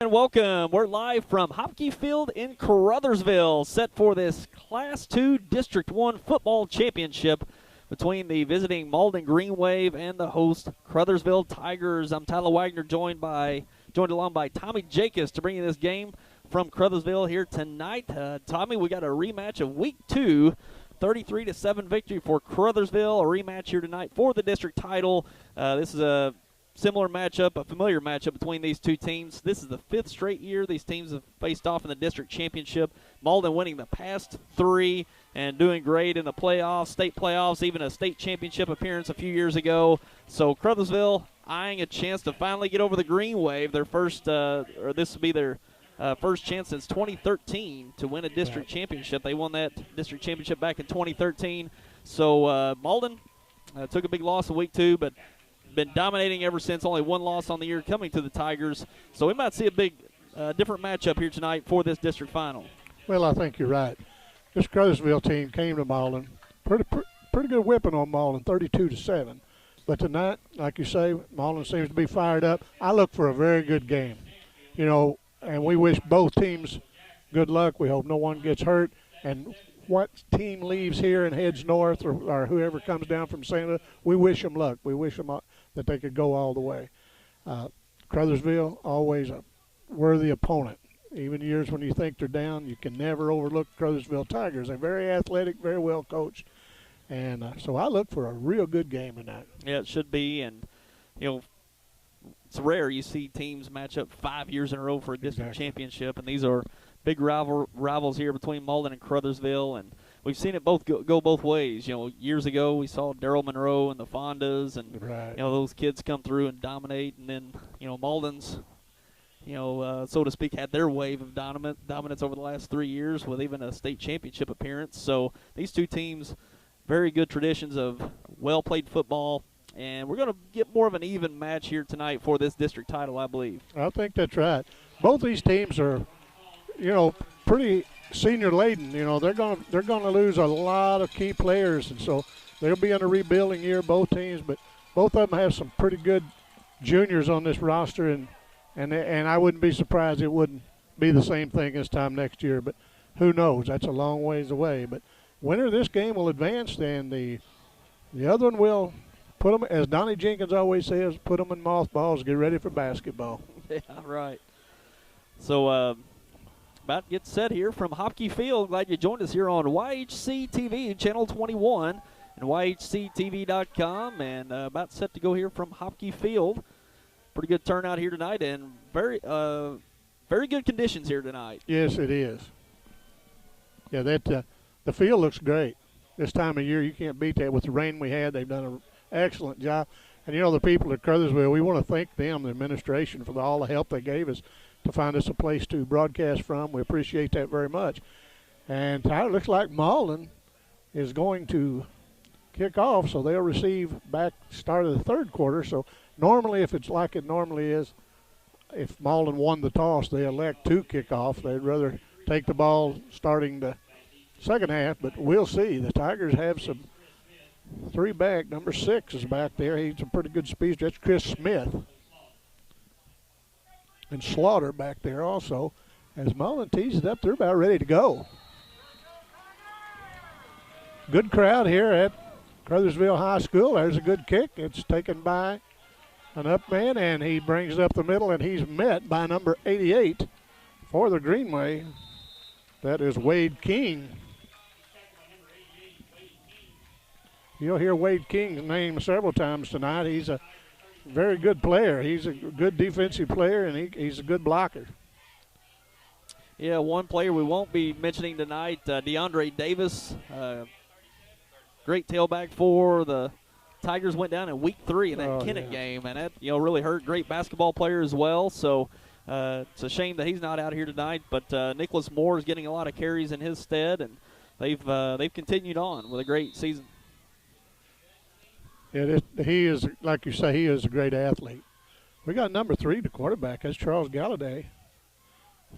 And welcome. We're live from Hopkey Field in Caruthersville, set for this Class II District 1 football championship between the visiting Malden Green Wave and the host Caruthersville Tigers. I'm Tyler Wagner, joined along by Tommy Jacobs to bring you this game from Caruthersville here tonight. Tommy, we got a rematch of Week 2. 33-7 victory for Caruthersville. A rematch here tonight for the district title. This is a similar matchup, a familiar matchup between these two teams. This is the 5th straight year these teams have faced off in the district championship. Malden winning the past 3 and doing great in the playoffs, state playoffs, even a state championship appearance a few years ago. So Caruthersville eyeing a chance to finally get over the Green Wave. Their first, this will be their first chance since 2013 to win a district championship. They won that district championship back in 2013. So Malden took a big loss in Week 2, but been dominating ever since. Only one loss on the year coming to the Tigers. So we might see a big, different matchup here tonight for this district final. Well, I think you're right. This Caruthersville team came to Malden, pretty good whipping on Malden, 32-7. But tonight, like you say, Malden seems to be fired up. I look for a very good game, and we wish both teams good luck. We hope no one gets hurt. And what team leaves here and heads north, or whoever comes down from Santa, we wish them luck. We wish them that they could go all the way. Caruthersville, always a worthy opponent. Even years when you think they're down, you can never overlook Caruthersville Tigers. They're very athletic, very well coached. And so I look for a real good game tonight. Yeah, it should be. And, it's rare you see teams match up 5 years in a row for a district championship, and these are big rivals here between Malden and Caruthersville, and we've seen it go both ways. Years ago we saw Darrell Monroe and the Fondas, and those kids come through and dominate, and then Malden's, so to speak, had their wave of dominance over the last 3 years with even a state championship appearance. So these two teams, very good traditions of well-played football. And we're going to get more of an even match here tonight for this district title, I believe. I think that's right. Both these teams are, pretty senior laden. They're going to lose a lot of key players, and so they'll be in a rebuilding year, both teams. But both of them have some pretty good juniors on this roster, and I wouldn't be surprised it wouldn't be the same thing this time next year. But who knows? That's a long ways away. But winner of this game will advance, and the other one will put them, as Donnie Jenkins always says, put them in mothballs, get ready for basketball. Yeah, right. So about to get set here from Hopkey Field. Glad you joined us here on YHC TV, Channel 21, and YHCTV.com, and about set to go here from Hopkey Field. Pretty good turnout here tonight, and very good conditions here tonight. Yes, it is. Yeah, the field looks great. This time of year, you can't beat that. With the rain we had, they've done an excellent job. And, the people at Caruthersville, we want to thank them, the administration, for all the help they gave us to find us a place to broadcast from. We appreciate that very much. And Tyler, looks like Malden is going to kick off, so they'll receive back start of the third quarter. So normally, if it's like it normally is, if Malden won the toss, they elect to kick off. They'd rather take the ball starting the second half, but we'll see. The Tigers have some 3 back. Number 6 is back there. He's a pretty good speed. That's Chris Smith. And Slaughter back there also. As Mullen tees it up, they're about ready to go. Good crowd here at Caruthersville High School. There's a good kick. It's taken by an up man, and he brings it up the middle, and he's met by number 88 for the Greenway. That is Wade King. You'll hear Wade King's name several times tonight. He's a very good player. He's a good defensive player, and he's a good blocker. Yeah, one player we won't be mentioning tonight, DeAndre Davis. Great tailback for the Tigers. Went down in Week 3 in that Kennett game, and that really hurt. Great basketball player as well. So it's a shame that he's not out here tonight. But Nicholas Moore is getting a lot of carries in his stead, and they've continued on with a great season. Yeah, he is, like you say, he is a great athlete. We got number 3, the quarterback. That's Charles Galladay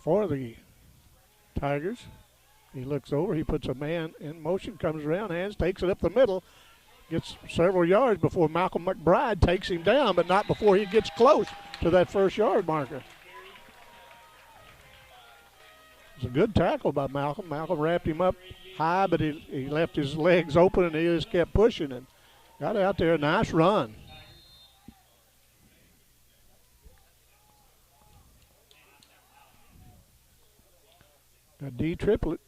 for the Tigers. He looks over. He puts a man in motion, comes around, hands, takes it up the middle, gets several yards before Malcolm McBride takes him down, but not before he gets close to that first yard marker. It was a good tackle by Malcolm. Malcolm wrapped him up high, but he left his legs open, and he just kept pushing and got out there. Nice run. A D triplet,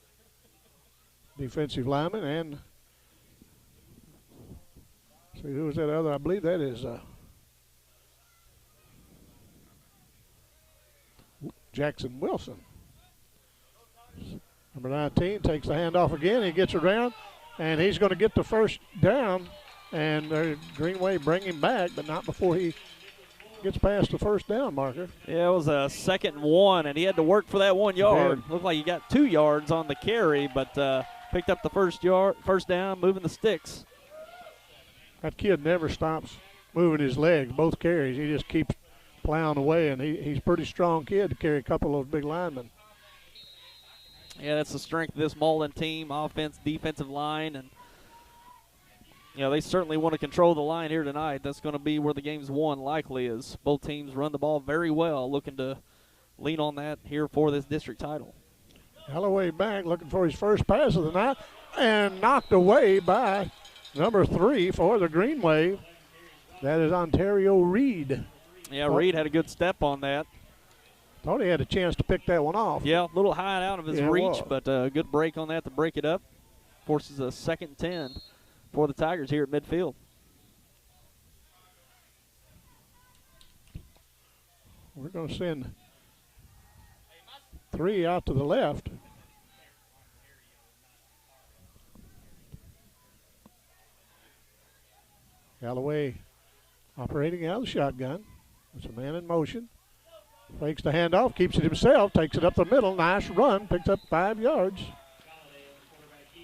defensive lineman, and see who was that other? I believe that is Jackson Wilson. Number 19 takes the handoff again. He gets around, and he's going to get the first down. And Greenway bring him back, but not before he gets past the first down marker. Yeah, it was a 2nd and 1, and he had to work for that 1 yard. Looked like he got 2 yards on the carry, but picked up the first down, moving the sticks. That kid never stops moving his legs, both carries. He just keeps plowing away, and he's a pretty strong kid to carry a couple of those big linemen. Yeah, that's the strength of this Malden team, offense, defensive line, and they certainly want to control the line here tonight. That's going to be where the game's won, likely, as both teams run the ball very well, looking to lean on that here for this district title. Galloway back, looking for his first pass of the night, and knocked away by number 3 for the Green Wave. That is Ontario Reed. Yeah, Reed had a good step on that. Thought he had a chance to pick that one off. Yeah, a little high out of his reach, but a good break on that to break it up. Forces a 2nd and 10 for the Tigers here at midfield. We're going to send 3 out to the left. Galloway operating out of the shotgun. It's a man in motion. Fakes the handoff, keeps it himself, takes it up the middle. Nice run, picks up 5 yards.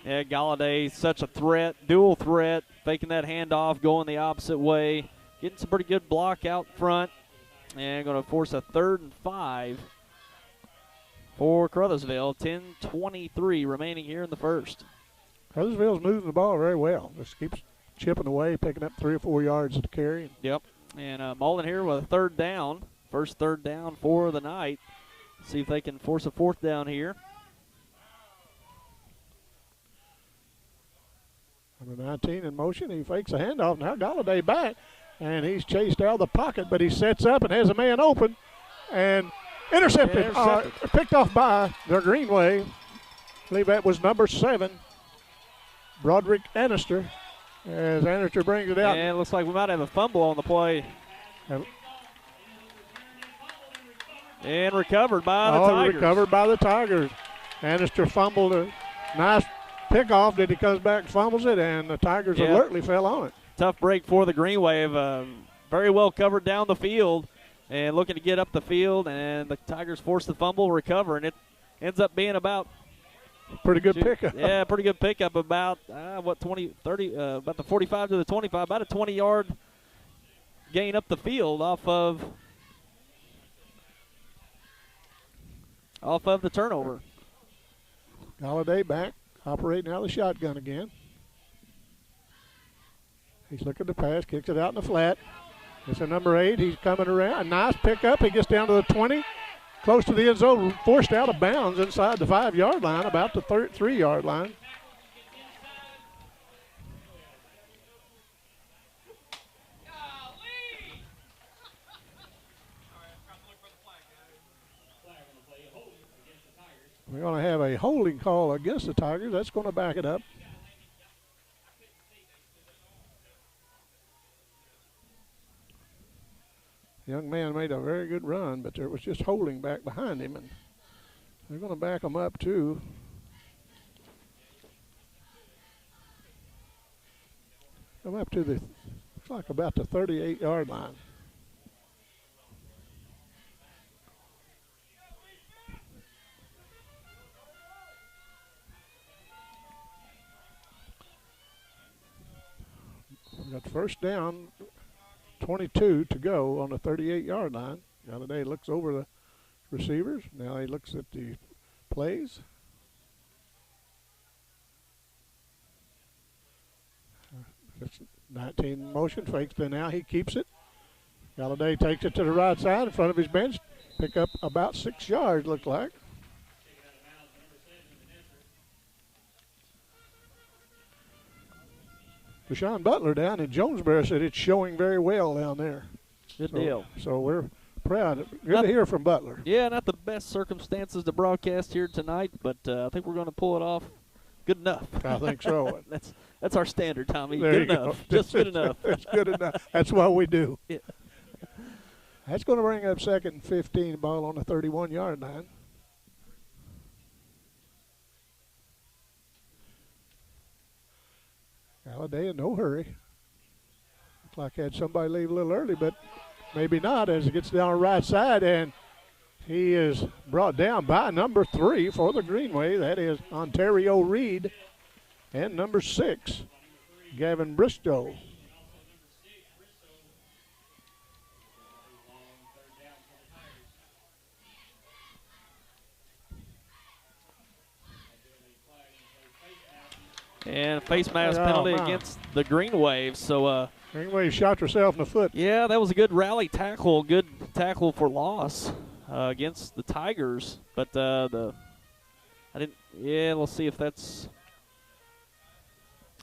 Yeah, Galladay, such a threat, dual threat, faking that handoff, going the opposite way, getting some pretty good block out front, and going to force a 3rd and 5 for Caruthersville. 10:23 remaining here in the first. Caruthersville's moving the ball very well. Just keeps chipping away, picking up 3 or 4 yards of the carry. Yep, and Malden here with a 3rd down. First 3rd down for the night. See if they can force a 4th down here. Number 19 in motion. He fakes a handoff. Now Galladay back, and he's chased out of the pocket, but he sets up and has a man open, and intercepted. Picked off by the Green Wave. I believe that was number 7, Broderick Annister, as Annister brings it out. And it looks like we might have a fumble on the play. And recovered by the Tigers. Recovered by the Tigers. Annister fumbled a nice pickoff. Then he comes back and fumbles it, and the Tigers alertly fell on it. Tough break for the Green Wave. Very well covered down the field and looking to get up the field, and the Tigers force the fumble, recover, and it ends up being about pretty good pickup. Yeah, pretty good pickup. About, 30, about the 45 to the 25, about a 20-yard gain up the field off of the turnover. Galladay back, operating out of the shotgun again. He's looking to pass, kicks it out in the flat. It's a number 8. He's coming around. A nice pickup. He gets down to the 20, close to the end zone, forced out of bounds inside the 5-yard line, about the 3-yard line. We're going to have a holding call against the Tigers. That's going to back it up. The young man made a very good run, but there was just holding back behind him, and they're going to back him up too. Come up to the, looks like about the 38-yard line. We got first down, 22 to go on the 38-yard line. Galladay looks over the receivers. Now he looks at the plays. That's 19 in motion, fakes the now, he keeps it. Galladay takes it to the right side in front of his bench. Pick up about 6 yards, looks like. Deshaun Butler down in Jonesboro said it's showing very well down there. Good deal. So we're proud. Good to hear from Butler. Yeah, not the best circumstances to broadcast here tonight, but I think we're going to pull it off good enough. I think so. That's our standard, Tommy. There good you enough. go. Just good enough. That's good enough. That's what we do. Yeah. That's going to bring up 2nd and 15, ball on the 31-yard line. Halliday in no hurry. Looks like had somebody leave a little early, but maybe not as it gets down the right side, and he is brought down by number 3 for the Greenway. That is Ontario Reed, and number 6, Gavin Bristow. And face mask penalty against the Green Wave. So Green Wave shot herself in the foot. Yeah, that was a good rally tackle, good tackle for loss against the Tigers. But we'll see if that's.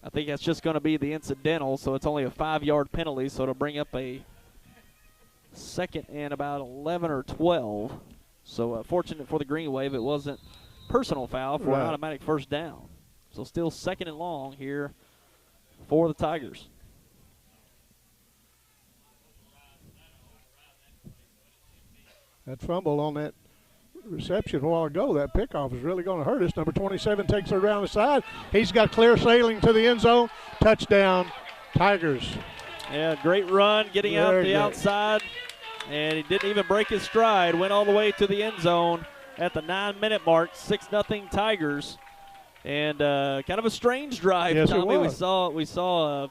I think that's just going to be the incidental, so it's only a 5-yard penalty, so it'll bring up a 2nd and about 11 or 12. So fortunate for the Green Wave, it wasn't personal foul for an automatic first down. So still 2nd and long here for the Tigers. That fumble on that reception a while ago, that pickoff is really going to hurt us. Number 27 takes it around the side. He's got clear sailing to the end zone. Touchdown, Tigers. Yeah, great run, getting out the outside. And he didn't even break his stride. Went all the way to the end zone at the 9-minute mark. 6-0 Tigers. And kind of a strange drive, yes, Tommy. It was. We saw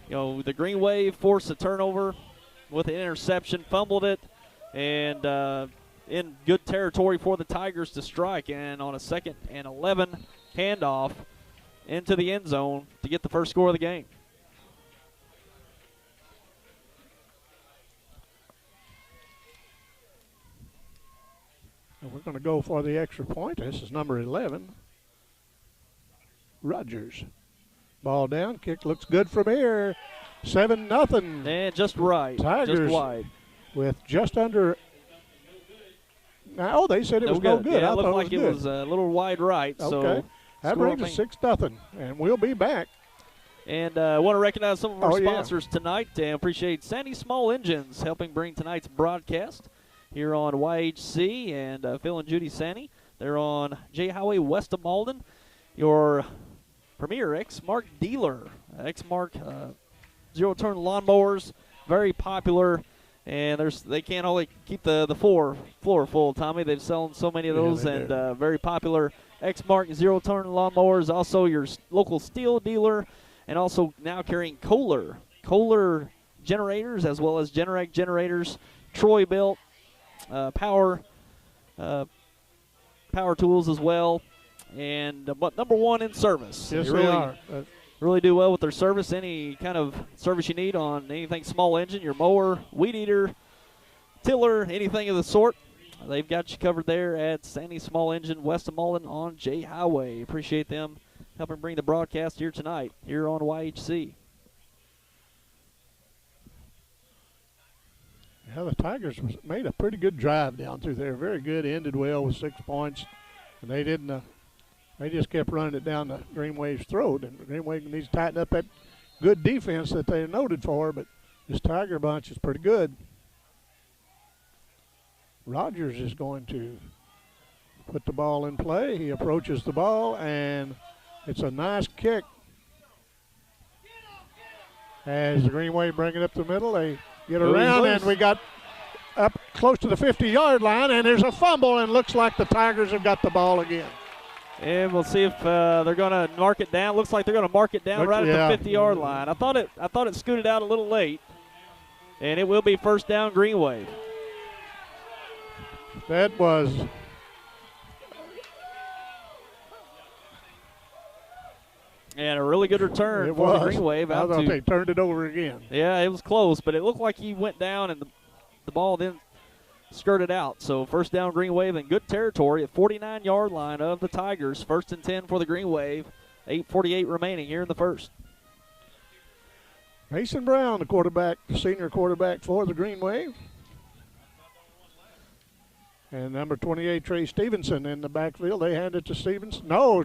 the Green Wave force a turnover with an interception, fumbled it, and in good territory for the Tigers to strike. And on a 2nd and 11 handoff into the end zone to get the first score of the game. And we're going to go for the extra point. This is number 11. Rogers. Ball down. Kick looks good from here. 7-0. And just right. Tigers just wide. With just under. Oh, they said it was no good. Yeah, I it looked thought like it was a little wide right. Okay. So that brings us 6-0. And we'll be back. And I want to recognize some of our sponsors tonight and appreciate Sandy Small Engines helping bring tonight's broadcast here on YHC, and Phil and Judy Sandy. They're on J Highway west of Malden. Your premier X-Mark dealer. X-Mark zero-turn lawnmowers, very popular, and they can't only keep the floor full, Tommy. They've sold so many of those, and very popular X-Mark zero-turn lawnmowers. Also your local steel dealer, and also now carrying Kohler generators as well as Generac generators, Troy built, power tools as well. And but number 1 in service. Yes, they are. Really do well with their service. Any kind of service you need on anything small engine, your mower, weed eater, tiller, anything of the sort, they've got you covered there at Sandy Small Engine west of Malden on J Highway. Appreciate them helping bring the broadcast here tonight here on YHC. Yeah, the Tigers made a pretty good drive down through there. Very good. Ended well with 6 points. And they didn't. They just kept running it down the Green Wave's throat. And the Green Wave needs to tighten up that good defense that they're noted for. But this Tiger bunch is pretty good. Rogers is going to put the ball in play. He approaches the ball, and it's a nice kick. As the Green Wave bring it up the middle, they get around, and we got up close to the 50-yard line, and there's a fumble, and looks like the Tigers have got the ball again. And we'll see if they're going to mark it down. Looks like they're going to mark it down right at the 50-yard line. I thought it scooted out a little late, and it will be first down Green Wave. That was and a really good return for the Green Wave. I thought they turned it over again. Yeah, it was close, but it looked like he went down and the ball then skirted out. So first down Green Wave in good territory at 49-yard line of the Tigers. 1st and 10 for the Green Wave. 8:48 remaining here in the first. Mason Brown, the quarterback, the senior quarterback for the Green Wave. And number 28, Trey Stevenson in the backfield. They hand it to Stevenson. No,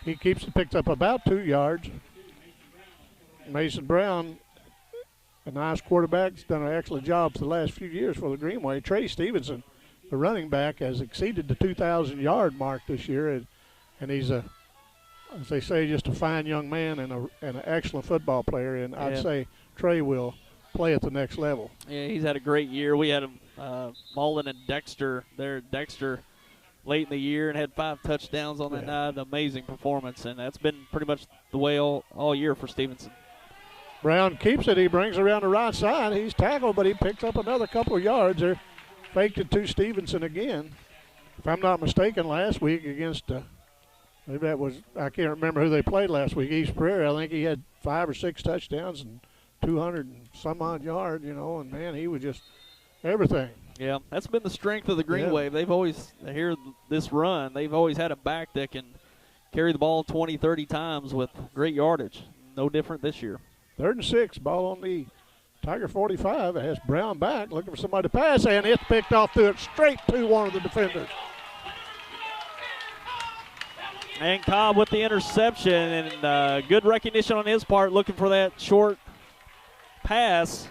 he picked up about 2 yards. Mason Brown, a nice quarterback, has done an excellent job for the last few years for the Green Wave. Trey Stevenson, the running back, has exceeded the 2,000-yard mark this year, and he's as they say, just a fine young man and an excellent football player. And I'd say Trey will play at the next level. Yeah, he's had a great year. We had him, Malden and Dexter there. Dexter late in the year and had 5 touchdowns on that night. Amazing performance, and that's been pretty much the way all year for Stevenson. Brown keeps it. He brings it around the right side. He's tackled, but he picks up another couple of yards there. Faked it to Stevenson again. If I'm not mistaken, last week against maybe that was, I can't remember who they played last week, East Prairie. I think he had 5 or 6 touchdowns and 200 and some odd yards, and man, he was just everything. Yeah, that's been the strength of the Green Wave. They've always, here this run, they've always had a back that can carry the ball 20, 30 times with great yardage. No different this year. 3rd and 6, ball on the Tiger 45. It has Brown back, looking for somebody to pass, and it's picked off through it straight to one of the defenders. And Cobb with the interception, and good recognition on his part, looking for that short pass.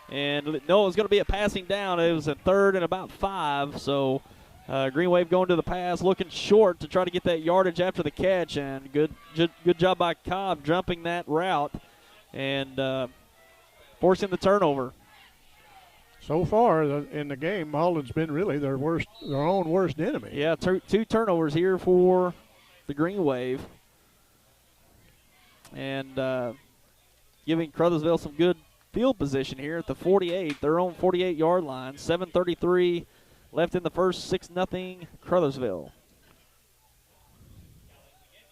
And no, it was going to be a passing down. It was a 3rd and about 5, so Green Wave going to the pass, looking short to try to get that yardage after the catch, and good job by Cobb jumping that route and forcing the turnover. So far in the game, Malden's been really their own worst enemy. Yeah, 2 turnovers here for the Green Wave, and giving Caruthersville some good field position here at the 48, their own 48-yard line. 7:33 left in the first. 6-0 Caruthersville.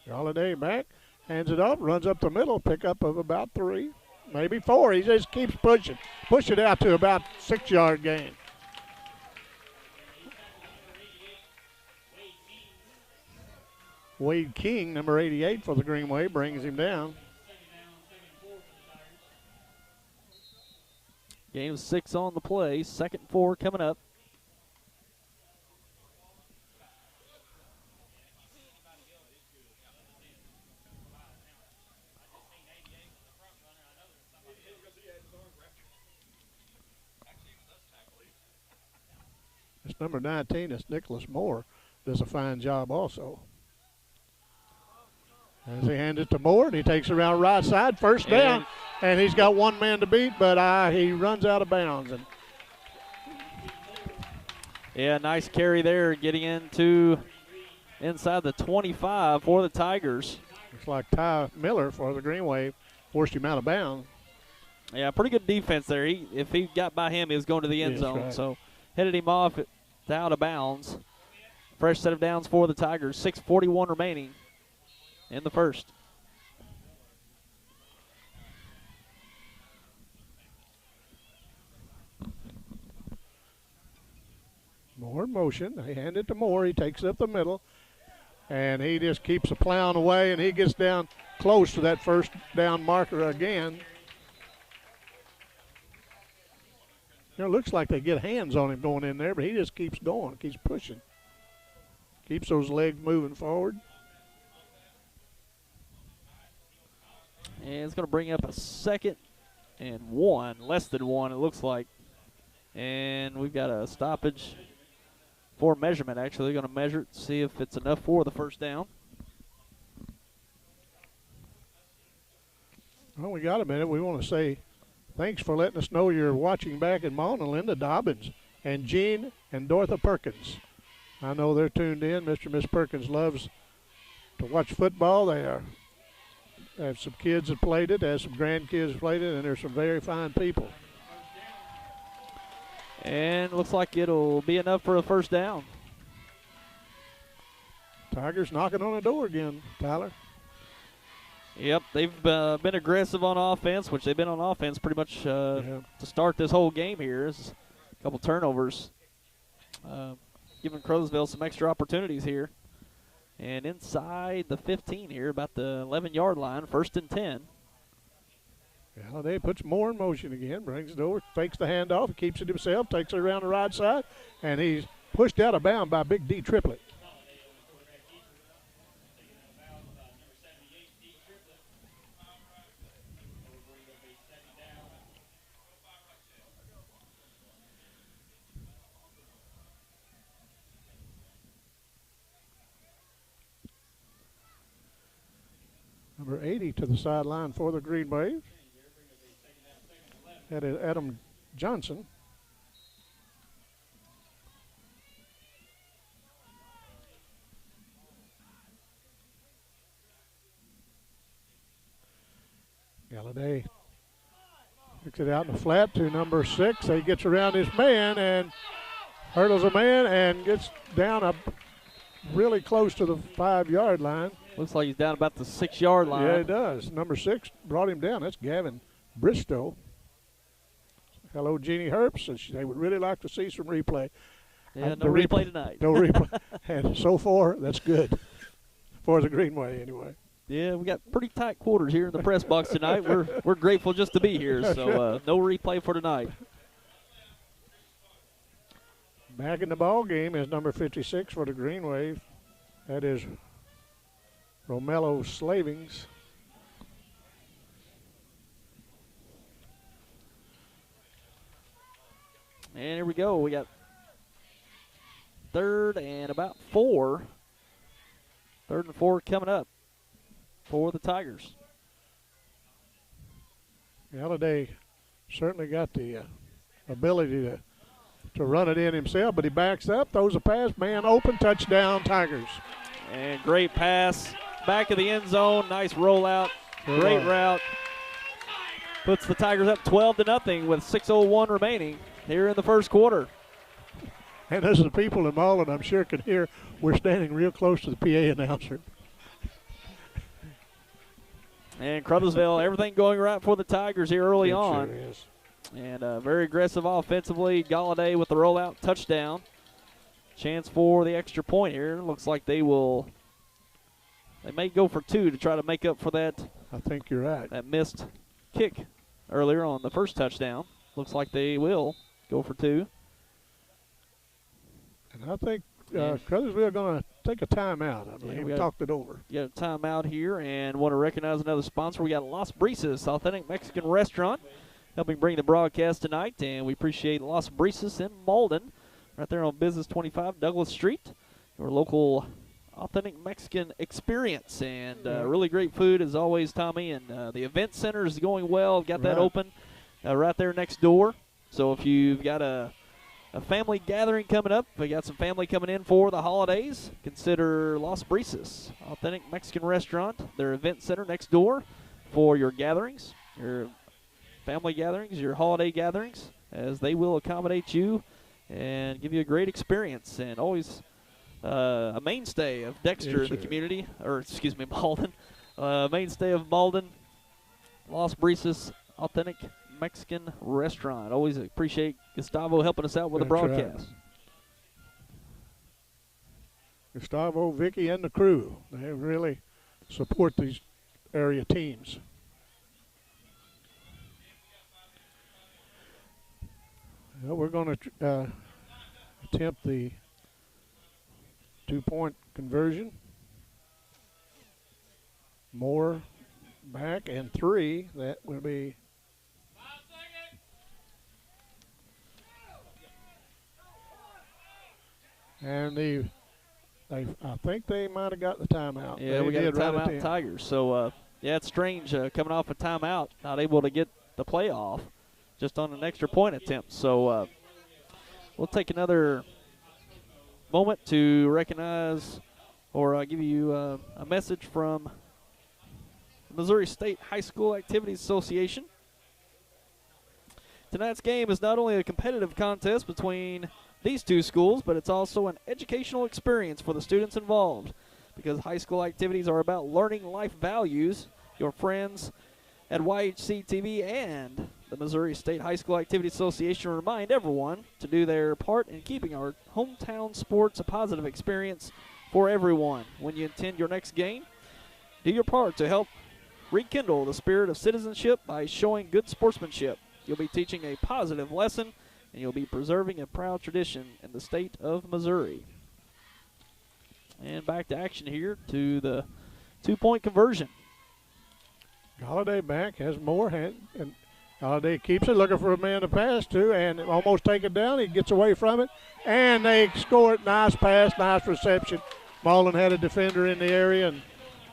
Holiday back, hands it up, runs up the middle, pickup of about 3, maybe 4. He just keeps pushing. Push it out to about 6-yard gain. Wade King, number 88 for the Green Wave, brings him down. Game 6 on the play. 2nd and 4 coming up. It's number 19. It's Nicholas Moore. Does a fine job also. As he hands it to Moore, and he takes it around right side, 1st down, and he's got 1 man to beat, but he runs out of bounds. And yeah, nice carry there, getting into inside the 25 for the Tigers. Looks like Ty Miller for the Green Wave forced him out of bounds. Yeah, pretty good defense there. If he got by him, he was going to the end zone. Right. So headed him off out of bounds. Fresh set of downs for the Tigers. 6:41 remaining in the first. Moore in motion. They hand it to Moore. He takes it up the middle, and he just keeps plowing away, and he gets down close to that 1st down marker again. It looks like they get hands on him going in there, but he just keeps going, keeps pushing. Keeps those legs moving forward. And it's going to bring up a 2nd and 1, less than 1 it looks like. And we've got a stoppage for measurement. Actually, they're going to measure it, see if it's enough for the 1st down. Well, we got a minute. We want to say thanks for letting us know you're watching back in Malden, Linda Dobbins and Jean and Dorothy Perkins. I know they're tuned in. Mr. and Miss Perkins loves to watch football. They have some kids that played it, have some grandkids that played it, and there's some very fine people. And looks like it'll be enough for a 1st down. Tigers knocking on the door again, Tyler. Yep, they've been aggressive on offense, which they've been on offense pretty much to start this whole game here. There's a couple turnovers, giving Caruthersville some extra opportunities here. And inside the 15 here, about the 11-yard line, 1st and 10. Galladay puts more in motion again, brings it over, fakes the handoff, keeps it himself, takes it around the right side, and he's pushed out of bounds by Big D Triplett. Number 80 to the sideline for the Green Wave. That is Adam Johnson. Galladay picks it out in the flat to number 6. He gets around his man and hurdles a man and gets down really close to the 5-yard line. Looks like he's down about the 6-yard line. Yeah, it does. Number 6 brought him down. That's Gavin Bristow. Hello, Jeannie Herbst. They would really like to see some replay. Yeah, no replay tonight. No replay. And so far, that's good for the Greenway anyway. Yeah, we got pretty tight quarters here in the press box tonight. We're grateful just to be here. So no replay for tonight. Back in the ball game is number 56 for the Green Wave. That is Romello Slavings. And here we go. We got 3rd and about 4. 3rd and 4 coming up for the Tigers. Galladay certainly got the ability to run it in himself, but he backs up, throws a pass, man open, touchdown, Tigers. And great pass, back of the end zone, nice rollout, great route. Puts the Tigers up 12-0 with 6:01 remaining here in the first quarter. And as the people in Malden, I'm sure, can hear, we're standing real close to the PA announcer. And Caruthersville, everything going right for the Tigers here early on. Sure is. And very aggressive offensively. Galladay with the rollout touchdown. Chance for the extra point here. Looks like they may go for 2 to try to make up for that. I think you're right. That missed kick earlier on the first touchdown. Looks like they will go for 2. And I think Caruthersville are going to take a timeout. I believe we talked it over. Got a timeout here, and want to recognize another sponsor. We got Las Brisas, authentic Mexican restaurant, helping bring the broadcast tonight, and we appreciate Las Brisas in Malden, right there on Business 25 Douglas Street. Your local authentic Mexican experience, and really great food as always, Tommy. And the event center is going well. Got that open right there next door. So if you've got a family gathering coming up, we got some family coming in for the holidays, consider Las Brisas, authentic Mexican restaurant, their event center next door for your gatherings, your family gatherings, your holiday gatherings, as they will accommodate you and give you a great experience. And always a mainstay of Dexter in the community, or excuse me, Malden. Mainstay of Malden, Las Brisas, authentic Mexican restaurant. Always appreciate Gustavo helping us out with the broadcast. Right. Gustavo, Vicky, and the crew, they really support these area teams. Well, we're going to attempt the 2-point conversion. More back and 3. That will be and I think they might have got the timeout. Yeah, we got a timeout, Tigers. So, yeah, it's strange coming off a timeout, not able to get the play off just on an extra point attempt. So we'll take another moment to recognize or give you a message from the Missouri State High School Activities Association. Tonight's game is not only a competitive contest between these two schools, but it's also an educational experience for the students involved, because high school activities are about learning life values. Your friends at YHC-TV and the Missouri State High School Activities Association remind everyone to do their part in keeping our hometown sports a positive experience for everyone. When you attend your next game, do your part to help rekindle the spirit of citizenship by showing good sportsmanship. You'll be teaching a positive lesson, and you'll be preserving a proud tradition in the state of Missouri. And back to action here to the 2-point conversion. Galladay back, has more, and Galladay keeps it, looking for a man to pass to, and almost take it down. He gets away from it, and they score it. Nice pass, nice reception. Malden had a defender in the area, and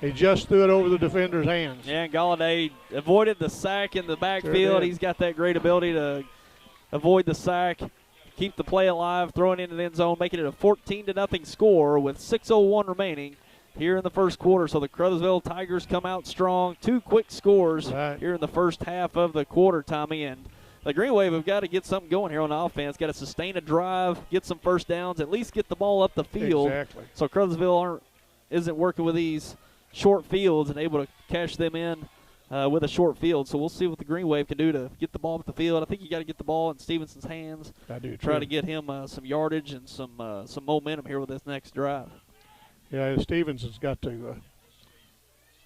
he just threw it over the defender's hands. Yeah, and Galladay avoided the sack in the backfield. Sure did. He's got that great ability to avoid the sack, keep the play alive, throw it into the end zone, making it a 14-0 score with 6:01 remaining here in the first quarter. So the Caruthersville Tigers come out strong. 2 quick scores here in the first half of the quarter, Tommy. And the Green Wave have got to get something going here on offense. Got to sustain a drive, get some first downs, at least get the ball up the field. Exactly. So Caruthersville isn't working with these short fields and able to cash them in with a short field. So we'll see what the Green Wave can do to get the ball up the field. I think you got to get the ball in Stevenson's hands. I do Try too. to get him some yardage and some momentum here with this next drive. Yeah, Stevenson's got to,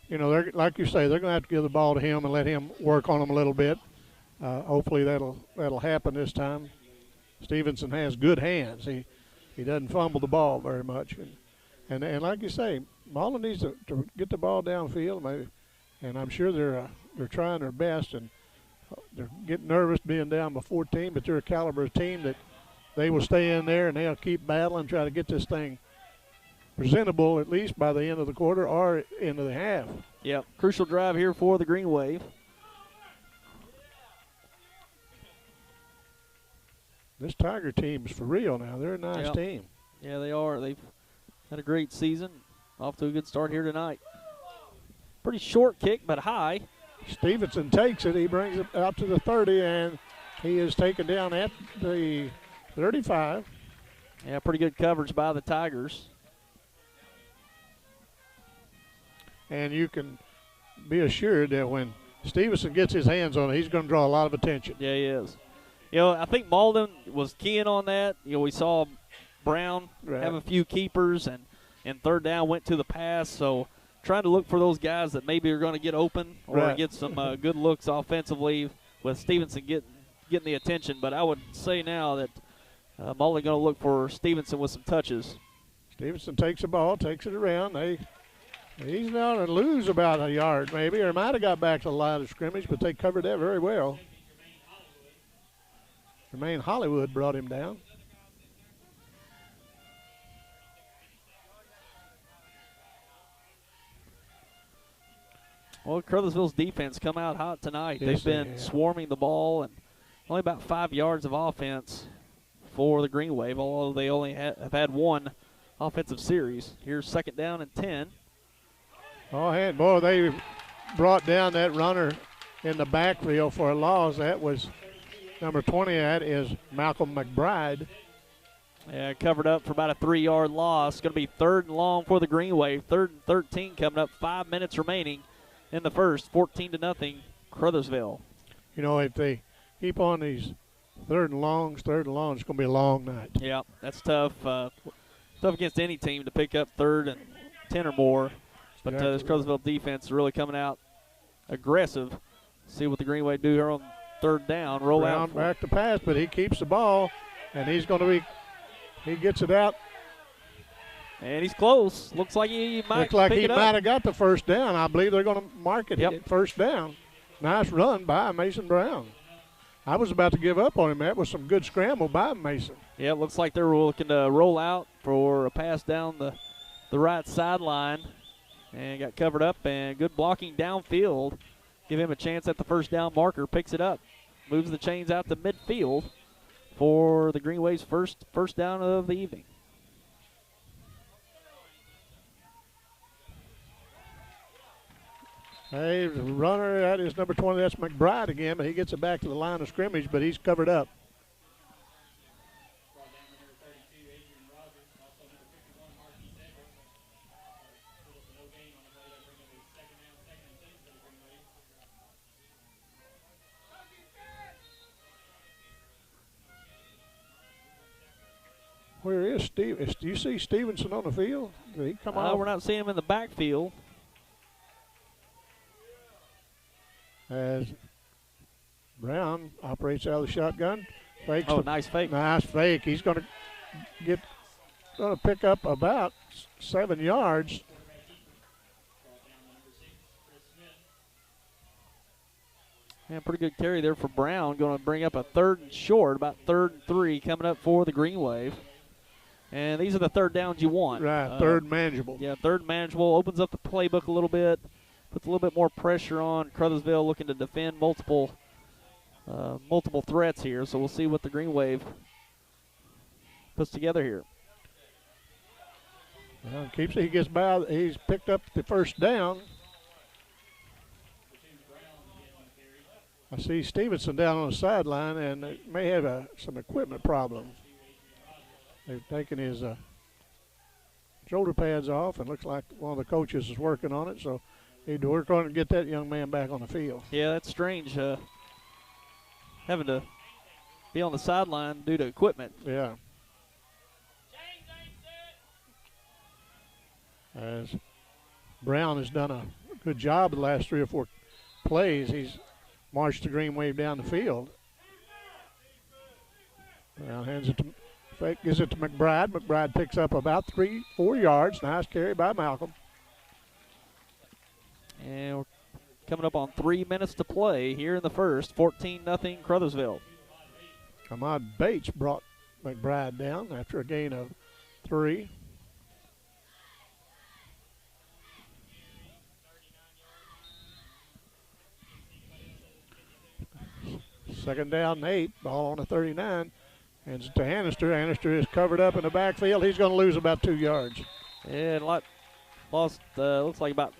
they're, like you say, they're going to have to give the ball to him and let him work on them a little bit. Hopefully that'll happen this time. Stevenson has good hands. He doesn't fumble the ball very much. And like you say, Malden needs to get the ball downfield, maybe. And I'm sure they're trying their best, and they're getting nervous being down by 14, but they're a caliber team that they will stay in there and they'll keep battling, try to get this thing presentable at least by the end of the quarter or into the half. Yep, crucial drive here for the Green Wave. This Tiger team is for real now. They're a nice team. Yeah, they are. They've had a great season. Off to a good start here tonight. Pretty short kick, but high. Stevenson takes it. He brings it out to the 30, and he is taken down at the 35. Yeah, pretty good coverage by the Tigers. And you can be assured that when Stevenson gets his hands on it, he's going to draw a lot of attention. Yeah, he is. I think Malden was keying on that. We saw Brown have a few keepers, and third down went to the pass. So trying to look for those guys that maybe are going to get open or get some good looks offensively with Stevenson getting the attention. But I would say now that Malden going to look for Stevenson with some touches. Stevenson takes the ball, takes it around. He's now to lose about a yard maybe, or might have got back to the line of scrimmage, but they covered that very well. Jermaine Hollywood brought him down. Well, Caruthersville's defense come out hot tonight. Yes, They've been swarming the ball, and only about 5 yards of offense for the Green Wave, although they only have had one offensive series. Here's second down and 10. Oh, and boy, they brought down that runner in the backfield for a loss. That was number 20. That is Malcolm McBride. Yeah, covered up for about a 3-yard loss. Going to be third and long for the Green Wave. 3rd and 13 coming up. 5 minutes remaining in the first. 14-0 Caruthersville. If they keep on these third and longs, it's going to be a long night. Yeah, that's tough. Tough against any team to pick up 3rd and 10 or more. But this Caruthersville defense is really coming out aggressive. See what the Green Wave do here on third down. Roll out. Back to pass, but he keeps the ball, and he's going to be – he gets it out. And he's close. Looks like he might have got the first down. I believe they're going to mark it at first down. Nice run by Mason Brown. I was about to give up on him. That was some good scramble by Mason. Yeah, it looks like they're looking to roll out for a pass down the right sideline. And got covered up, and good blocking downfield. Give him a chance at the first down marker. Picks it up. Moves the chains out to midfield for the Green Wave's first down of the evening. Hey, the runner, that is number 20. That's McBride again, but he gets it back to the line of scrimmage, but he's covered up. Where is Steve? Do you see Stevenson on the field? Did he come off? We're not seeing him in the backfield. as Brown operates out of the shotgun. Fakes. Oh, nice fake. Nice fake. He's going to pick up about 7 yards. Yeah, pretty good carry there for Brown. Going to bring up a 3rd and short, about 3rd and 3 coming up for the Green Wave. And these are the 3rd downs you want. Right, 3rd manageable. Yeah, 3rd manageable. Opens up the playbook a little bit. Puts a little bit more pressure on Caruthersville, looking to defend multiple threats here. So we'll see what the Green Wave puts together here. Well, he gets by. He's picked up the 1st down. I see Stevenson down on the sideline, and they may have some equipment problems. They've taken his shoulder pads off, and looks like one of the coaches is working on it. So they need to work on it and get that young man back on the field. Yeah, that's strange. Having to be on the sideline due to equipment. Yeah. As Brown has done a good job the last 3 or 4 plays, he's marched the Green Wave down the field. Brown hands it to fake, gives it to McBride. McBride picks up about 3-4 yards. Nice carry by Malcolm. And we're coming up on 3 minutes to play here in the first. 14-0 Caruthersville. Ahmad Bates brought McBride down after a gain of 3. Second down and 8, ball on the 39. Hands it to Hannister. Hannister is covered up in the backfield. He's going to lose about 2 yards. And lost, looks like about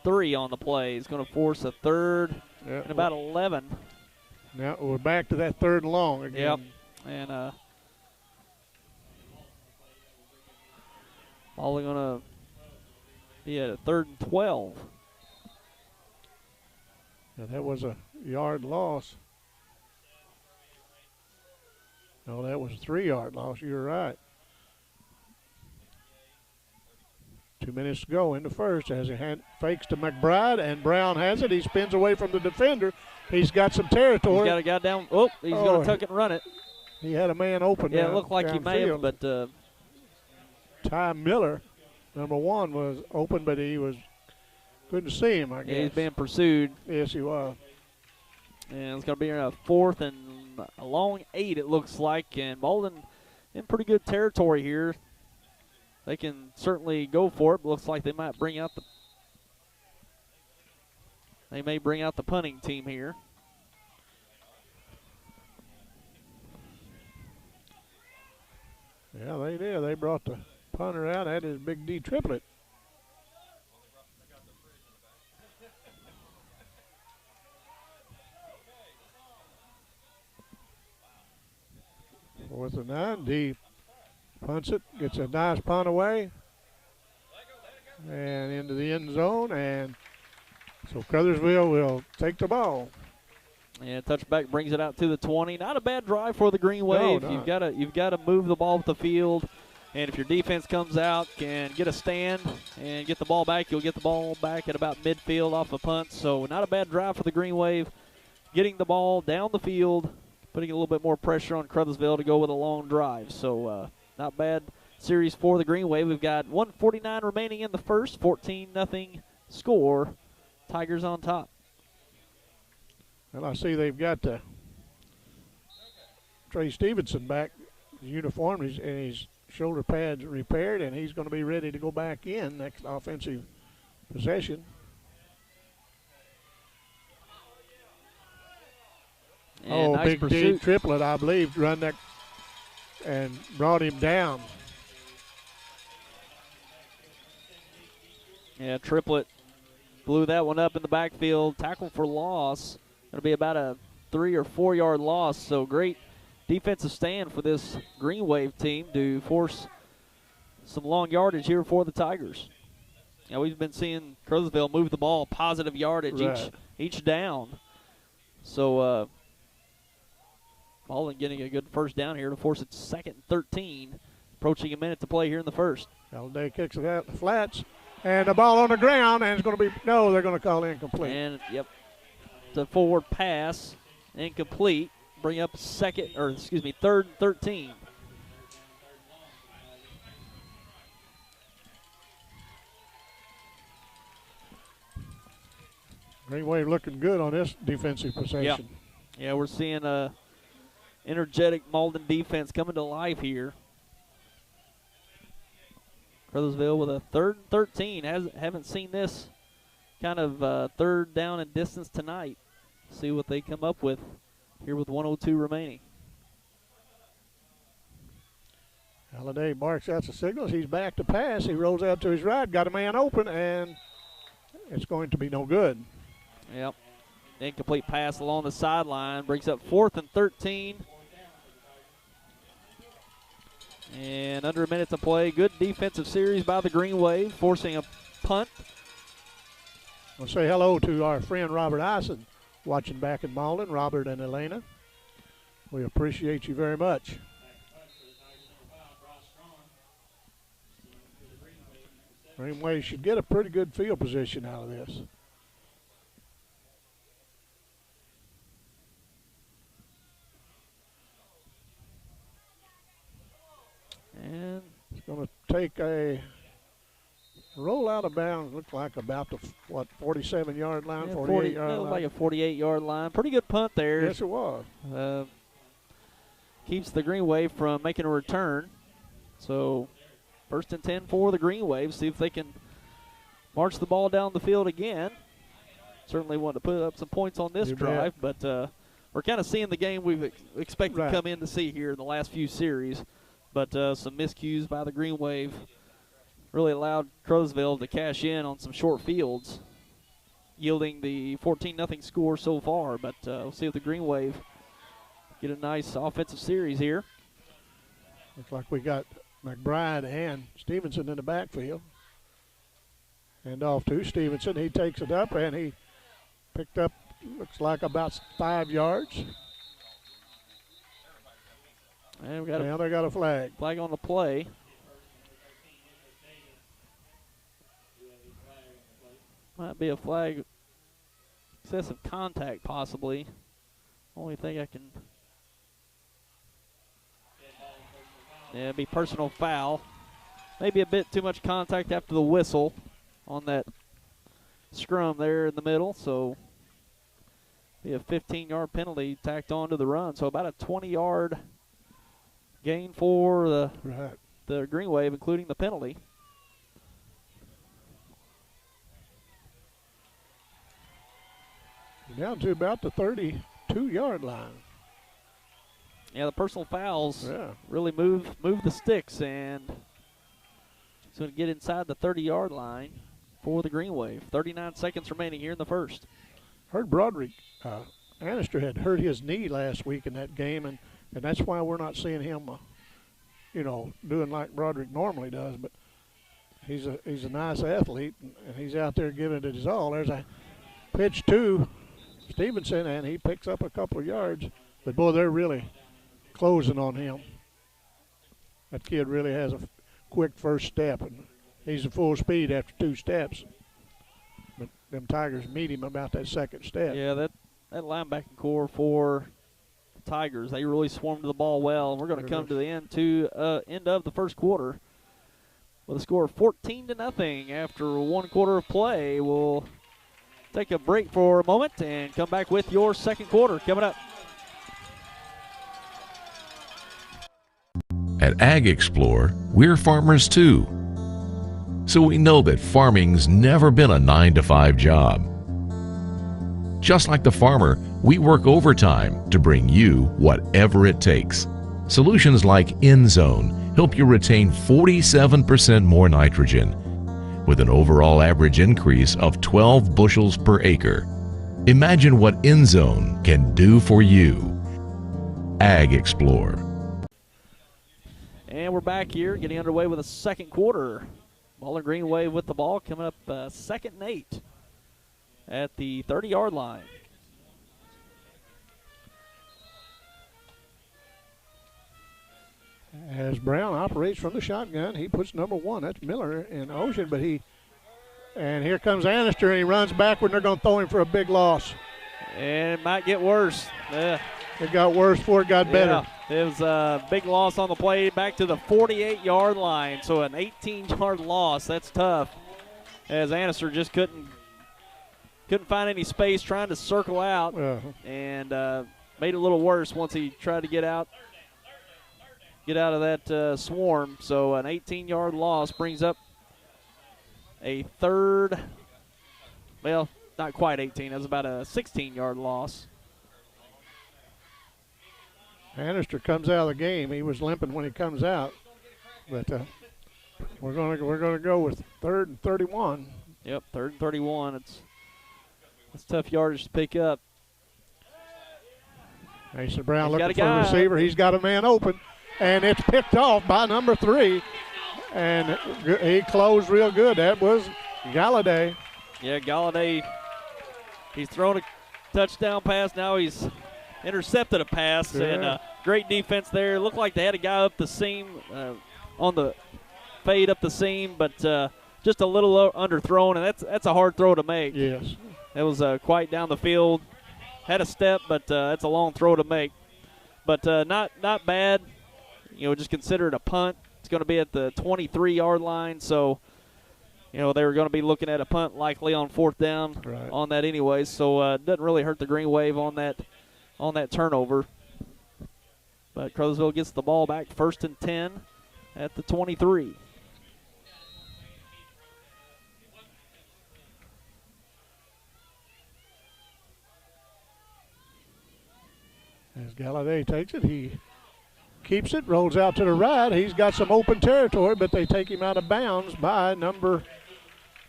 3 on the play. He's going to force a 3rd and about 11. Now we're back to that 3rd and long again. Yep. And all going to be at a 3rd and 12. Now that was a yard loss. No, that was a 3-yard loss. You're right. 2 minutes to go in the first as he fakes to McBride, and Brown has it. He spins away from the defender. He's got some territory. He's got a guy down. Oh, he's going to tuck it and run it. He had a man open. Yeah, it looked like he may have, but Ty Miller, number 1, was open, but he couldn't see him, I guess. Yeah, he's being pursued. Yes, he was. And it's going to be a 4th and a long 8, it looks like. And Malden in pretty good territory here. They can certainly go for it. Looks like they might bring out they may bring out the punting team here. Yeah, they did. They brought the punter out. That is Big D triplet. Fourth and 9, D punts it, gets a nice punt away, and into the end zone, and so Caruthersville will take the ball. And touchback brings it out to the 20. Not a bad drive for the Green Wave. No, you've got to move the ball with the field, and if your defense comes out, can get a stand and get the ball back, you'll get the ball back at about midfield off a punt. So not a bad drive for the Green Wave, getting the ball down the field, putting a little bit more pressure on Caruthersville to go with a long drive. So not bad series for the Green Wave. We've got 1:49 remaining in the first. 14-0 score. Tigers on top. Well, I see they've got Trey Stevenson back, his uniform, and his shoulder pads repaired, and he's going to be ready to go back in next offensive possession. And nice Big pursuit. D triplet, I believe, run that and brought him down. Yeah, triplet blew that one up in the backfield. Tackle for loss. Going to be about a 3 or 4 yard loss. So great defensive stand for this Green Wave team to force some long yardage here for the Tigers. Yeah, we've been seeing Caruthersville move the ball positive yardage each down. So Malden getting a good first down here to force it 2nd and 13. Approaching a minute to play here in the first. Halliday kicks it out the flats, and the ball on the ground, and it's going to be, no, they're going to call incomplete. And, yep. The forward pass, incomplete. Bring up third and 13. Green Wave looking good on this defensive possession. Yeah, we're seeing a energetic Malden defense coming to life here. Caruthersville with a 3rd and 13. Haven't seen this kind of third down and distance tonight. See what they come up with here with 1:02 remaining. Halliday barks out the signals. He's back to pass. He rolls out to his right, got a man open, and it's going to be no good. Yep. Incomplete pass along the sideline. Brings up 4th and 13. And under a minute to play. Good defensive series by the Green Wave, forcing a punt. I'll say hello to our friend Robert Eisen, watching back in Malden. Robert and Elena, we appreciate you very much. Green Wave should get a pretty good field position out of this. And it's going to take a roll out of bounds. Looks like about the 47-yard line, 48-yard line. Like a 48-yard line. Pretty good punt there. Yes, it was. Keeps the Green Wave from making a return. So 1st and 10 for the Green Wave. See if they can march the ball down the field again. Certainly want to put up some points on this drive, but we're kind of seeing the game we've expected to come in to see here in the last few series. But some miscues by the Green Wave really allowed Caruthersville to cash in on some short fields, yielding the 14-0 score so far. But we'll see if the Green Wave get a nice offensive series here. Looks like we got McBride and Stevenson in the backfield. And off to Stevenson. He takes it up, and he picked up, looks like about 5 yards. And we got now they got a flag. Flag on the play. Might be a flag. Excessive contact, possibly. Only thing I can. Yeah, it'd be personal foul. Maybe a bit too much contact after the whistle on that scrum there in the middle. So be a 15-yard penalty tacked on to the run. So about a 20-yard gain for the Green Wave, including the penalty. Down to about the 32-yard line. Yeah, the personal fouls really move the sticks, and it's going to get inside the 30-yard line for the Green Wave. 39 seconds remaining here in the first. Heard Broderick Annister had hurt his knee last week in that game, and that's why we're not seeing him, doing like Broderick normally does. But he's a nice athlete, and he's out there giving it his all. There's a pitch to Stevenson, and he picks up a couple of yards. But, boy, they're really closing on him. That kid really has a quick first step, and he's at full speed after 2 steps. But them Tigers meet him about that second step. Yeah, that linebacking core for the Tigers, they really swarmed the ball well. And we're going to come to the end of the first quarter with a score of 14-0 after 1 quarter of play. We'll take a break for a moment and come back with your second quarter coming up. At Ag Explore, we're farmers too. So we know that farming's never been a 9-to-5 job. Just like the farmer, we work overtime to bring you whatever it takes. Solutions like InZone help you retain 47% more nitrogen, with an overall average increase of 12 bushels per acre. Imagine what InZone can do for you. Ag Explore. And we're back here, getting underway with a second quarter. Malden Green Wave with the ball, coming up 2nd and 8 at the 30-yard line. As Brown operates from the shotgun, he puts number 1. That's Miller in Ocean, and here comes Annister, and he runs backward, and they're going to throw him for a big loss. And it might get worse. Yeah. It got worse before it got better. Yeah, it was a big loss on the play back to the 48-yard line. So an 18-yard loss. That's tough. As Annister just couldn't find any space trying to circle out, and made it a little worse once he tried to get out of that swarm. So an 18-yard loss brings up a third. Well, not quite 18. That was about a 16-yard loss. Annister comes out of the game. He was limping when he comes out, but we're gonna go with 3rd and 31. Yep, 3rd and 31. It's tough yardage to pick up. Mason Brown He's looking for a receiver. He's got a man open, and it's picked off by number 3, and he closed real good. That was Galladay. Yeah, Galladay. He's thrown a touchdown pass. Now he's intercepted a pass, and great defense there. Looked like they had a guy up the seam on the fade up the seam, but just a little underthrown, and that's a hard throw to make. Yes. It was quite down the field. Had a step, but that's a long throw to make. But not bad. You know, just consider it a punt. It's going to be at the 23-yard line, so you know they were going to be looking at a punt likely on 4th down on that anyways. So it doesn't really hurt the Green Wave on that turnover. But Caruthersville gets the ball back, 1st and 10 at the 23. As Galladay takes it, he keeps it, rolls out to the right. He's got some open territory, but they take him out of bounds by number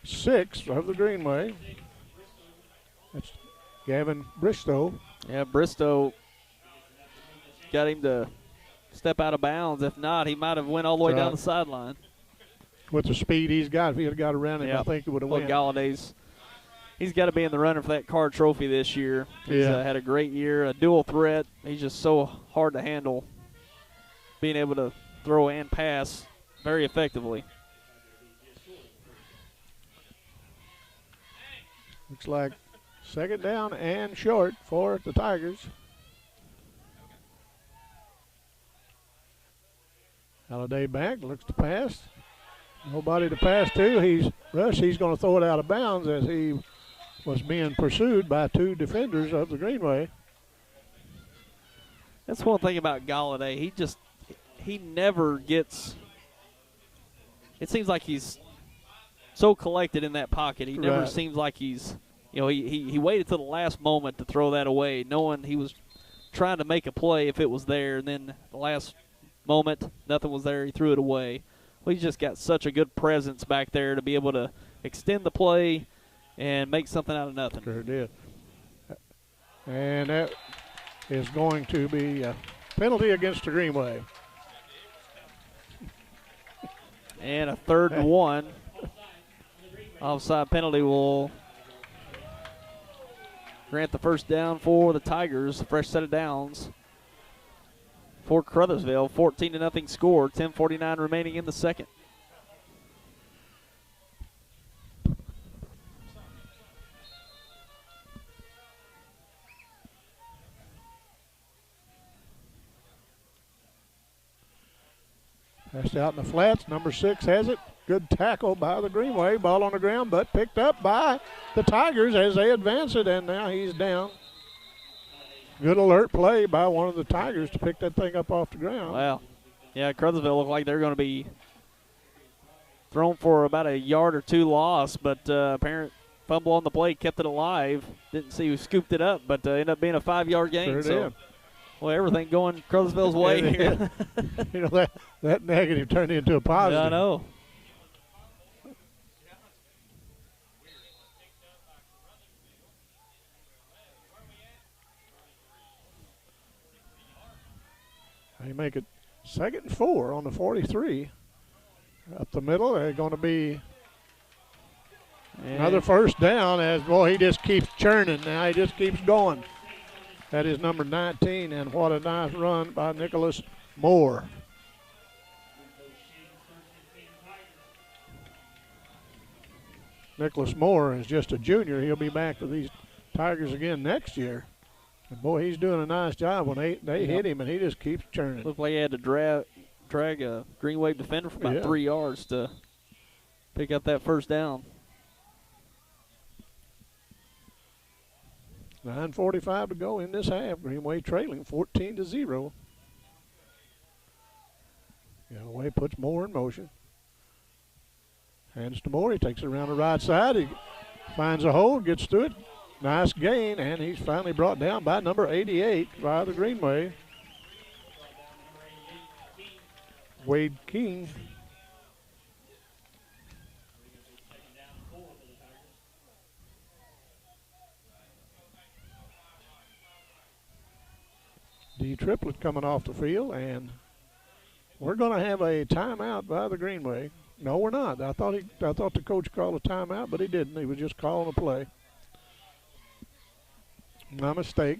6 of the Greenway. That's Gavin Bristow. Yeah, Bristow got him to step out of bounds. If not, he might have went all the way down the sideline. With the speed he's got, if he had got around him, I think he would have won. Galladay's, he's got to be in the running for that card trophy this year. He's had a great year, a dual threat. He's just so hard to handle, being able to throw and pass very effectively. Looks like 2nd down and short for the Tigers. Galladay back, looks to pass. Nobody to pass to. He's going to throw it out of bounds as he was being pursued by 2 defenders of the Greenway. That's one thing about Galladay. He never gets – it seems like he's so collected in that pocket. He never seems like he's – you know, he waited till the last moment to throw that away, knowing he was trying to make a play if it was there, and then the last moment, nothing was there, he threw it away. Well, he's just got such a good presence back there to be able to extend the play and make something out of nothing. Sure did. And that is going to be a penalty against the Greenway. And a 3rd and 1. Offside penalty will grant the 1st down for the Tigers. A fresh set of downs for Caruthersville. 14-0 score. 10:49 remaining in the 2nd. Passed out in the flats. Number 6 has it. Good tackle by the Greenway. Ball on the ground, but picked up by the Tigers as they advance it, and now he's down. Good alert play by one of the Tigers to pick that thing up off the ground. Wow. Yeah, Caruthersville looked like they're going to be thrown for about a yard or 2 loss, but apparent fumble on the play kept it alive. Didn't see who scooped it up, but ended up being a 5-yard gain. Sure did. Well, everything going Caruthersville's way here. You know, that negative turned into a positive. Yeah, I know. They make it 2nd and 4 on the 43. Up the middle, they're going to be another 1st down as, boy, he just keeps churning now. He just keeps going. That is number 19, and what a nice run by Nicholas Moore. Nicholas Moore is just a junior. He'll be back for these Tigers again next year. And boy, he's doing a nice job when they hit him, and he just keeps churning. Looked like he had to drag a Green Wave defender for about 3 yards to pick up that first down. 9:45 to go in this half. Green Wave trailing 14-0. Galloway puts Moore in motion. Hands to Moore. He takes it around the right side. He finds a hole, gets to it. Nice gain, and he's finally brought down by number 88 by the Green Wave. Wade King. D Triplet coming off the field, and we're going to have a timeout by the Green Wave. No, we're not. I thought the coach called a timeout, but he didn't. He was just calling a play. My mistake.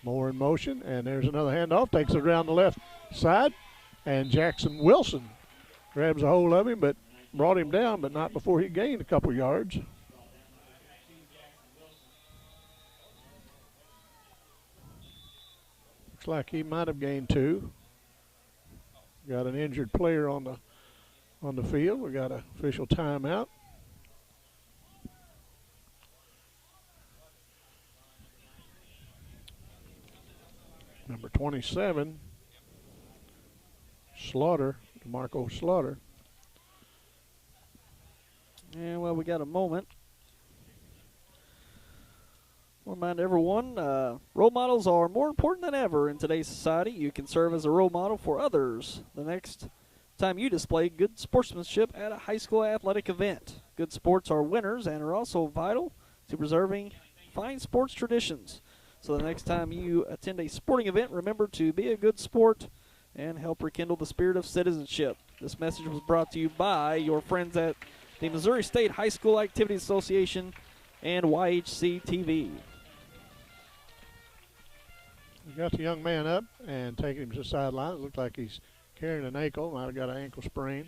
Moore in motion, and there's another handoff. Takes it around the left side, and Jackson Wilson grabs a hold of him, but brought him down, but not before he gained a couple yards. Looks like he might have gained 2. Got an injured player on the field. We got an official timeout. Number 27, Slaughter, DeMarco Slaughter. And well, we got a moment. Remind everyone, role models are more important than ever in today's society. You can serve as a role model for others the next time you display good sportsmanship at a high school athletic event. Good sports are winners and are also vital to preserving fine sports traditions. So the next time you attend a sporting event, remember to be a good sport and help rekindle the spirit of citizenship. This message was brought to you by your friends at the Missouri State High School Activities Association and YHC TV. We got the young man up and taking him to the sideline. It looked like he's carrying an ankle. Might have got an ankle sprain.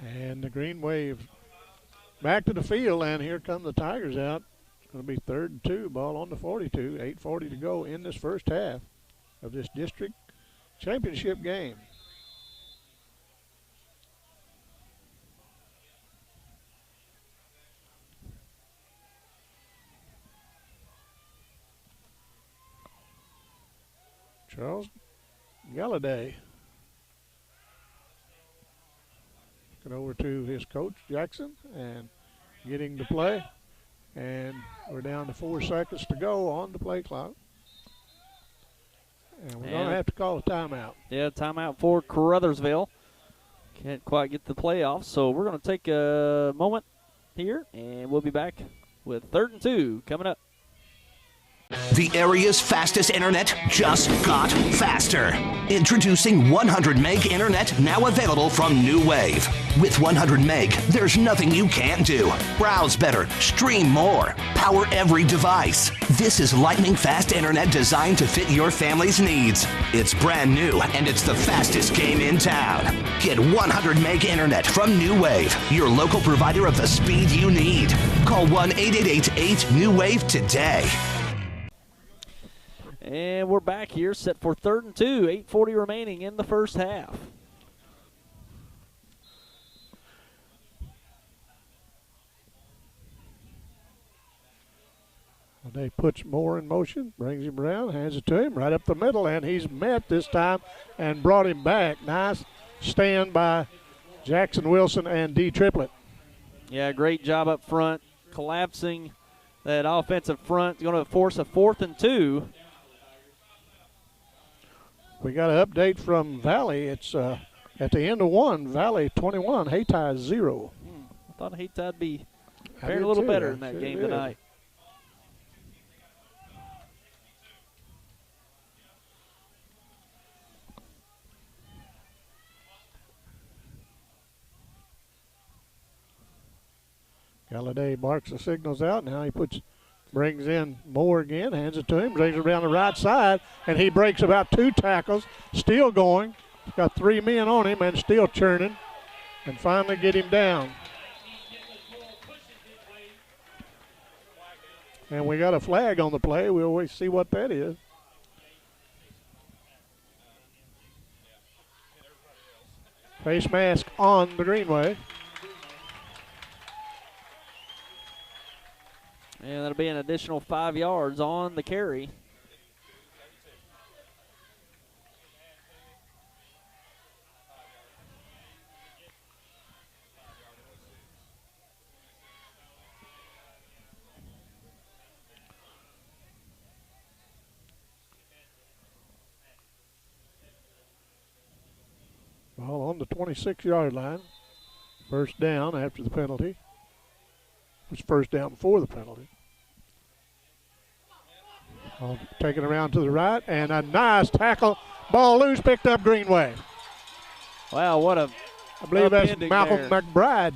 And the Green Wave back to the field, and here come the Tigers out. It's going to be 3rd and 2, ball on the 42, 8:40 to go in this first half of this district championship game. Charles Galladay. Looking over to his coach, Jackson, and getting to play. And we're down to 4 seconds to go on the play clock. And we're going to have to call a timeout. Yeah, timeout for Caruthersville. Can't quite get the playoffs, so we're going to take a moment here, and we'll be back with 3rd and 2 coming up. The area's fastest internet just got faster. Introducing 100 meg internet now available from New Wave. With 100 meg, there's nothing you can't do. Browse better, stream more, power every device. This is lightning fast internet designed to fit your family's needs. It's brand new and it's the fastest game in town. Get 100 meg internet from New Wave, your local provider of the speed you need. Call 1-888-8-NEW-WAVE today. And we're back here, set for 3rd and 2, 8:40 remaining in the first half. They puts Moore in motion, brings him around, hands it to him right up the middle, and he's met this time and brought him back. Nice stand by Jackson Wilson and D Triplet. Yeah, great job up front, collapsing that offensive front. Going to force a 4th and 2. We got an update from Valley. It's at the end of 1, Valley 21, Haytide 0. I thought Haytide would be faring a little better in that game tonight. Galladay barks the signals out. Now he puts Brings in Moore again, hands it to him, brings it around the right side, and he breaks about 2 tackles, still going. He's got 3 men on him and still churning, and finally get him down. And we got a flag on the play. We'll always see what that is. Face mask on the Greenway. And that'll be an additional 5 yards on the carry. Ball on the 26-yard line. First down after the penalty. It was first down before the penalty. Taken around to the right, and a nice tackle. Ball loose, picked up Greenway. Wow, what a I believe that's upending Malcolm there. McBride.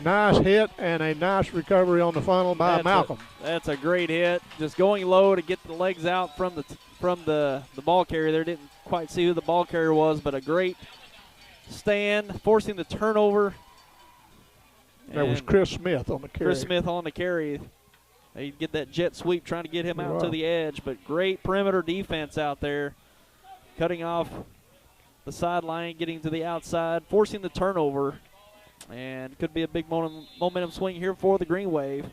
Nice hit and a nice recovery on the funnel by Malcolm. That's a great hit. Just going low to get the legs out from the ball carrier there. Didn't quite see who the ball carrier was, but a great stand, forcing the turnover. That was And Chris Smith on the carry. Chris Smith on the carry. They get that jet sweep trying to get him out to the edge, but great perimeter defense out there. Cutting off the sideline, getting to the outside, forcing the turnover. And could be a big momentum swing here for the Green Wave.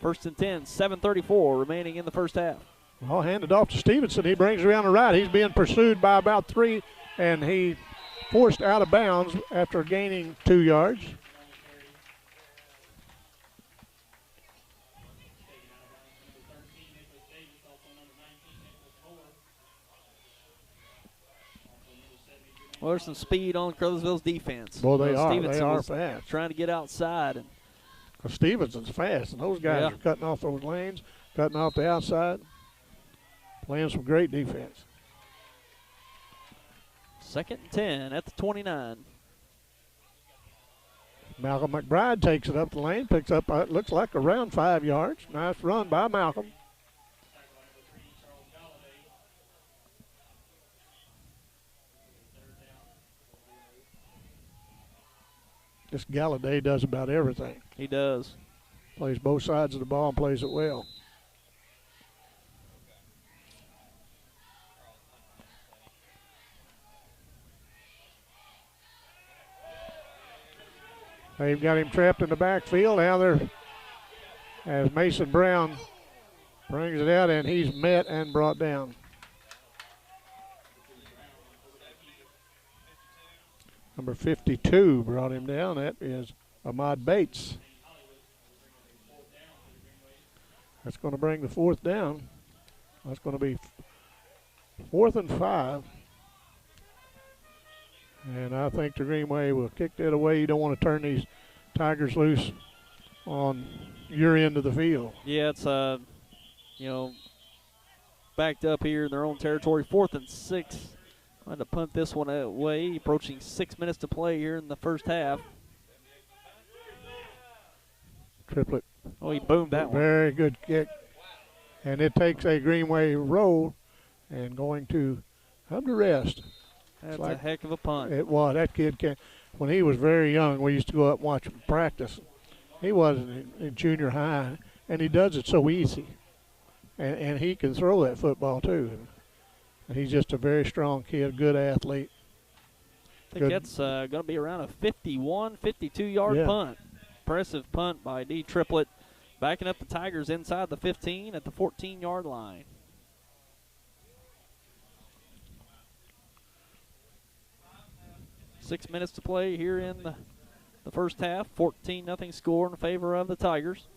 First and 10, 7:34 remaining in the first half. Well, handed off to Stevenson. He brings around the right. He's being pursued by about 3, and he forced out of bounds after gaining 2 yards. Well, there's some speed on Caruthersville's defense. Well, they are. Stevenson They are was fast. trying to get outside. And Because Stevenson's fast, and those guys are cutting off those lanes, cutting off the outside, playing some great defense. second and 10 at the 29. Malcolm McBride takes it up the lane, picks up, it looks like around 5 yards. Nice run by Malcolm. This Galladay does about everything. He does. Plays both sides of the ball and plays it well. They've got him trapped in the backfield. Now they're, as Mason Brown brings it out, and he's met and brought down. Number 52 brought him down. That is Ahmad Bates. That's going to bring the 4th down. That's going to be 4th and 5. And I think the Greenway will kick that away. You don't want to turn these Tigers loose on your end of the field. Yeah, it's backed up here in their own territory. 4th and 6. Trying to punt this one away. Approaching 6 minutes to play here in the first half. Triplet. Oh, he boomed that one. Very good kick. And it takes a Greenway roll and going to come to rest. That's like a heck of a punt. It was. That kid can. When he was very young, we used to go up and watch him practice. He wasn't in junior high, and he does it so easy. And he can throw that football too. And he's just a very strong kid, good athlete. I think that's going to be around a 51, 52-yard punt. Impressive punt by D. Triplett, backing up the Tigers inside the 15 at the 14-yard line. Six minutes to play here in the first half. 14-0 score in favor of the Tigers.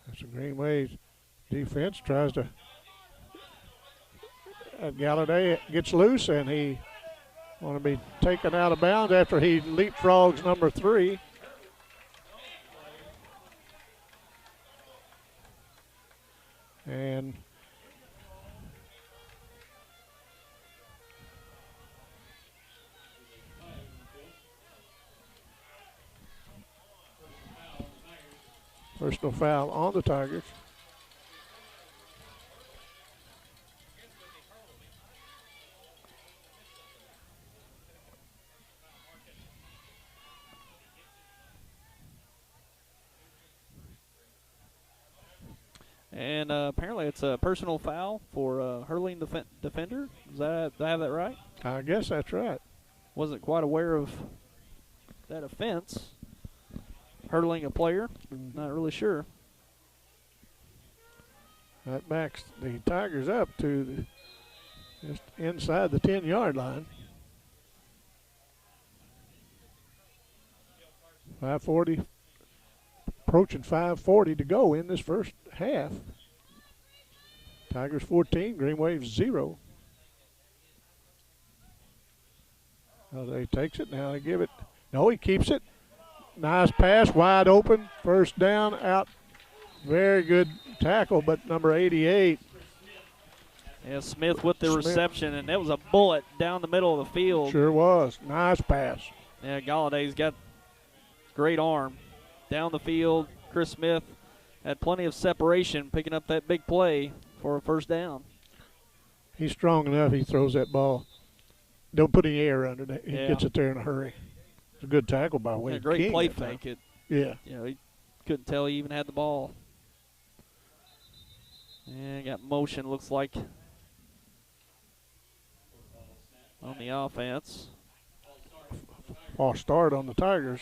That's the Greenway's defense tries to. Galladay gets loose, and he want to be taken out of bounds after he leapfrogs number 3. And Personal foul on the Tigers. And apparently it's a personal foul for hurling the defender. Did I have that right? I guess that's right. Wasn't quite aware of that offense. Hurling a player, not really sure. That backs the Tigers up to just inside the 10-yard line. 5:40, approaching 5:40 to go in this first half. Tigers 14, Green Wave 0. Now he takes it, now they give it. No, he keeps it. Nice pass, wide open, first down, out. Very good tackle, but number 88. Yeah, Smith with the reception, and that was a bullet down the middle of the field. Sure was. Nice pass. Yeah, Galladay's got great arm. Down the field, Chris Smith had plenty of separation, picking up that big play for a first down. He's strong enough, he throws that ball. Don't put any air under it. He gets it there in a hurry. It's a good tackle by Wade. Great King play fake. Yeah. You know, he couldn't tell he even had the ball. And got motion, looks like, on the offense. False start on the Tigers.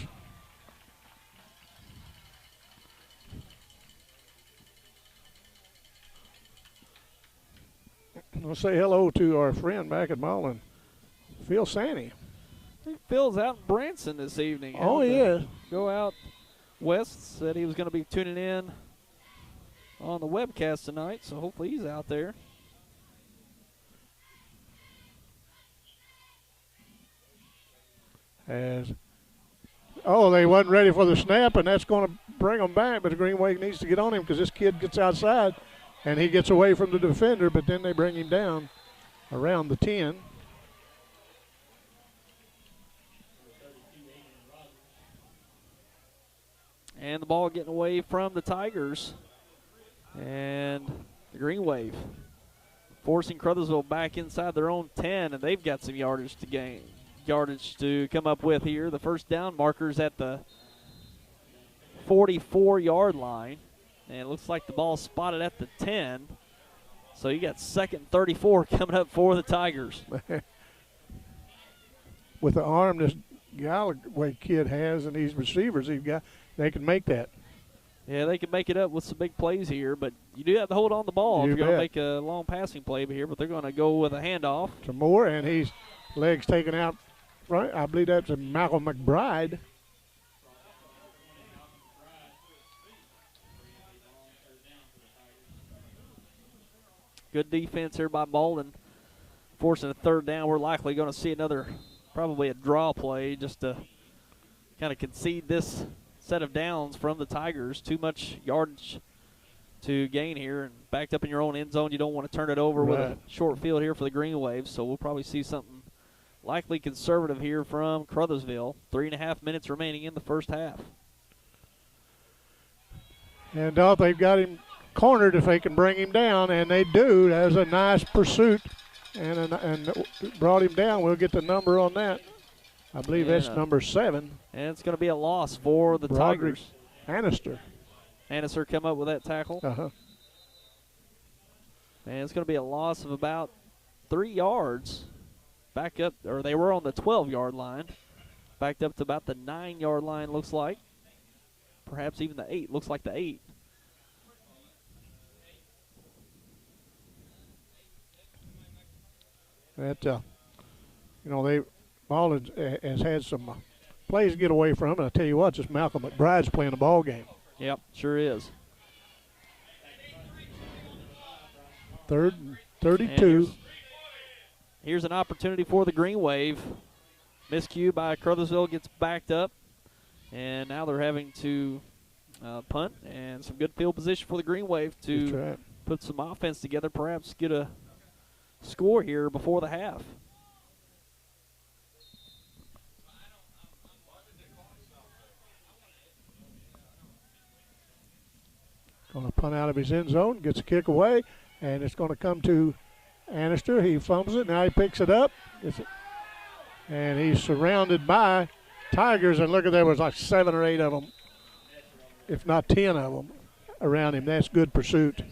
We'll say hello to our friend back at Malden, Phil Sanny. I think Phil's out in Branson this evening. Oh, yeah. Go out west. Said he was going to be tuning in on the webcast tonight, so hopefully he's out there. They wasn't ready for the snap, and that's going to bring them back, but the Green Wave needs to get on him because this kid gets outside, and he gets away from the defender, but then they bring him down around the 10. And the ball getting away from the Tigers. And the Green Wave forcing Caruthersville back inside their own 10, and they've got some yardage to come up with here. The first down marker's at the 44-yard line, and it looks like the ball spotted at the 10. So you got second and 34 coming up for the Tigers. With the arm this Galloway kid has and these receivers he's got, they can make that. Yeah, they can make it up with some big plays here, but you do have to hold on the ball if you're going to make a long passing play here, but they're going to go with a handoff. Some more, and he's legs taken out front. I believe that's a Malcolm McBride. Good defense here by Malden, forcing a third down. We're likely going to see another, probably a draw play, just to kind of concede this set of downs from the Tigers. Too much yardage to gain here, and backed up in your own end zone. You don't want to turn it over with a short field here for the Green Waves, so we'll probably see something likely conservative here from Caruthersville. 3.5 minutes remaining in the first half. And they've got him cornered if they can bring him down, and they do. That was a nice pursuit and brought him down. We'll get the number on that. I believe that's number 7. And it's going to be a loss for the Tigers. Annister come up with that tackle. And it's going to be a loss of about 3 yards. Back up, or they were on the 12-yard line. Backed up to about the 9-yard line, looks like. Perhaps even the 8. Looks like the 8. Malden has had some plays get away from, and I tell you what, just Malcolm McBride's playing the ball game. Yep, sure is. Third and 32. Here's an opportunity for the Green Wave. Miscue by Caruthersville gets backed up, and now they're having to punt, and some good field position for the Green Wave to put some offense together, perhaps get a score here before the half. going to punt out of his end zone, gets a kick away, and it's going to come to Annister. He fumbles it. Now he picks it up. And he's surrounded by Tigers. And look at there was like 7 or 8 of them, if not 10 of them, around him. That's good pursuit.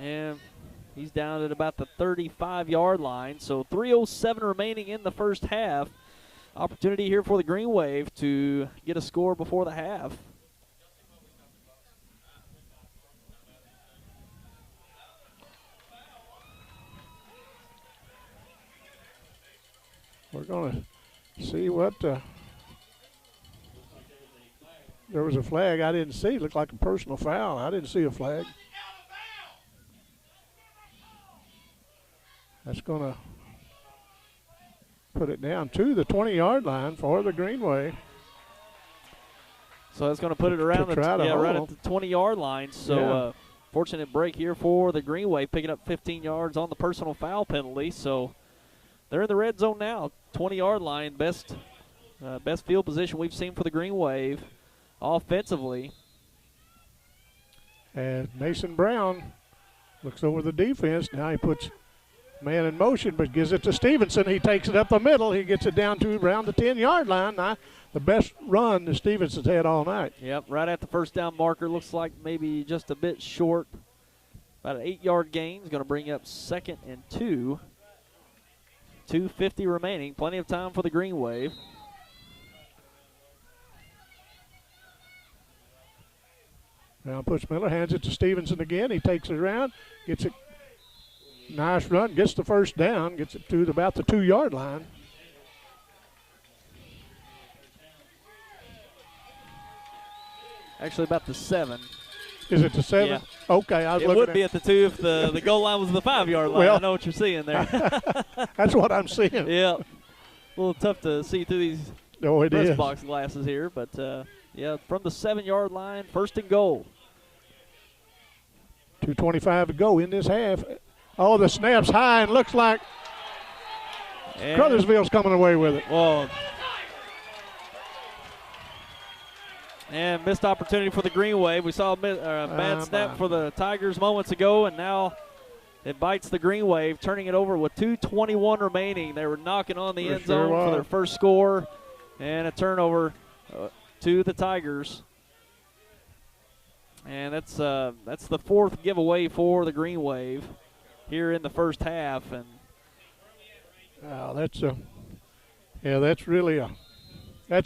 And he's down at about the 35-yard line. So 3:07 remaining in the first half. Opportunity here for the Green Wave to get a score before the half. We're going to see what there was a flag I didn't see. It looked like a personal foul. I didn't see a flag. That's going to put it down to the 20-yard line for the Green Wave. So that's going to put it around right at the 20-yard line. So fortunate break here for the Green Wave, picking up 15 yards on the personal foul penalty. So they're in the red zone now, 20-yard line, best field position we've seen for the Green Wave offensively. And Mason Brown looks over the defense. Now he puts man in motion, but gives it to Stevenson. He takes it up the middle. He gets it down to around the 10-yard line. Now, the best run that Stevenson's had all night. Yep, right at the first down marker. Looks like maybe just a bit short. About an 8-yard gain is going to bring up 2nd and 2. 2:50 remaining. Plenty of time for the Green Wave. Now puts Miller, hands it to Stevenson again. He takes it around, gets it. Nice run, gets the first down, gets it to about the 2-yard line. Actually, about the 7. Is it the 7? Yeah. Okay, I was it looking would be at the 2 if the goal line was the 5-yard line. Well, I know what you're seeing there. That's what I'm seeing. Yeah, a little tough to see through these press box glasses here, but yeah, from the 7-yard line, 1st and goal. 2:25 to go in this half. Oh, the snap's high and looks like Caruthersville's coming away with it. Whoa. And missed opportunity for the Green Wave. We saw a bad snap for the Tigers moments ago, and now it bites the Green Wave, turning it over with 2:21 remaining. They were knocking on the end zone for their first score, and a turnover to the Tigers. And that's the 4th giveaway for the Green Wave here in the first half. And that's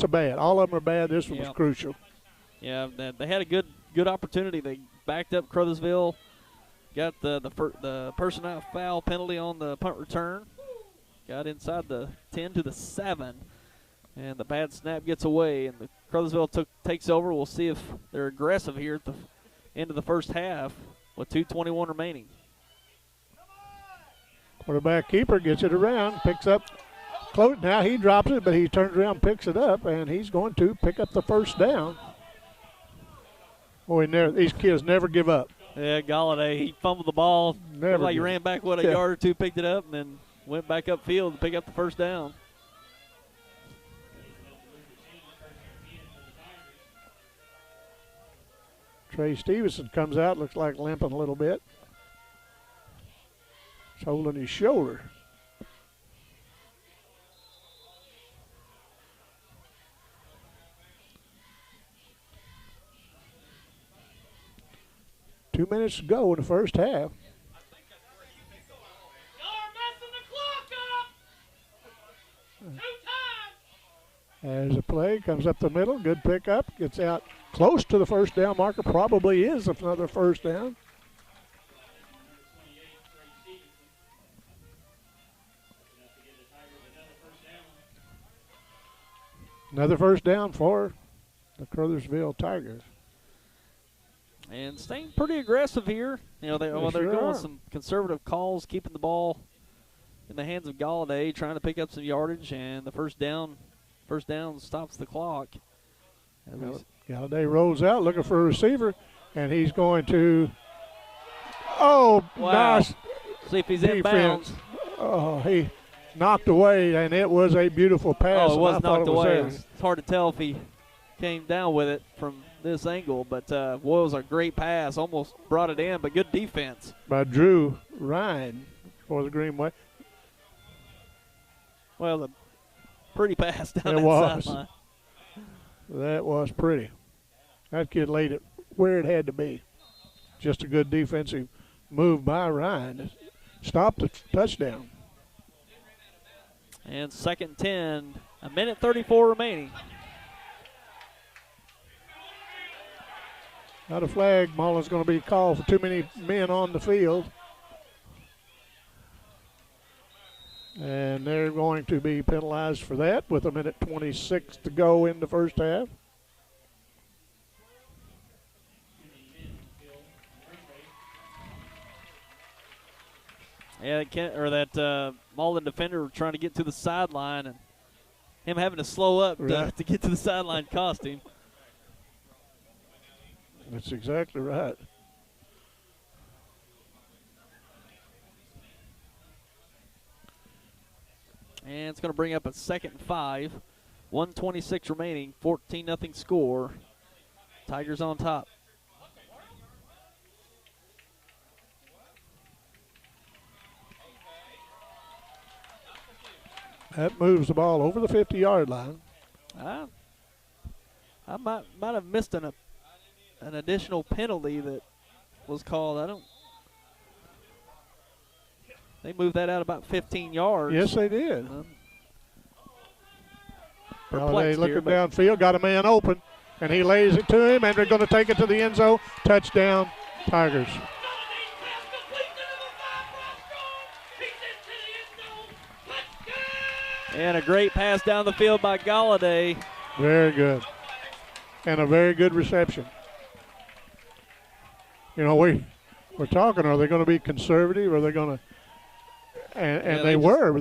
a bad. All of them are bad. This one was crucial. Yeah, they had a good opportunity. They backed up Caruthersville, got the personnel foul penalty on the punt return, got inside the 10 to the 7, and the bad snap gets away, and the Caruthersville takes over. We'll see if they're aggressive here at the end of the first half with 2:21 remaining. Quarterback keeper gets it around, picks up close. Now he drops it, but he turns around, picks it up, and he's going to pick up the first down. Boy, these kids never give up. Yeah, Galladay, he fumbled the ball. Never like he ran back, a yard or two, picked it up, and then went back upfield to pick up the first down. Trey Stevenson comes out, looks like limping a little bit. He's holding his shoulder. Two minutes to go in the first half. As a play comes up the middle, good pickup, gets out close to the first down marker, probably is another first down. Another first down for the Caruthersville Tigers. And staying pretty aggressive here. You know, they're going with some conservative calls, keeping the ball in the hands of Galladay, trying to pick up some yardage, and the first down stops the clock. Galladay rolls out looking for a receiver, and he's going to nice. See if he's in bounds. Oh, he knocked away, and it was a beautiful pass. Oh, it was knocked away. It's hard to tell if he came down with it from this angle, but boy, it was a great pass. Almost brought it in, but good defense. By Drew Ryan for the Greenway. Well, a pretty pass down It that was. sideline. That was pretty. That kid laid it where it had to be. Just a good defensive move by Ryan. Stopped the touchdown. And 2nd and 10, a minute 34 remaining. Not a flag. Malden's going to be called for too many men on the field. And they're going to be penalized for that with a minute 26 to go in the first half. Yeah, that Malden defender trying to get to the sideline, and him having to slow up to get to the sideline cost him. That's exactly right. And it's going to bring up a 2nd and 5. 1:26 remaining, 14-0 score. Tigers on top. That moves the ball over the 50-yard line. I might have missed an additional penalty that was called. They moved that out about 15 yards. Yes, they did. Well, they looking here, downfield, got a man open, and he lays it to him, and they're going to take it to the end zone. Touchdown, Tigers. And a great pass down the field by Galladay. Very good. And a very good reception. You know, we're talking, are they going to be conservative? Or are they going to – and they were.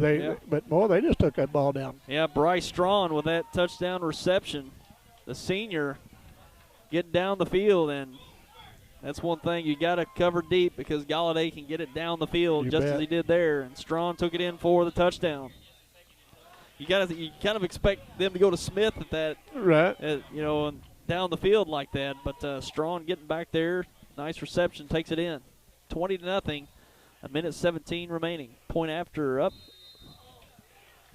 But, boy, they just took that ball down. Yeah, Bryce Strawn with that touchdown reception. The senior getting down the field, and that's one thing. You got to cover deep because Galladay can get it down the field as he did there. And Strawn took it in for the touchdown. You kind of expect them to go to Smith at that, right? Down the field like that. But Strawn getting back there, nice reception, takes it in. 20-0, a minute 17 remaining. Point after up.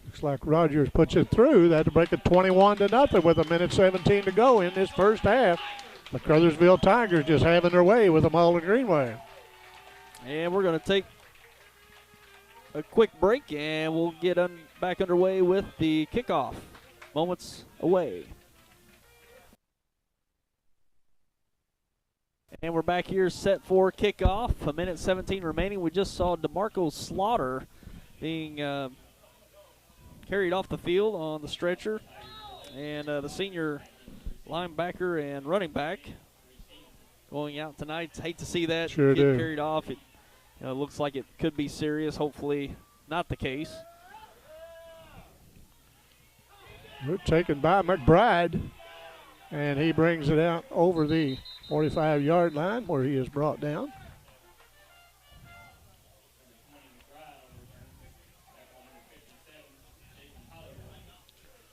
Looks like Rogers puts it through. They had to break it 21-0 with a minute 17 to go in this first half. The Caruthersville Tigers just having their way with the Malden Greenway. And we're going to take a quick break, and we'll get back underway with the kickoff. Moments away. And we're back here set for kickoff. A minute 17 remaining. We just saw DeMarco Slaughter being carried off the field on the stretcher. And the senior linebacker and running back going out tonight. Hate to see that get carried off. It looks like it could be serious. Hopefully not the case. We're taken by McBride, and he brings it out over the 45-yard line where he is brought down.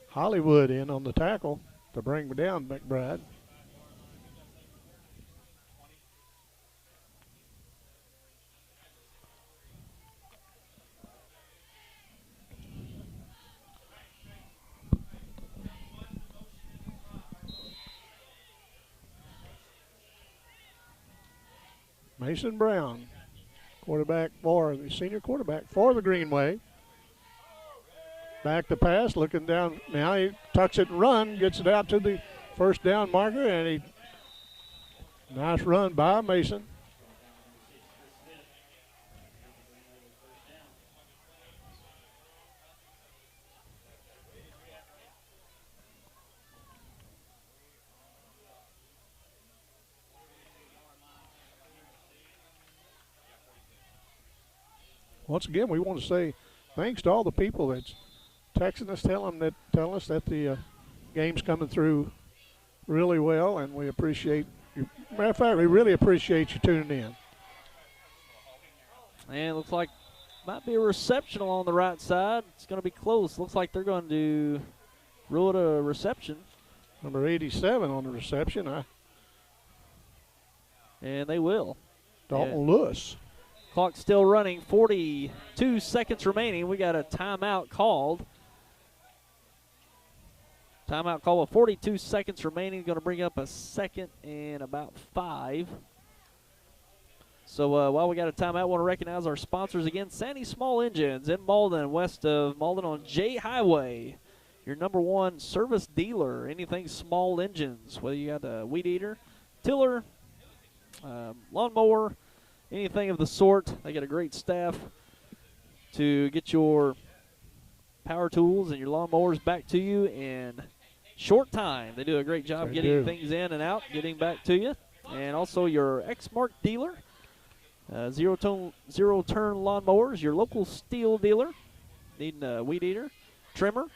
Hollywood in on the tackle to bring down McBride. Mason Brown, senior quarterback for the Greenway. Back to pass, looking down. Now he tucks it and run, gets it out to the first down marker, and nice run by Mason. Once again, we want to say thanks to all the people that's texting us, telling us that the game's coming through really well, and we appreciate you. Matter of fact, we really appreciate you tuning in. And it looks like might be a reception on the right side. It's going to be close. Looks like they're going to rule it a reception. Number 87 on the reception. And they will. Dalton Lewis. Clock still running, 42 seconds remaining. We got a timeout called. Timeout call with 42 seconds remaining. Going to bring up a second and about 5. So while we got a timeout, I want to recognize our sponsors again. Sandy Small Engines in Malden, west of Malden on J Highway. Your #1 service dealer. Anything small engines, whether you got a weed eater, tiller, lawnmower, anything of the sort. They got a great staff to get your power tools and your lawnmowers back to you in short time. They do a great job getting things in and out, getting back to you. And also your X-Mark dealer, zero-turn lawnmowers, your local steel dealer, needing a weed eater, trimmer.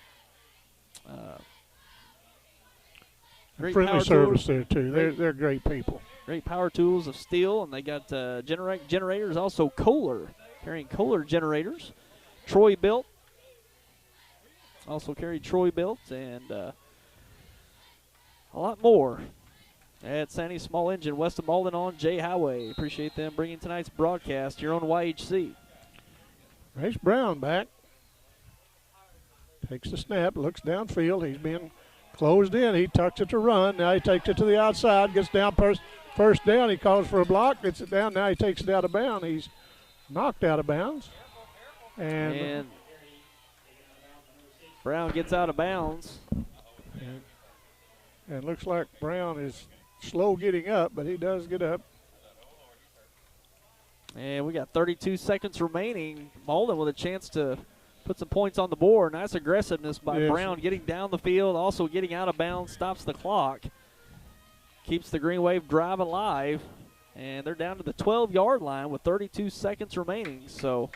Great friendly service there too. They're great people. Great power tools of steel, and they got generators. Also Kohler, carrying Kohler generators. Troy built. Also carried Troy built, and a lot more at Sandy Small Engine, west of Malden on J Highway. Appreciate them bringing tonight's broadcast here on YHC. Race Brown back. Takes the snap, looks downfield. He's being closed in. He tucks it to run. Now he takes it to the outside, gets down first down. He calls for a block, gets it down. Now he takes it out of bounds. He's knocked out of bounds. And Brown gets out of bounds. And looks like Brown is slow getting up, but he does get up. And we got 32 seconds remaining. Malden with a chance to put some points on the board. Nice aggressiveness by Brown, getting down the field, also getting out of bounds, stops the clock. Keeps the Green Wave drive alive. And they're down to the 12-yard line with 32 seconds remaining. So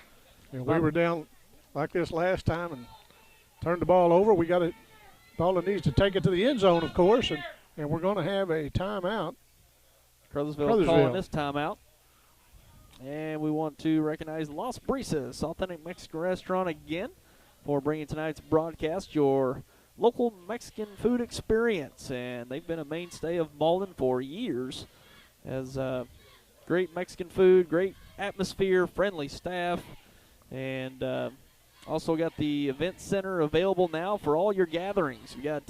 we were down like this last time and turned the ball over. We got it. Malden needs to take it to the end zone, of course, and we're going to have a timeout. Caruthersville calling this timeout. And we want to recognize Las Brisas, authentic Mexican restaurant again, for bringing tonight's broadcast your local Mexican food experience. And they've been a mainstay of Malden for years as great Mexican food, great atmosphere, friendly staff, and also got the event center available now for all your gatherings. You got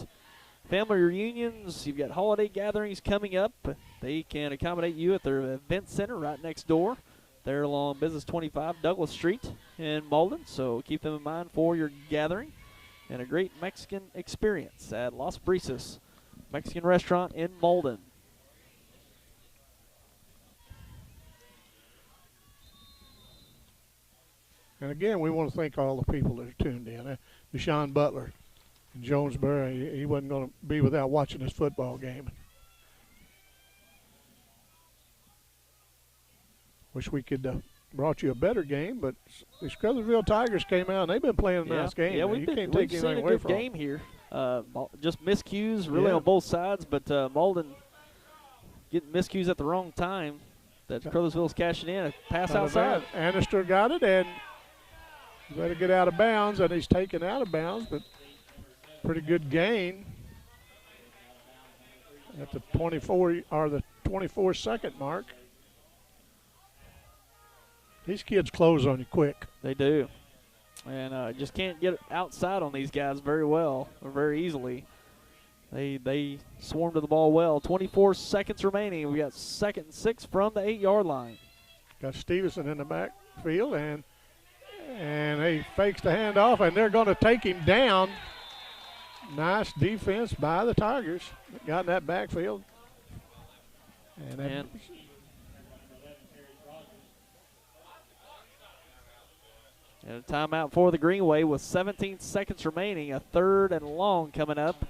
family reunions, you've got holiday gatherings coming up. They can accommodate you at their event center right next door. They're along Business 25 Douglas Street in Malden, so keep them in mind for your gathering and a great Mexican experience at Las Brisas Mexican restaurant in Malden. And again, we want to thank all the people that are tuned in. Deshaun Butler in Jonesboro, he wasn't going to be without watching this football game. Wish we could brought you a better game, but the Caruthersville Tigers came out and they've been playing a nice game. Yeah, we've seen a good game here. Just miscues really on both sides, but Malden getting miscues at the wrong time. That Caruthersville's cashing in. A pass outside. Annister got it and better get out of bounds, and he's taken out of bounds, but pretty good gain at the 24 or the 24-second mark. These kids close on you quick. They do. And just can't get outside on these guys very well or very easily. They swarm to the ball well. 24 seconds remaining. We got 2nd and 6 from the 8-yard line. Got Stevenson in the backfield, and he fakes the handoff, and they're going to take him down. Nice defense by the Tigers. Got in that backfield. And a timeout for the Green Wave with 17 seconds remaining. A 3rd and long coming up.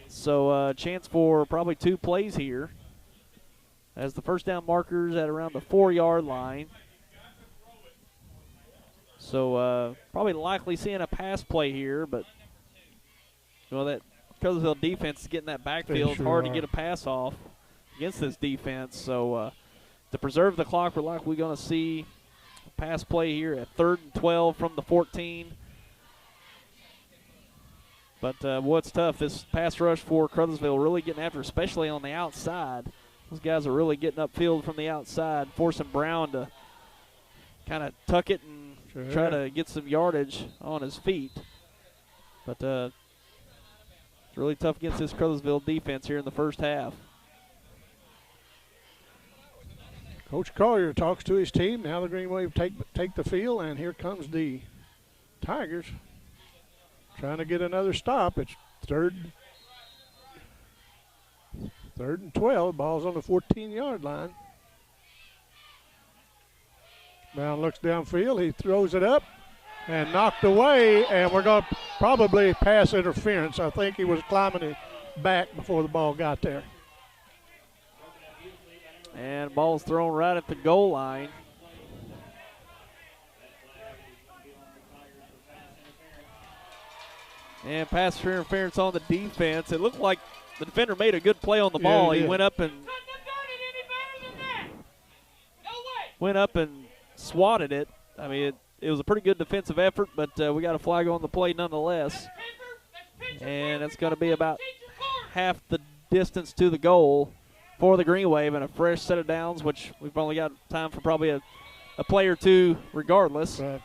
So a chance for probably 2 plays here. As the first down markers at around the 4-yard line. So probably likely seeing a pass play here, but that Caruthersville defense is getting that backfield. It's hard to get a pass off against this defense. So to preserve the clock, we're likely going to see a pass play here at 3rd and 12 from the 14. But what's tough, this pass rush for Caruthersville really getting after, especially on the outside. Those guys are really getting upfield from the outside, forcing Brown to kind of tuck it and try to get some yardage on his feet. But it's really tough against this Caruthersville defense here in the first half. Coach Collier talks to his team. Now the Green Wave take the field, and here comes the Tigers trying to get another stop. It's third and 12. Ball's on the 14-yard line. Brown looks downfield. He throws it up and knocked away, and we're going to probably pass interference. I think he was climbing it back before the ball got there. And ball's thrown right at the goal line. And pass for interference on the defense. It looked like the defender made a good play on the ball. He went up and swatted it. I mean, it was a pretty good defensive effort, but we got a flag on the play nonetheless. And it's going to be about half the distance to the goal for the Green Wave, and a fresh set of downs, which we've only got time for probably a play or two regardless. If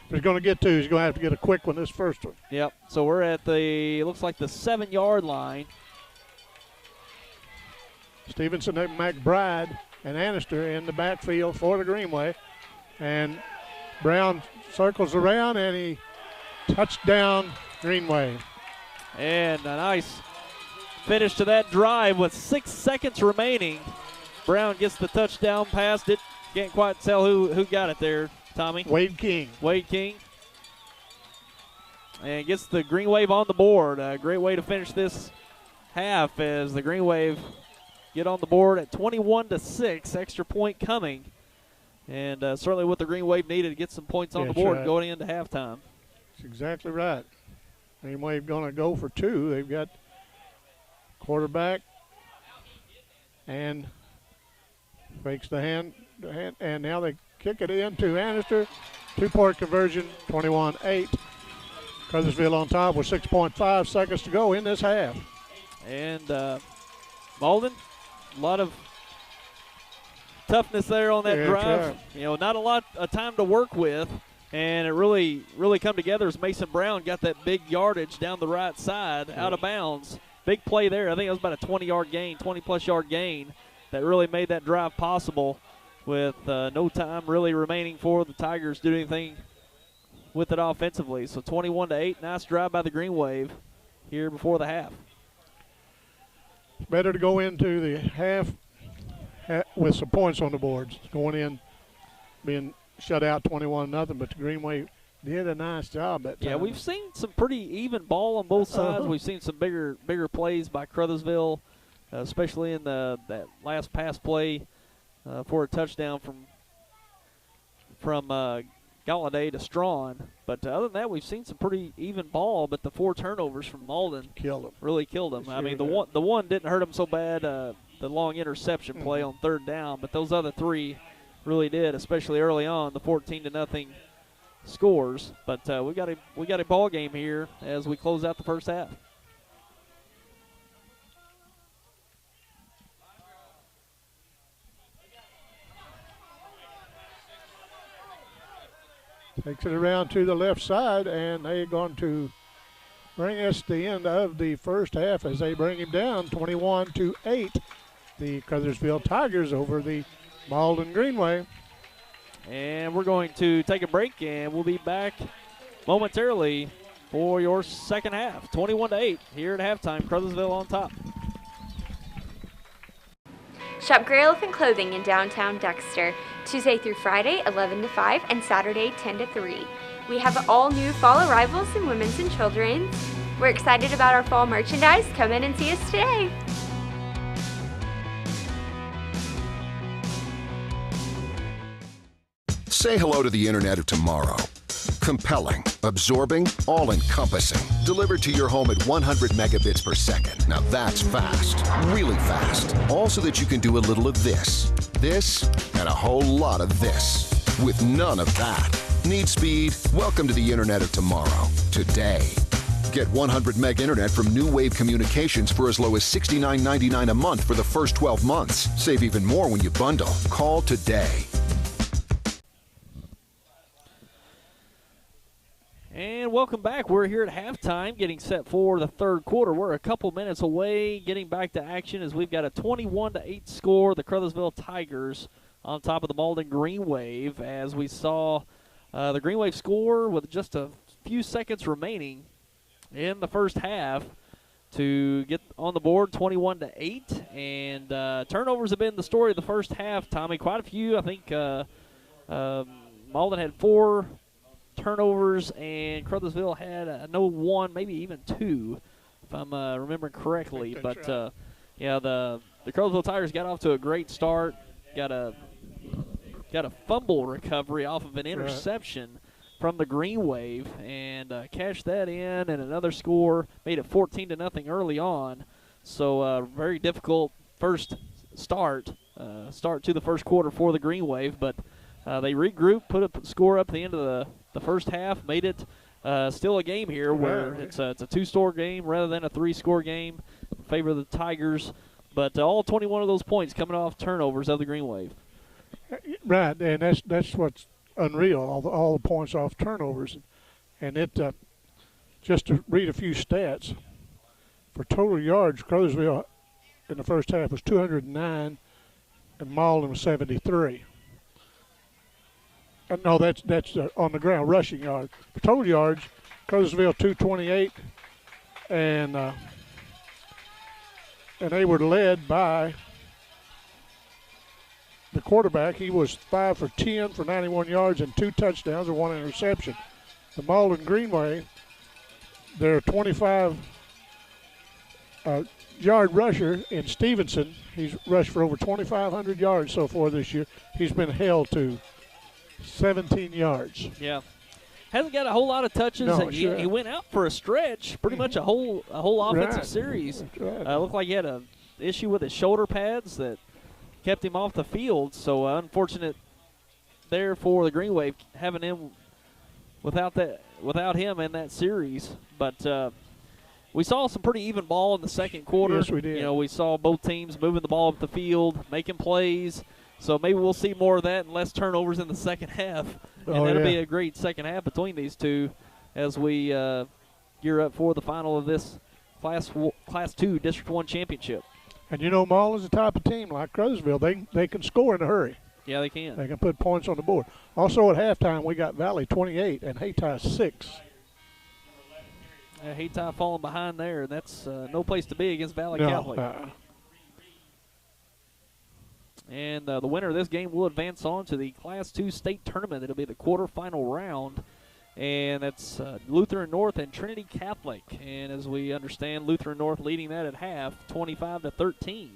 he's going to get two, he's going to have to get a quick one this first one. Yep. So we're at it looks like the 7-yard line. Stevenson, McBride, and Annister in the backfield for the Green Wave. And Brown circles around, and he touchdown Green Wave. And a nice finish to that drive with 6 seconds remaining. Brown gets the touchdown pass. Can't quite tell who got it there, Tommy. Wade King. And gets the Green Wave on the board. A great way to finish this half as the Green Wave get on the board at 21-6. Extra point coming. And certainly what the Green Wave needed to get some points on the board going into halftime. That's exactly right. Green Wave going to go for two. They've got quarterback and fakes the hand, and now they kick it into Annister. 2-point conversion, 21-8. Caruthersville on top with 6.5 seconds to go in this half. And Malden, a lot of toughness there on that drive. Right. You know, not a lot of time to work with, and it really come together as Mason Brown got that big yardage down the right side out of bounds. Big play there. I think it was about a 20-yard gain, 20-plus yard gain that really made that drive possible with no time really remaining for the Tigers to do anything with it offensively. So 21-8, nice drive by the Green Wave here before the half. Better to go into the half with some points on the boards. Going in, being shut out 21-0, but the Green Wave did a nice job that time. Yeah, we've seen some pretty even ball on both sides. We've seen some bigger plays by Caruthersville, especially in that last pass play for a touchdown from Galladay to Strawn. But other than that, we've seen some pretty even ball. But the 4 turnovers from Malden really killed them. I mean, the one didn't hurt them so bad. The long interception play on 3rd down, but those other 3 really did, especially early on. The 14-0 scores. But we got a ball game here as we close out the first half. Takes it around to the left side, and they're going to bring us the end of the first half as they bring him down 21-8. The Caruthersville Tigers over the Malden Green Wave. And we're going to take a break, and we'll be back momentarily for your second half. 21-8 here at halftime. Caruthersville on top. Shop Gray Elephant Clothing in downtown Dexter, Tuesday through Friday, 11 to 5, and Saturday, 10 to 3. We have all new fall arrivals in women's and children's. We're excited about our fall merchandise. Come in and see us today. Say hello to the Internet of tomorrow. Compelling, absorbing, all-encompassing. Delivered to your home at 100 megabits per second. Now that's fast. Really fast. All so that you can do a little of this, and a whole lot of this. With none of that. Need speed? Welcome to the Internet of tomorrow. Today. Get 100 meg internet from New Wave Communications for as low as $69.99 a month for the first 12 months. Save even more when you bundle. Call today. And welcome back. We're here at halftime getting set for the third quarter. We're a couple minutes away getting back to action as we've got a 21-8 score. The Caruthersville Tigers on top of the Malden Green Wave as we saw the Green Wave score with just a few seconds remaining in the first half to get on the board 21-8. And turnovers have been the story of the first half, Tommy. Quite a few. I think Malden had 4 turnovers, and Caruthersville had no 1, maybe even 2, if I'm remembering correctly. But right. Yeah, the Caruthersville Tigers got off to a great start. Got a fumble recovery off of an interception from the Green Wave, and cashed that in, and another score made it 14-0 early on. So very difficult first start to the first quarter for the Green Wave, but they regrouped, put a score up at the end of the first half, made it still a game here where it's a 2-score game rather than a 3-score game in favor of the Tigers. But all 21 of those points coming off turnovers of the Green Wave. Right, and that's what's unreal, all the points off turnovers. And it just to read a few stats, for total yards, Caruthersville in the first half was 209 and Malden was 73. No, that's on the ground, rushing yards. For total yards, Caruthersville 228, and they were led by the quarterback. He was 5 for 10 for 91 yards and 2 touchdowns and 1 interception. The Malden Green Wave, their 25 yard rusher in Stevenson, he's rushed for over 2,500 yards so far this year. He's been held to 17 yards. Yeah. Hasn't got a whole lot of touches. No, he went out for a stretch, pretty much a whole offensive series. Right. Looked like he had an issue with his shoulder pads that kept him off the field. So unfortunate there for the Green Wave having him without him in that series. But we saw some pretty even ball in the second quarter. Yes, we did. You know, we saw both teams moving the ball up the field, making plays. So maybe we'll see more of that and less turnovers in the second half. And that'll be a great second half between these two as we gear up for the final of this Class 2 District 1 championship. And you know, Malden's the type of team like Caruthersville. They can score in a hurry. Yeah, they can. They can put points on the board. Also at halftime, we got Valley 28 and Hayti 6. Hayti falling behind there, and that's no place to be against Valley Catholic. And the winner of this game will advance on to the Class 2 state tournament. It'll be the quarterfinal round, and that's Lutheran North and Trinity Catholic. And as we understand, Lutheran North leading that at half, 25-13.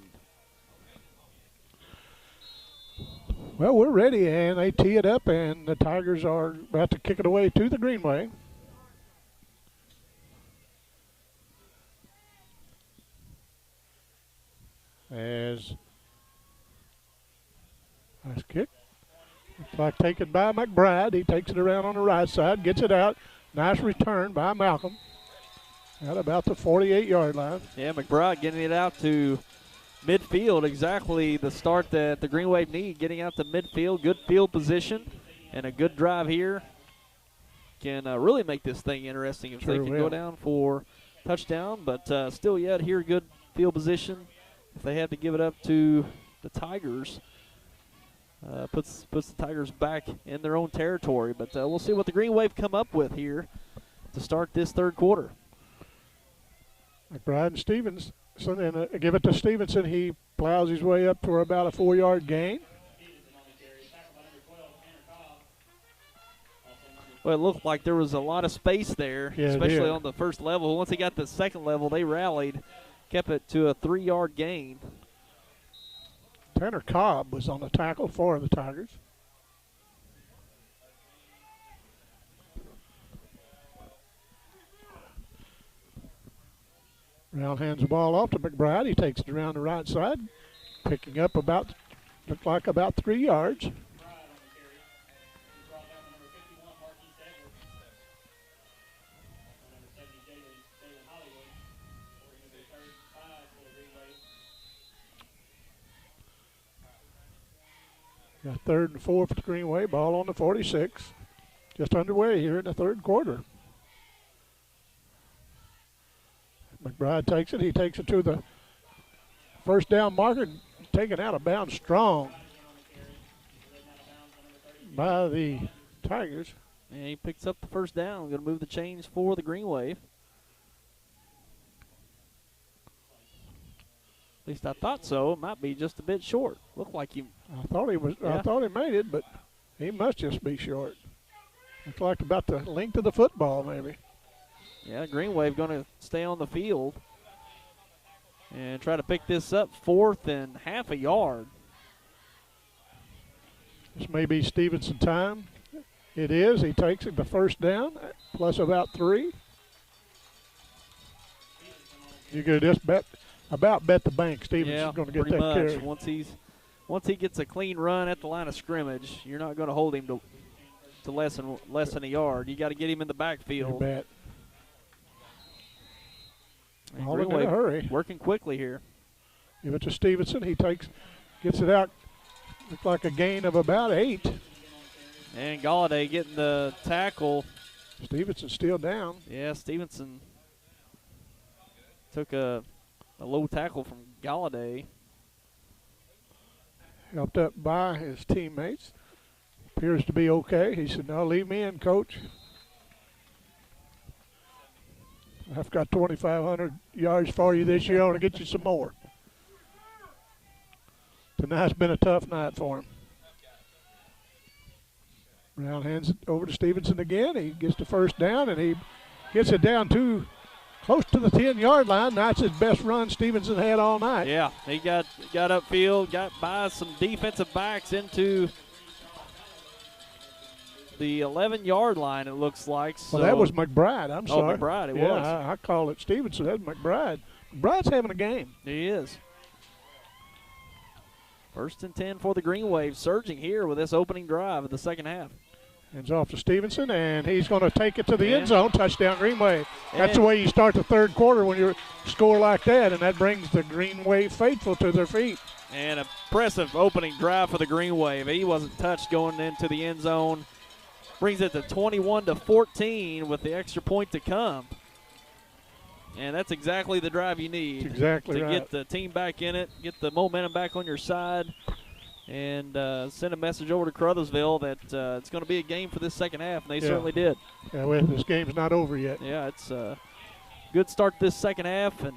Well, we're ready, and they tee it up, and the Tigers are about to kick it away to the Greenway. As nice kick. Looks like taken by McBride. He takes it around on the right side, gets it out. Nice return by Malcolm at about the 48-yard line. Yeah, McBride getting it out to midfield, exactly the start that the Green Wave need, getting out to midfield, good field position, and a good drive here can really make this thing interesting if they can go down for touchdown, but still yet here good field position. If they have to give it up to the Tigers, puts the Tigers back in their own territory. But we'll see what the Green Wave come up with here to start this third quarter. McBride and Stevenson, and give it to Stevenson. He plows his way up for about a 4-yard gain. Well, it looked like there was a lot of space there, especially on the first level. Once he got to the second level, they rallied, kept it to a 3-yard gain. Tanner Cobb was on the tackle for the Tigers. Brown hands the ball off to McBride. He takes it around the right side, picking up about 3 yards. Got third and fourth at the Greenway. Ball on the 46. Just underway here in the third quarter. McBride takes it. He takes it to the first down marker. Taken out of bounds strong by the Tigers. And he picks up the first down. Going to move the chains for the Green Wave. At least I thought so. It might be just a bit short. Looked like he. I thought he was. Yeah. I thought he made it, but he must just be short. Looks like about the length of the football, maybe. Yeah, Green Wave going to stay on the field and try to pick this up, 4th and half a yard. This may be Stevenson time. It is. He takes it the first down, plus about 3. You could just bet the bank Stevenson's going to get pretty that much. carry. Once he gets a clean run at the line of scrimmage, you're not going to hold him to less than a yard. You got to get him in the backfield. You bet. And All in Green Wave a hurry. working quickly here. Give it to Stevenson. He gets it out. Looks like a gain of about 8. And Galladay getting the tackle. Stevenson's still down. Yeah, Stevenson took a low tackle from Galladay. Helped up by his teammates. Appears to be okay. He said, "No, leave me in, coach. I've got 2,500 yards for you this year. I want to get you some more." Tonight's been a tough night for him. Brown hands it over to Stevenson again. He gets the first down, and he gets it down to close to the 10-yard line. That's his best run Stevenson had all night. Yeah, he got upfield, got by some defensive backs into the 11-yard line, it looks like. So. Well, that was McBride. I'm sorry. McBride, it was. was. I call it Stevenson. That's McBride. McBride's having a game. He is. 1st and 10 for the Green Wave, surging here with this opening drive of the second half. Hands off to Stevenson, and he's going to take it to the end zone. Touchdown, Green Wave. That's the way you start the third quarter when you score like that, and that brings the Green Wave faithful to their feet. And impressive opening drive for the Green Wave. He wasn't touched going into the end zone. Brings it to 21-14 with the extra point to come. And that's exactly the drive you need. That's exactly to right. get the team back in it, get the momentum back on your side, and send a message over to Caruthersville that it's going to be a game for this second half, and they certainly did. Yeah, well, this game's not over yet. Yeah, it's a good start this second half, and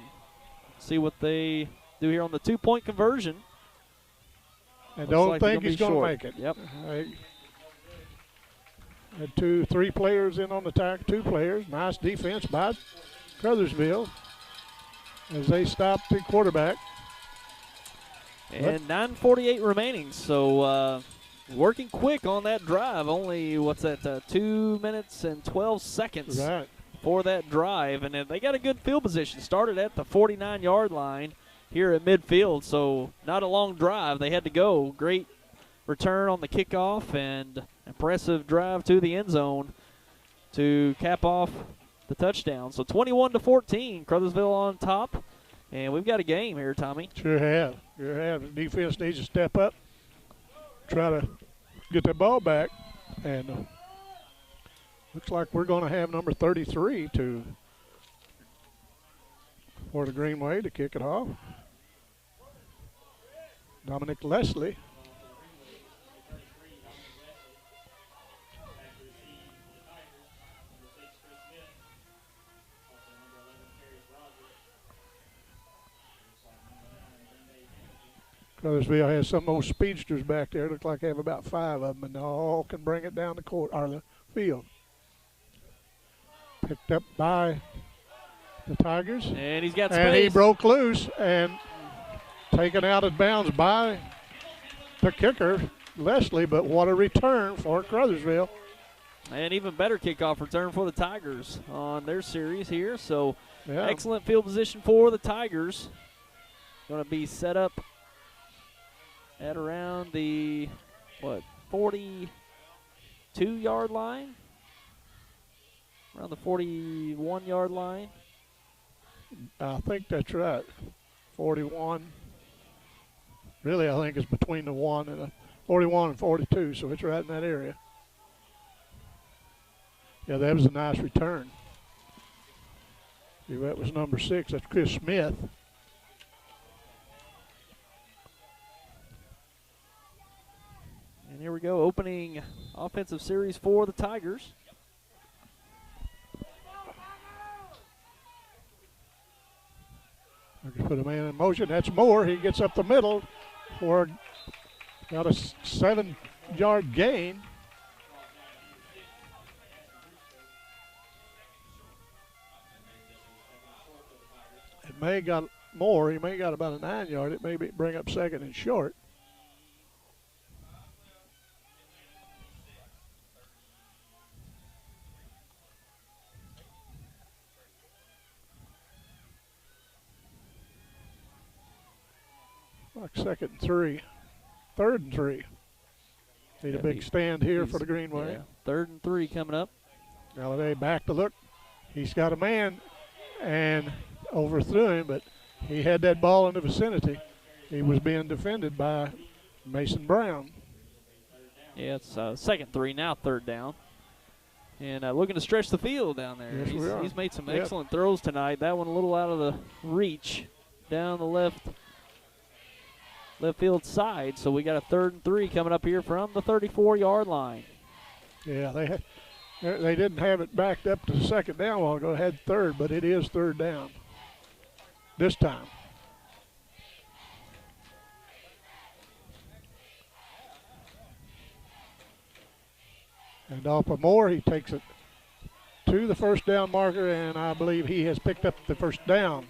see what they do here on the 2-point conversion. And don't think he's going to make it. Yep. Had 3 players in on the attack, 2 players. Nice defense by Caruthersville as they stop the quarterback. And 9:48 remaining, so working quick on that drive. Only, 2 minutes and 12 seconds for that drive. And they got a good field position. Started at the 49-yard line here at midfield, so not a long drive. They had to go. Great return on the kickoff and impressive drive to the end zone to cap off the touchdown. So 21-14, Caruthersville on top. And we've got a game here, Tommy. Sure have. The defense needs to step up, try to get that ball back. And looks like we're going to have number 33 for the Green Wave to kick it off. Dominic Leslie. Caruthersville has some of those speedsters back there. Look like they have about 5 of them, and they all can bring it down the court or the field. Picked up by the Tigers. And he's got space. And he broke loose and taken out of bounds by the kicker, Leslie, but what a return for Caruthersville. And even better kickoff return for the Tigers on their series here. So Yeah. excellent field position for the Tigers. Going to be set up at around the, 42-yard line? Around the 41-yard line. I think that's right. 41. Really, I think it's between the 1 and 41 and 42, so it's right in that area. Yeah, that was a nice return. See, that was number 6. That's Chris Smith. And here we go, opening offensive series for the Tigers. Put a man in motion. That's Moore. He gets up the middle for about a 7-yard gain. It may got more. He may got about a 9-yard. It may bring up second and short. Like 2nd and 3. 3rd and 3. Need a big stand here for the Greenway. Yeah, 3rd and 3 coming up. Galladay back to look. He's got a man and overthrew him, but he had that ball in the vicinity. He was being defended by Mason Brown. Yeah, it's 2nd 3, now 3rd down. And looking to stretch the field down there. Yes, we are. He's made some excellent throws tonight. That one a little out of the reach down the left field side. So we got a 3rd and 3 coming up here from the 34-yard line. Yeah, they didn't have it backed up to the 2nd down a while ago. It had 3rd, but it is 3rd down this time. And off of Moore, he takes it to the 1st down marker, and I believe he has picked up the 1st down.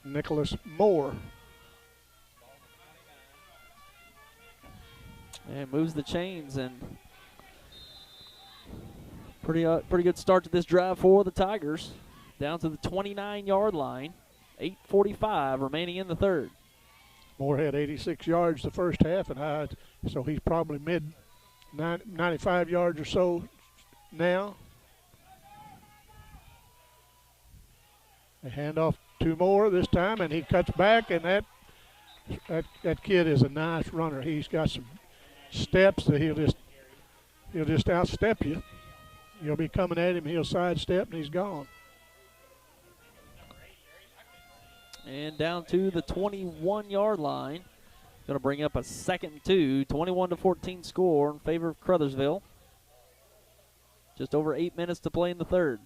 Nicholas Moore. And moves the chains, and pretty good start to this drive for the Tigers. Down to the 29-yard line. 8:45 remaining in the 3rd. Moore had 86 yards the first half, and so he's probably mid 95 yards or so now. They hand off to Moore this time, and he cuts back, and that kid is a nice runner. He's got some steps that he'll just outstep you. You'll be coming at him, he'll sidestep, and he's gone. And down to the 21-yard line. Going to bring up a 2nd and 2, 21-14 score in favor of Caruthersville. Just over 8 minutes to play in the 3rd.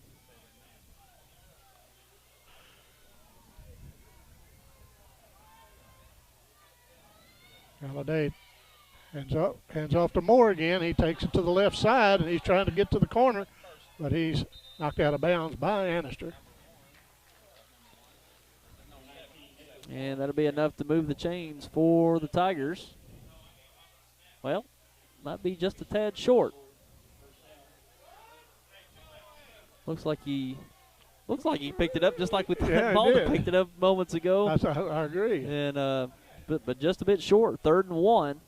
Galladay hands off to Moore again. He takes it to the left side, and he's trying to get to the corner, but he's knocked out of bounds by Annister. And that'll be enough to move the chains for the Tigers. Well, might be just a tad short. Looks like he picked it up just like with Malden picked it up moments ago. I agree. And but just a bit short. 3rd and 1.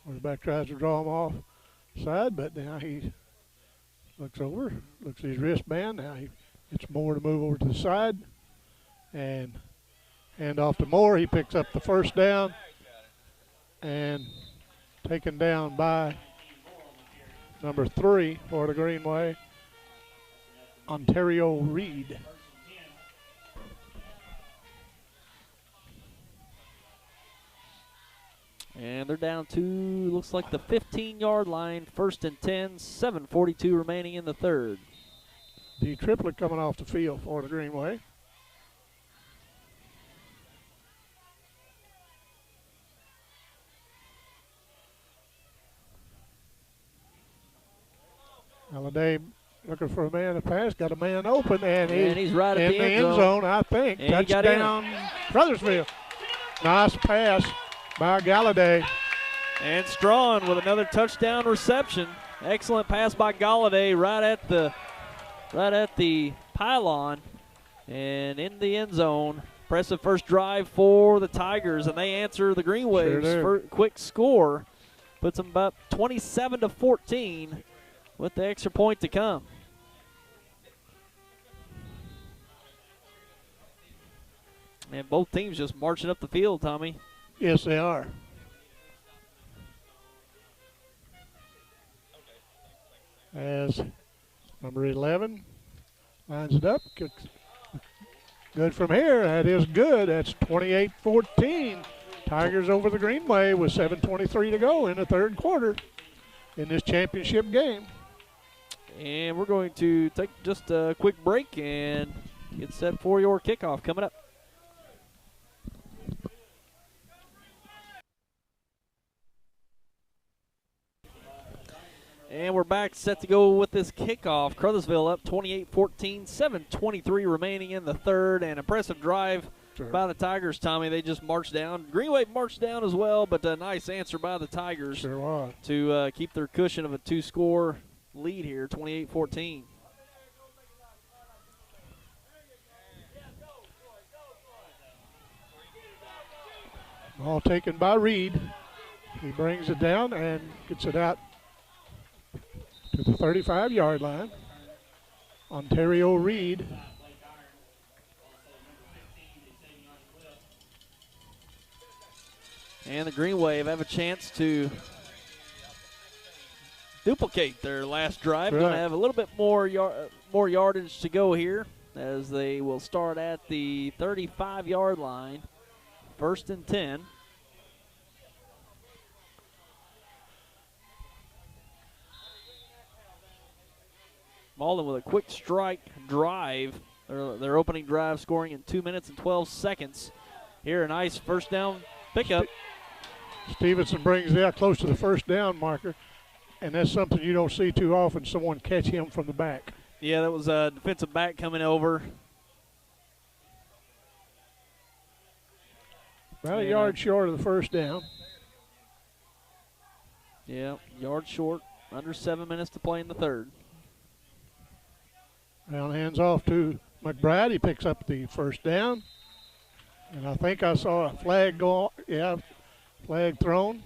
Quarterback tries to draw him off side, but now he looks over, looks at his wristband. Now it's Moore to move over to the side and hand off to Moore. He picks up the 1st down and taken down by number 3 for the Greenway, Ontario Reed. And they're down to, looks like the 15-yard line, 1st and 10, 7:42 remaining in the 3rd. The triplet coming off the field for the Greenway. Galladay looking for a man to pass, got a man open, and he's right at in the end zone, I think. And touchdown, Caruthersville. Nice pass by Galladay. And Strawn with another touchdown reception. Excellent pass by Galladay right at the pylon and in the end zone. Impressive first drive for the Tigers, and they answer the Green Wave's quick score Puts them up 27-14 with the extra point to come. And both teams just marching up the field, Tommy. Yes, they are. As number 11 lines it up. Kicks good from here. That is good. That's 28-14. Tigers over the Greenway with 7:23 to go in the third quarter in this championship game. And we're going to take just a quick break and get set for your kickoff coming up. And we're back, set to go with this kickoff. Caruthersville up 28-14, 7:23 remaining in the third. An impressive drive by the Tigers, Tommy. They just marched down. Greenway marched down as well, but a nice answer by the Tigers to keep their cushion of a two-score lead here, 28-14. Ball taken by Reed. He brings it down and gets it out to the 35-yard line. Ontario Reed. And the Green Wave have a chance to duplicate their last drive. Going to have a little bit more yardage to go here as they will start at the 35-yard line. 1st and 10. Malden with a quick strike drive. Their opening drive scoring in 2 minutes and 12 seconds. Here, a nice first down pickup. Stevenson brings it out close to the first down marker, and that's something you don't see too often, someone catch him from the back. Yeah, that was a defensive back coming over. About a yard short of the first down. Yeah, yard short. Under 7 minutes to play in the third. Now hands off to McBride. He picks up the first down. And I think I saw a flag go on. Yeah, flag thrown.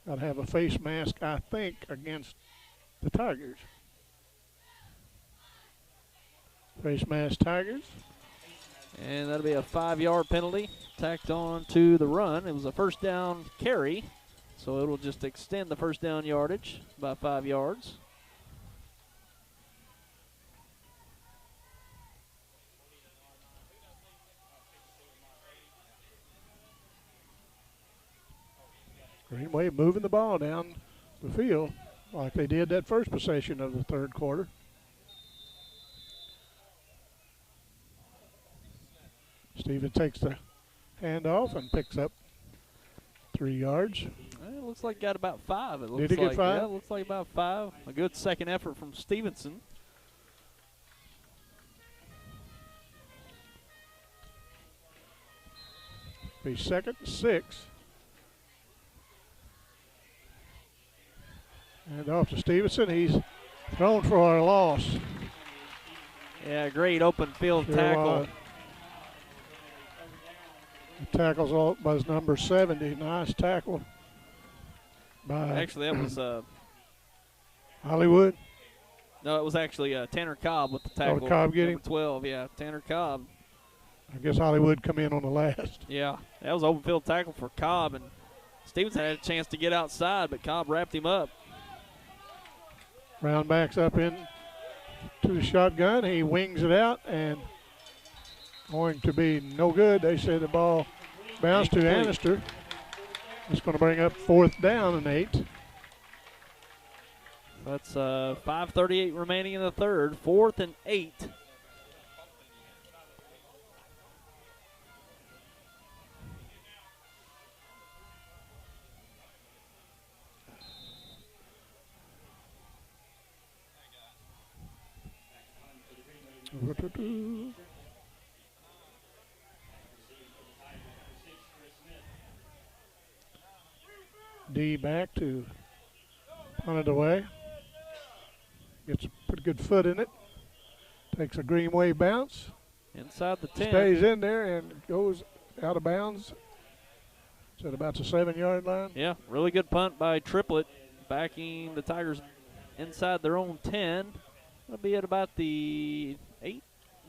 Got to have a face mask, I think, against the Tigers. Face mask Tigers. And that'll be a 5-yard penalty tacked on to the run. It was a first down carry, so it'll just extend the first down yardage by 5 yards. Greenway moving the ball down the field like they did that first possession of the third quarter. Steven takes the handoff and picks up 3 yards. It looks like got about 5. It looks Did he get 5? Yeah, it looks like about 5. A good second effort from Stevenson. Be 2nd and 6. And off to Stevenson. He's thrown for a loss. Yeah, great open field tackle. The tackle's was number 70. Nice tackle by Actually, that was Hollywood. no, it was actually Tanner Cobb with the tackle. Cobb getting number 12, yeah, Tanner Cobb. I guess Hollywood come in on the last. Yeah, that was open field tackle for Cobb, and Stevenson had a chance to get outside, but Cobb wrapped him up. Brown backs up in to the shotgun. He wings it out and going to be no good. They say the ball bounced to Annister. It's going to bring up 4th down and 8. That's 5:38 remaining in the third. 4th and 8. D back to punt it away. Gets a pretty good foot in it. Takes a Greenway bounce. Inside the 10. Stays in there and goes out of bounds. It's at about the 7-yard line. Yeah, really good punt by Triplett, backing the Tigers inside their own 10. It'll be at about the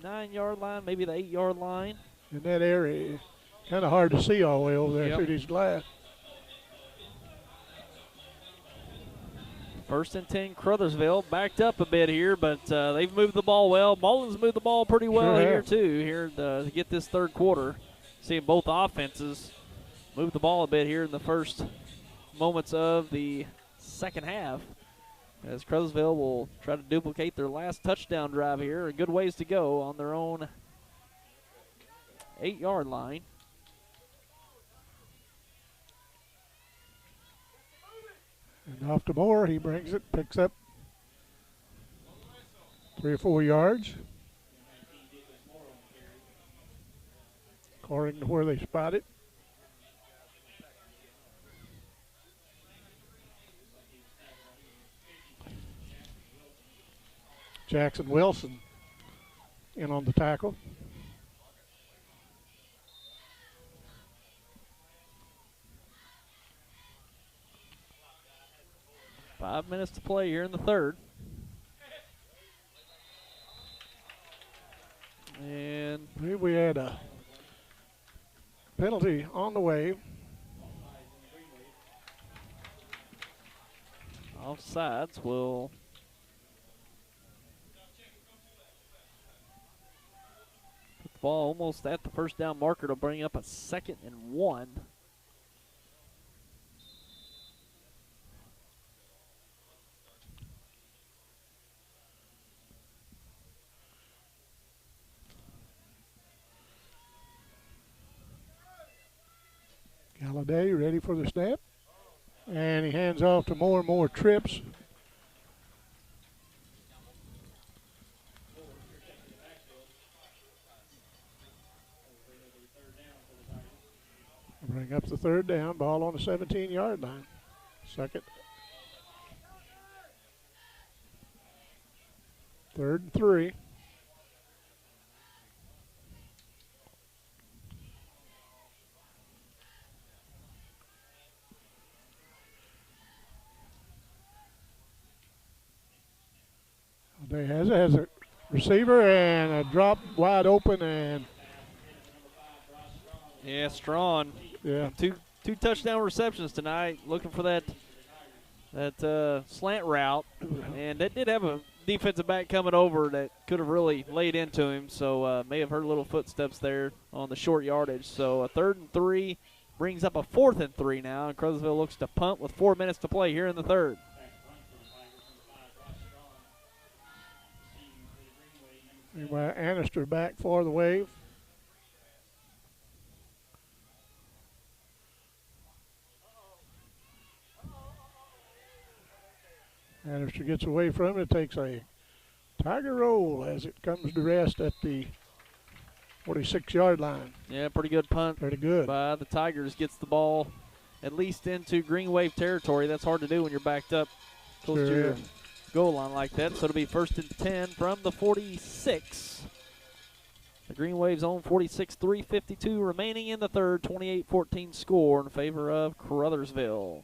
9-yard line, maybe the 8-yard line. In that area, kind of hard to see all the way over there through these glass. 1st and 10, Caruthersville backed up a bit here, but they've moved the ball well. Malden's moved the ball pretty well here too, to get this third quarter. Seeing both offenses move the ball a bit here in the first moments of the second half, as Caruthersville will try to duplicate their last touchdown drive here. A good ways to go on their own 8-yard line. And off to Moore, he brings it, picks up 3 or 4 yards. According to where they spot it. Jackson Wilson in on the tackle. Five minutes to play here in the third. And we had a penalty on the way. Offsides will put the ball almost at the first down marker to bring up a 2nd and 1. Galladay ready for the snap. And he hands off to more and more trips. Bring up the 3rd down, ball on the 17-yard line. 2nd. 3rd and 3. They has a receiver and a drop wide open, and yeah, Strawn. Yeah, two touchdown receptions tonight. Looking for that slant route, and that did have a defensive back coming over that could have really laid into him. So may have heard little footsteps there on the short yardage. So a 3rd and 3 brings up a 4th and 3 now, and Caruthersville looks to punt with 4 minutes to play here in the third. Meanwhile, Annister back for the wave. Annister gets away from it, takes a Tiger roll as it comes to rest at the 46-yard line. Yeah, pretty good punt. Pretty good. By the Tigers, gets the ball at least into Green Wave territory. That's hard to do when you're backed up close to your goal line like that. So it'll be 1st and 10 from the 46. The Green Wave's own 46, 3:52 remaining in the third. 28-14 score in favor of Caruthersville.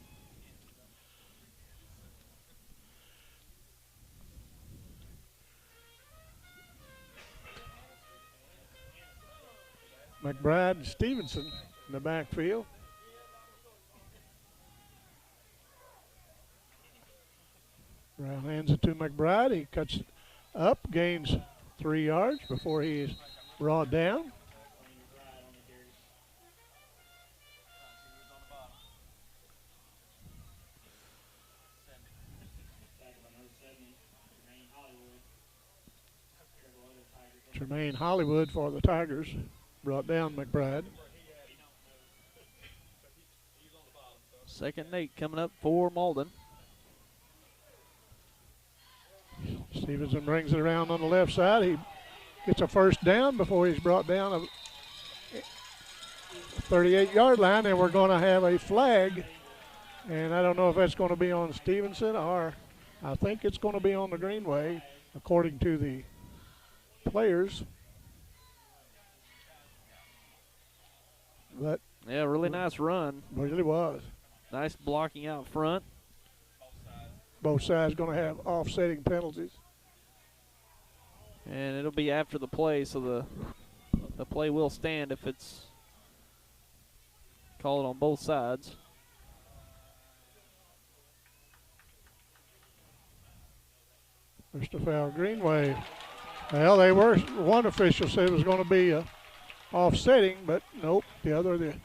McBride and Stevenson in the backfield. Brown hands it to McBride. He cuts up, gains 3 yards before he is brought down. Jermaine Hollywood for the Tigers brought down McBride. 2nd and 8 coming up for Malden. Stevenson brings it around on the left side. He gets a 1st down before he's brought down a 38-yard line, and we're going to have a flag. And I don't know if that's going to be on Stevenson, or I think it's going to be on the Greenway, according to the players. but Yeah, really nice run. really was. Nice blocking out front. Both sides going to have offsetting penalties. And it'll be after the play, so the play will stand if it's called on both sides. There's the foul. Green Wave. Well, they were. One official said it was going to be offsetting, but nope. The other.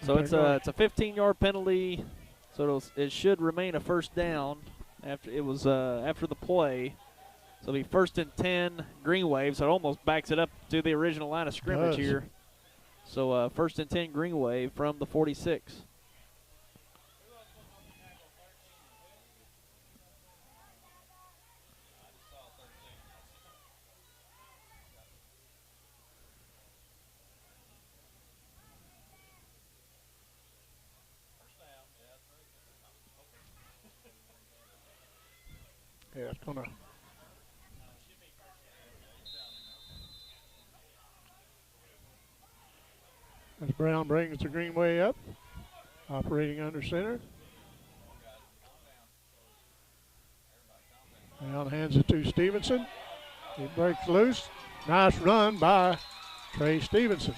So it's a 15-yard penalty. So it should remain a first down after after the play. So it'll be 1st and 10 Green Wave. So it almost backs it up to the original line of scrimmage here. So 1st and 10 Green Wave from the 46. Yeah, it's going to. As Brown brings the Greenway up, operating under center. Brown hands it to Stevenson. He breaks loose. Nice run by Trey Stevenson.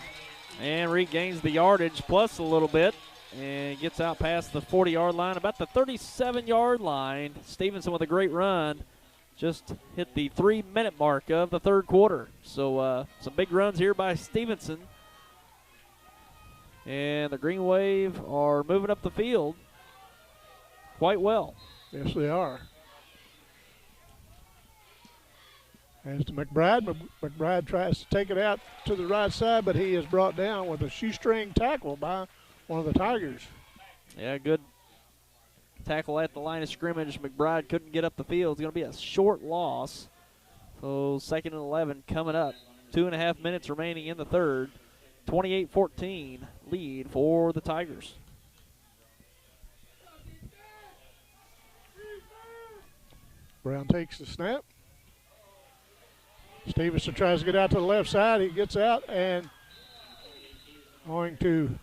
And regains the yardage plus a little bit. And gets out past the 40-yard line, about the 37-yard line. Stevenson with a great run. Just hit the 3-minute mark of the third quarter. So some big runs here by Stevenson. And the Green Wave are moving up the field quite well. Yes, they are. Hands to McBride. McBride tries to take it out to the right side, but he is brought down with a shoestring tackle by one of the Tigers. Yeah, good tackle at the line of scrimmage. McBride couldn't get up the field. It's going to be a short loss. So 2nd and 11 coming up. 2.5 minutes remaining in the third. 28-14 lead for the Tigers. Brown takes the snap. Stevenson tries to get out to the left side. He gets out and going to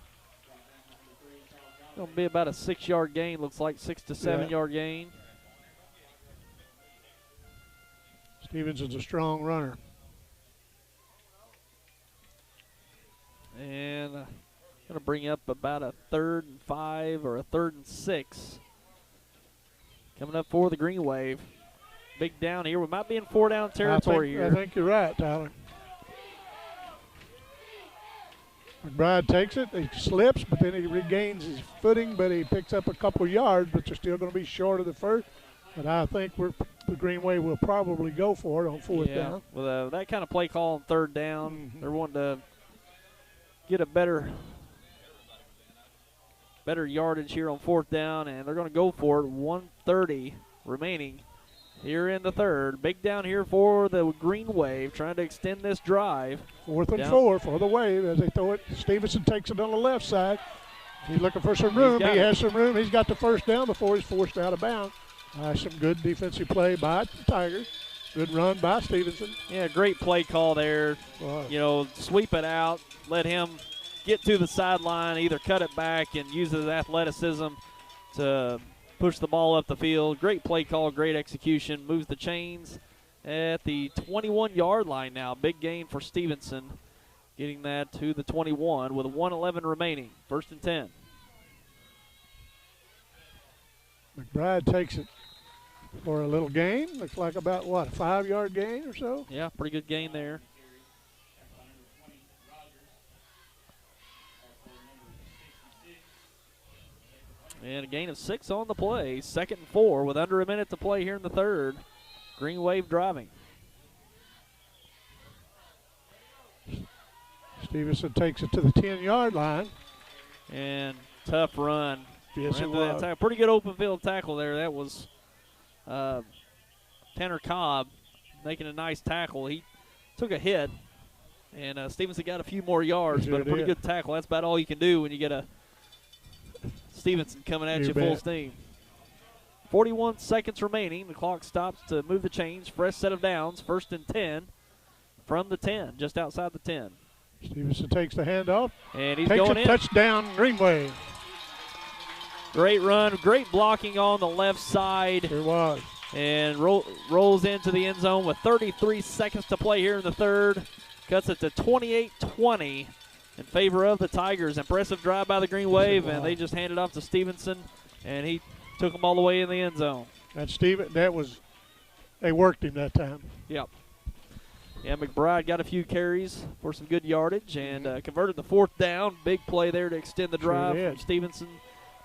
It'll be about a 6-yard gain, looks like 6 to 7-yard gain. Stevenson's a strong runner. And going to bring up about a 3rd and 5 or a 3rd and 6. Coming up for the Green Wave. Big down here. We might be in 4-down territory here. I think you're right, Tyler. McBride takes it. He slips, but then he regains his footing, but he picks up a couple yards, but they're still going to be short of the first. But I think the Green Wave will probably go for it on 4th down. With that kind of play call on 3rd down, they're wanting to get a better yardage here on 4th down, and they're going to go for it. 1:30 remaining here in the third. Big down here for the Green Wave, trying to extend this drive. 4th and 4 for the Wave as they throw it. Stevenson takes it on the left side. He's looking for some room. He has some room. He's got the first down before he's forced out of bounds. Some good defensive play by the Tigers. Good run by Stevenson. Yeah, great play call there. Wow. You know, sweep it out, let him get to the sideline, either cut it back and use his athleticism to push the ball up the field. Great play call, great execution. Moves the chains at the 21-yard line now. Big gain for Stevenson, getting that to the 21 with 1:11 remaining. 1st and 10. McBride takes it for a little gain. Looks like about, what, a 5-yard gain or so? Yeah, pretty good gain there. And a gain of 6 on the play. 2nd and 4 with under a minute to play here in the third. Green Wave driving. Stevenson takes it to the 10-yard line. And tough run. Yes, it was. Pretty good open field tackle there. That was Tanner Cobb making a nice tackle. He took a hit, and Stevenson got a few more yards, but a pretty good tackle. That's about all you can do when you get a Stevenson coming at you full steam. 41 seconds remaining. The clock stops to move the chains. Fresh set of downs. 1st and 10 from the 10, just outside the 10. Stevenson takes the handoff. And he's takes going a in. touchdown, Green Wave. Great run, great blocking on the left side. It was. And rolls into the end zone with 33 seconds to play here in the third. Cuts it to 28-20 in favor of the Tigers. Impressive drive by the Green Wave, and they just handed off to Stevenson, and he took them all the way in the end zone. And they worked him that time. Yep. Yeah, McBride got a few carries for some good yardage and converted the fourth down. Big play there to extend the drive from Stevenson.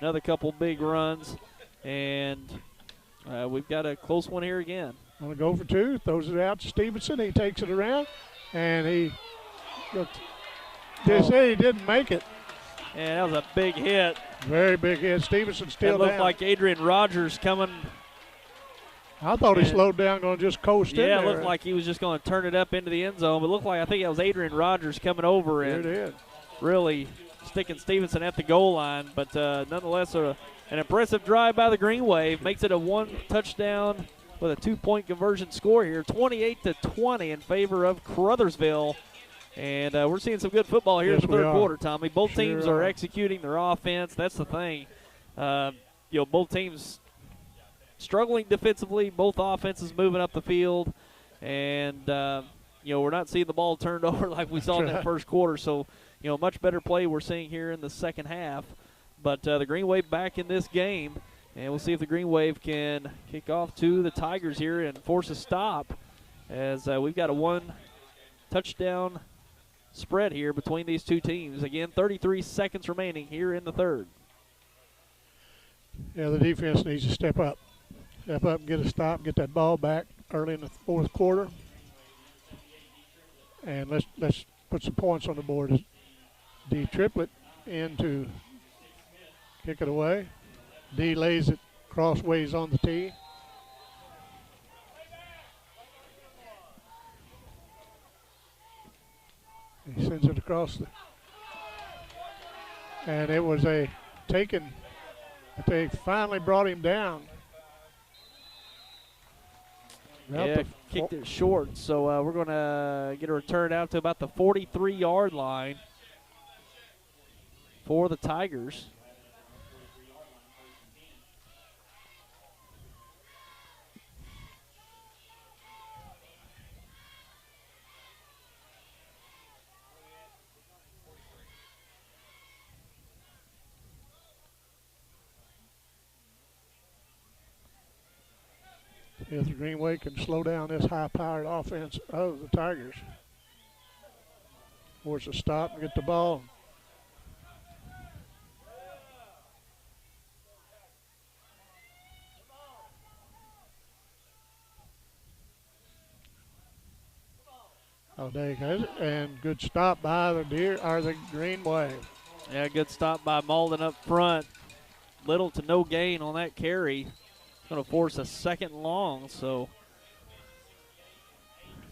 Another couple big runs, and we've got a close one here again. Want to go for two, throws it out to Stevenson. He takes it around, and they say he didn't make it. And that was a big hit. Very big hit. Stevenson still down. It looked like Adrian Rogers coming. I thought he slowed down, going to just coast in there. Yeah, it looked like he was just going to turn it up into the end zone. But it looked like, I think it was Adrian Rogers coming over and really sticking Stevenson at the goal line. But nonetheless, an impressive drive by the Green Wave. Makes it a one touchdown with a 2-point conversion score here. 28-20 in favor of Caruthersville. And we're seeing some good football here in the third quarter, Tommy. Both teams are executing their offense. That's the thing. Both teams struggling defensively, both offenses moving up the field, and we're not seeing the ball turned over like we saw in that first quarter. So, much better play we're seeing here in the second half. But the Green Wave back in this game, and we'll see if the Green Wave can kick off to the Tigers here and force a stop, as we've got a one-touchdown spread here between these two teams. Again, 33 seconds remaining here in the third. Yeah, the defense needs to step up. Step up and get a stop, get that ball back early in the fourth quarter. And let's put some points on the board. D triplet in to kick it away. D lays it crossways on the tee. He sends it across and it was a taken, but they finally brought him down. Yeah, kicked it short, so we're going to get a return out to about the 43-yard line for the Tigers. If the Green Wave can slow down this high-powered offense of the Tigers. Force a stop and get the ball. Oh, there he goes. And good stop by the Green Wave. Yeah, good stop by Malden up front. Little to no gain on that carry. Going to force a second long, so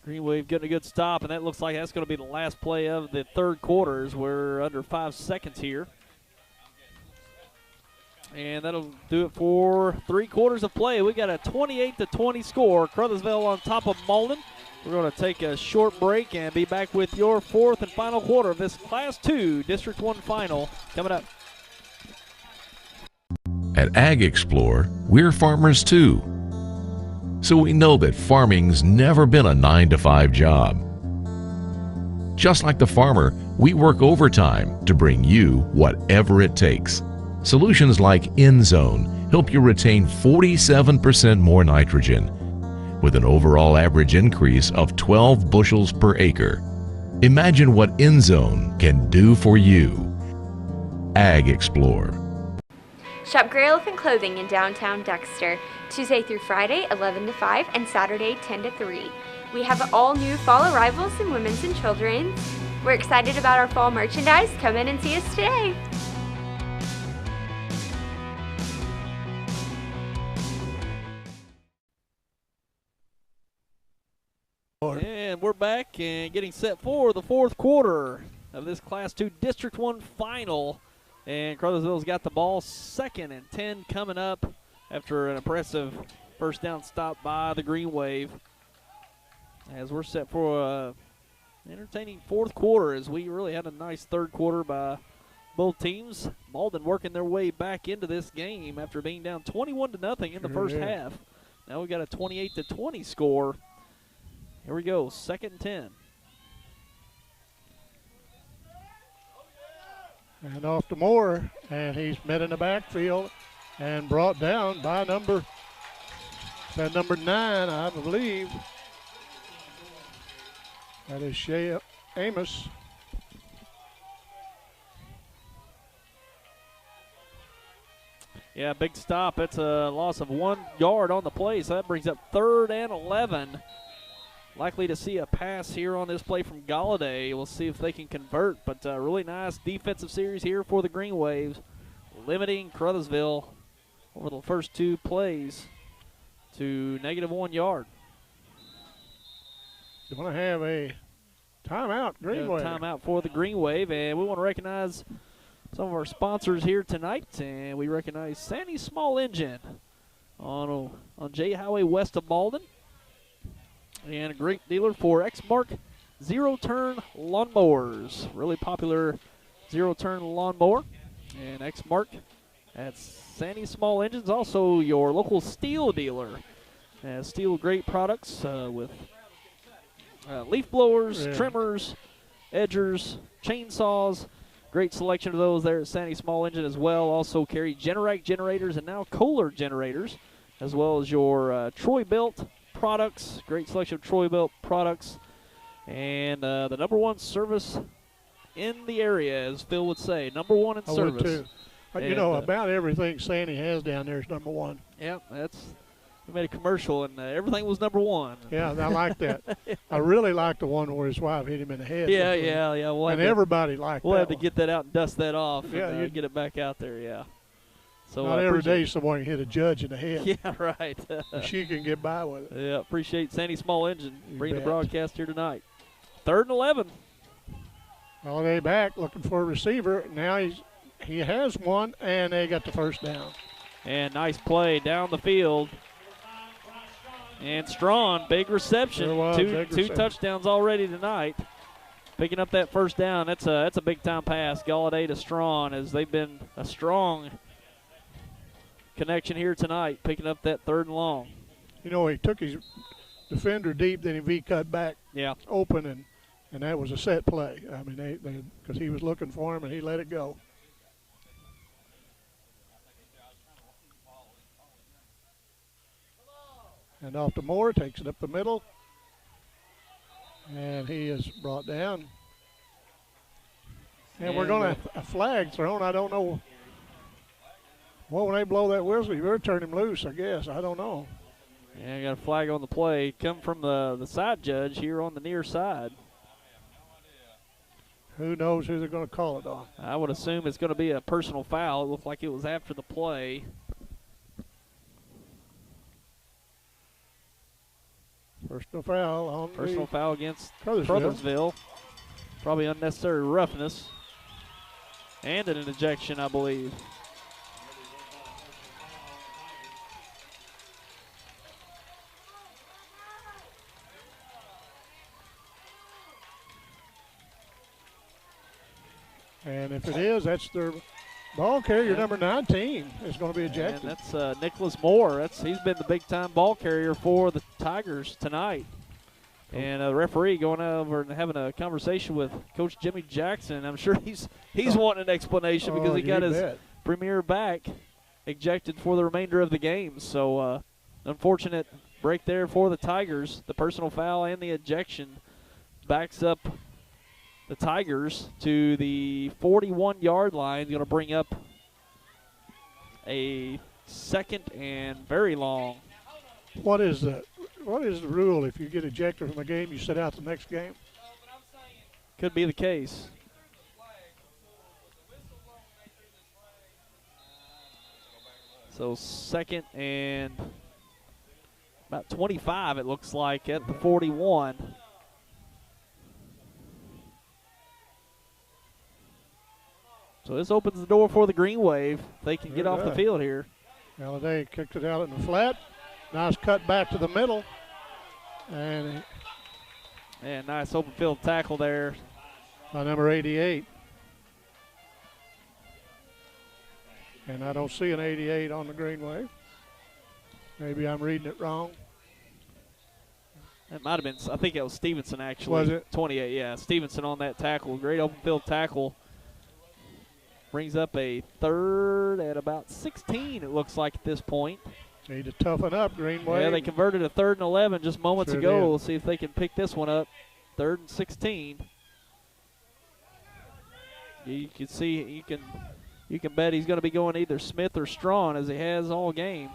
Green Wave getting a good stop, and that looks like that's going to be the last play of the third quarter, as we're under 5 seconds here. And that'll do it for 3 quarters of play. We got a 28-20 score. Caruthersville on top of Malden. We're going to take a short break and be back with your fourth and final quarter of this Class 2 District 1 final coming up. At Ag Explorer, we're farmers too. So we know that farming's never been a 9-to-5 job. Just like the farmer, we work overtime to bring you whatever it takes. Solutions like InZone help you retain 47% more nitrogen, with an overall average increase of 12 bushels per acre. Imagine what InZone can do for you. Ag Explorer. Shop Gray Elephant Clothing in downtown Dexter, Tuesday through Friday, 11 to 5, and Saturday, 10 to 3. We have all new fall arrivals in women's and children's. We're excited about our fall merchandise. Come in and see us today. And we're back and getting set for the fourth quarter of this Class 2 District 1 final. And Caruthersville's got the ball, 2nd and 10 coming up after an impressive first down stop by the Green Wave. As we're set for entertaining fourth quarter as we really had a nice third quarter by both teams. Malden working their way back into this game after being down 21-0 in the first half. Now we got a 28-20 score. Here we go, 2nd and 10. And off to Moore, and he's met in the backfield and brought down by number 9, I believe. That is Shea Amos. Yeah, big stop. It's a loss of 1 yard on the play, so that brings up 3rd and 11. Likely to see a pass here on this play from Galladay. We'll see if they can convert, but really nice defensive series here for the Green Waves, limiting Caruthersville over the first 2 plays to -1 yard. You want to have a timeout, Green Wave. Timeout for the Green Wave, and we want to recognize some of our sponsors here tonight, and we recognize Sandy Small Engine on J Highway west of Malden, and a great dealer for X-Mark zero-turn lawnmowers. Really popular zero-turn lawnmower, and X-Mark at Sandy Small Engines, also your local steel dealer. Steel great products with leaf blowers, trimmers, edgers, chainsaws. Great selection of those there at Sandy Small Engine as well. Also carry Generac generators and now Kohler generators, as well as your Troy-Bilt products. Great selection of Troy-Bilt products. And the #1 service in the area, as Phil would say. #1 in service. Would too. You know, about everything Sandy has down there is #1. Yeah, we made a commercial, and everything was #1. Yeah, I like that. I really like the one where his wife hit him in the head. Yeah. And everybody liked that. We'll have to get that out and dust that off. Yeah, and get it back out there. Yeah. So not every day someone can hit a judge in the head. Yeah, right. She can get by with it. Yeah, appreciate Sandy Small Engine bringing the bet. broadcast here tonight. 3rd and 11. Holiday back looking for a receiver. Now he has one, and they got the first down. And nice play down the field. And Strawn, big reception. Two touchdowns already tonight. Picking up that first down. That's a big time pass. Galladay to Strawn, as they've been a strong connection here tonight, picking up that 3rd and long. You know, he took his defender deep, then he V-cut back open, and that was a set play. I mean, because he was looking for him, and he let it go. And off to Moore, takes it up the middle. And he is brought down. And we're going to have a flag thrown. I don't know. Well, when they blow that whistle, you better turn him loose, I guess. I don't know. Yeah, got a flag on the play. Come from the side judge here on the near side. Who knows who they're going to call it on? I would assume it's going to be a personal foul. It looked like it was after the play. Personal foul on Personal foul against Caruthersville. Caruthersville. Probably unnecessary roughness. And an ejection, I believe. And if it is, that's their ball carrier, number 19, is going to be ejected. And that's Nicholas Moore. He's been the big-time ball carrier for the Tigers tonight. And the referee going over and having a conversation with Coach Jimmy Jackson. I'm sure he's wanting an explanation because he got his premier back ejected for the remainder of the game. So unfortunate break there for the Tigers. The personal foul and the ejection backs up the Tigers to the 41-yard line. Going to bring up a 2nd and very long. What is the rule? If you get ejected from a game, you sit out the next game? Could be the case. So 2nd and about 25, it looks like, at the 41. So this opens the door for the Green Wave. They can get off the field here. Galladay kicked it out in the flat. Nice cut back to the middle. And And nice open field tackle there. By number 88. And I don't see an 88 on the Greenway. Maybe I'm reading it wrong. That might have been, I think it was Stevenson actually. Was it? 28, yeah. Stevenson on that tackle. Great open field tackle. Brings up a third at about 16, it looks like at this point. Need to toughen up, Greenway. Yeah, they converted a 3rd and 11 just moments Sure ago. did. We'll see if they can pick this one up. 3rd and 16. You can see, you can bet he's going to be going either Smith or Strawn as he has all game.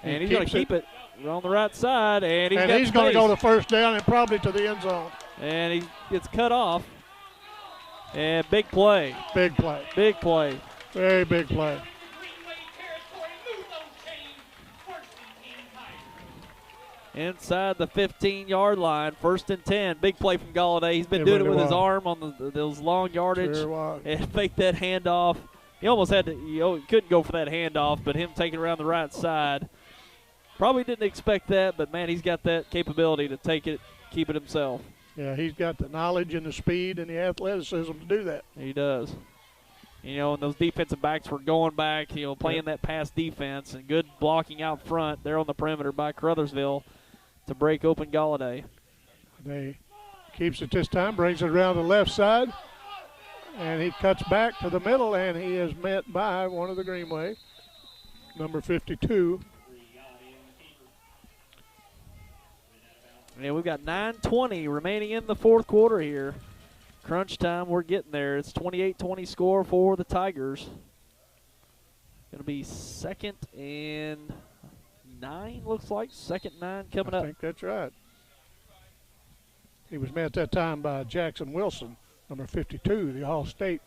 And he's going to keep it on the right side, and he's going to go to first down and probably to the end zone. And he gets cut off. And big play. Big play. Big play. Very big play. Inside the 15-yard line, 1st and 10. Big play from Galladay. He's been It doing really it with his was. arm on those long yardage. Sure was. And fake that handoff. He almost had to, he couldn't go for that handoff, but him taking around the right side. Probably didn't expect that, but man, he's got that capability to take it, keep it himself. Yeah, he's got the knowledge and the speed and the athleticism to do that. He does. You know, and those defensive backs were going back, playing that pass defense, and good blocking out front there on the perimeter by Caruthersville to break open Galladay. They keeps it this time, brings it around the left side, and he cuts back to the middle, and he is met by one of the Greenway, number 52. And we've got 9:20 remaining in the 4th quarter here. Crunch time, we're getting there. It's 28-20 score for the Tigers. Going to be 2nd and 9, looks like. 2nd and 9 coming up. I think that's right. He was met that time by Jackson Wilson, number 52, the All-State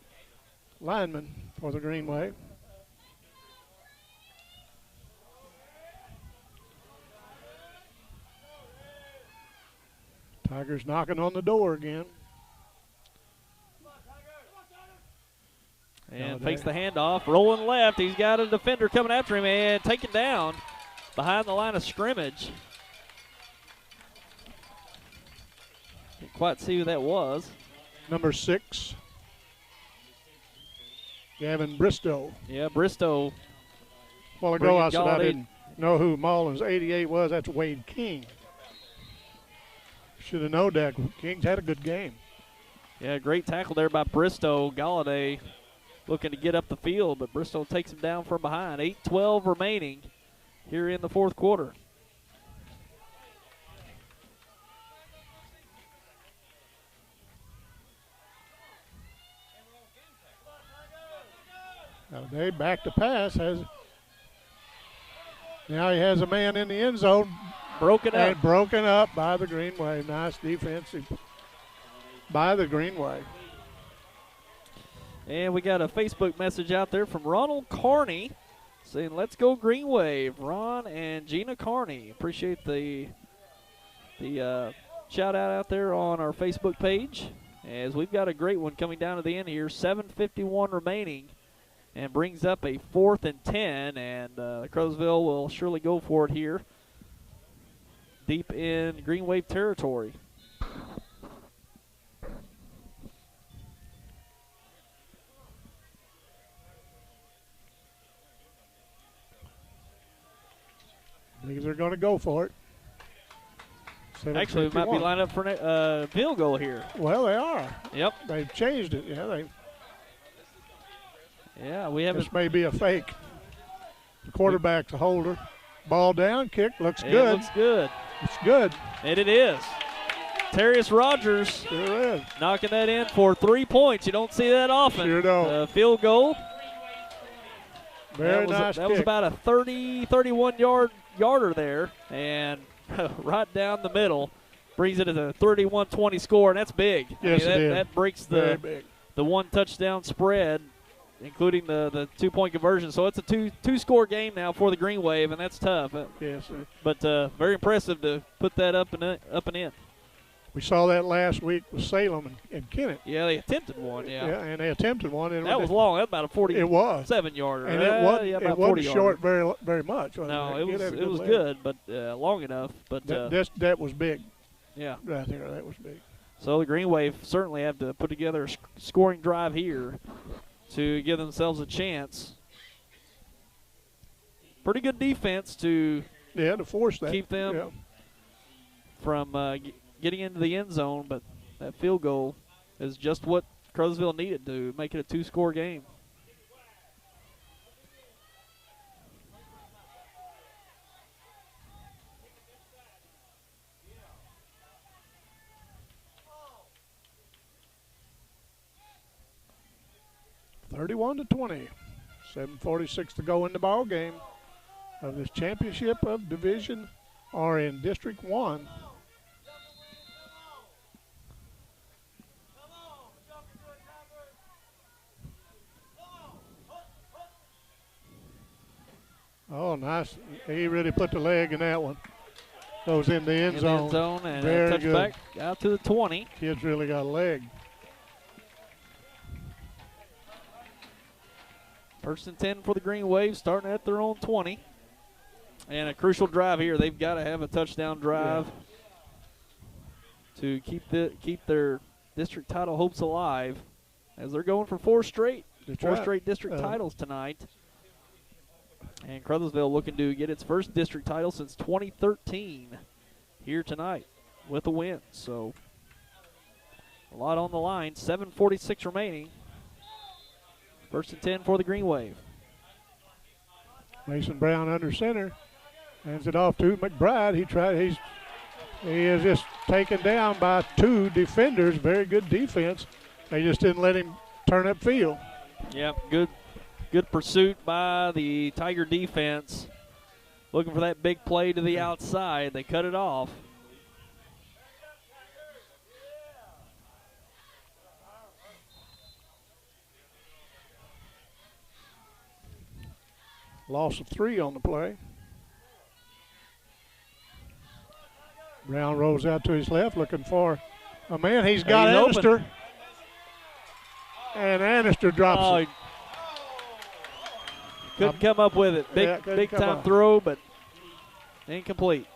lineman for the Greenway. Tigers knocking on the door again. And fakes the handoff, rolling left. He's got a defender coming after him and taken down behind the line of scrimmage. Didn't quite see who that was. Number 6, Gavin Bristow. Yeah, Bristow. A while ago Bringing I said I Galladay. didn't know who Malden's 88 was. That's Wade King. Should have known that. King's had a good game. Yeah, great tackle there by Bristow. Galladay looking to get up the field, but Bristow takes him down from behind. 8:12 remaining here in the 4th quarter. Now they back to pass. Now he has a man in the end zone. Broken up. And broken up by the Greenway. Nice defensive by the Greenway. And we got a Facebook message out there from Ronald Carney saying, "Let's go Green Wave." Ron and Gina Carney. Appreciate the shout out there on our Facebook page, as we've got a great one coming down to the end here. 7:51 remaining, and brings up a 4th and 10, and Crowsville will surely go for it here, deep in Green Wave territory. I think they're going to go for it. Actually, we might be lined up for a field goal here. Well, they are. Yep. They've changed it. Yeah, we haven't. This may be a fake. The quarterback's a holder. Ball down, kick, looks It good. looks good. It's good. And it is. Terrius Rogers Sure is. knocking that in for 3 points. You don't see that often. Sure don't. Field goal. Very that was nice that was kick. about a 31 yarder there, and right down the middle. Brings it to a 31-20 score, and that's big. Yes, it is. That breaks Very big. the one touchdown spread, including the 2-point conversion. So it's a two-score game now for the Green Wave, and that's tough. Yes, sir. But very impressive to put that up and in. We saw that last week with Salem and Kennett. Yeah, they attempted one. Yeah, And they attempted one. And that was long. That was about a 47 yarder. And it about wasn't 40 short yarder. very much. No, it was good, good, but long enough. But that was big. Yeah. Right there, that was big. So the Green Wave certainly have to put together a scoring drive here to give themselves a chance. Pretty good defense to force that. keep them from getting into the end zone, but that field goal is just what Caruthersville needed to make it a 2-score game. (31-20). 7:46 to go in the ball game of this championship of division, or in District 1. Oh, nice. He really put the leg in that one. Goes in the end zone. End zone and Very a touchback out to the 20. Kid's really got a leg. First and 10 for the Green Wave, starting at their own 20. And a crucial drive here. They've got to have a touchdown drive to keep their district title hopes alive, as they're going for four straight district titles tonight. And Caruthersville looking to get its first district title since 2013 here tonight with a win. So a lot on the line. 7:46 remaining. First and 10 for the Green Wave. Mason Brown under center. Hands it off to McBride. He is just taken down by two defenders. Very good defense. They just didn't let him turn up field. Yep, good pursuit by the Tiger defense. Looking for that big play to the outside. They cut it off. Loss of 3 on the play. Brown rolls out to his left looking for a man. He's got Annister. Open. And Annister drops it. Couldn't come up with it. Big time throw, but incomplete.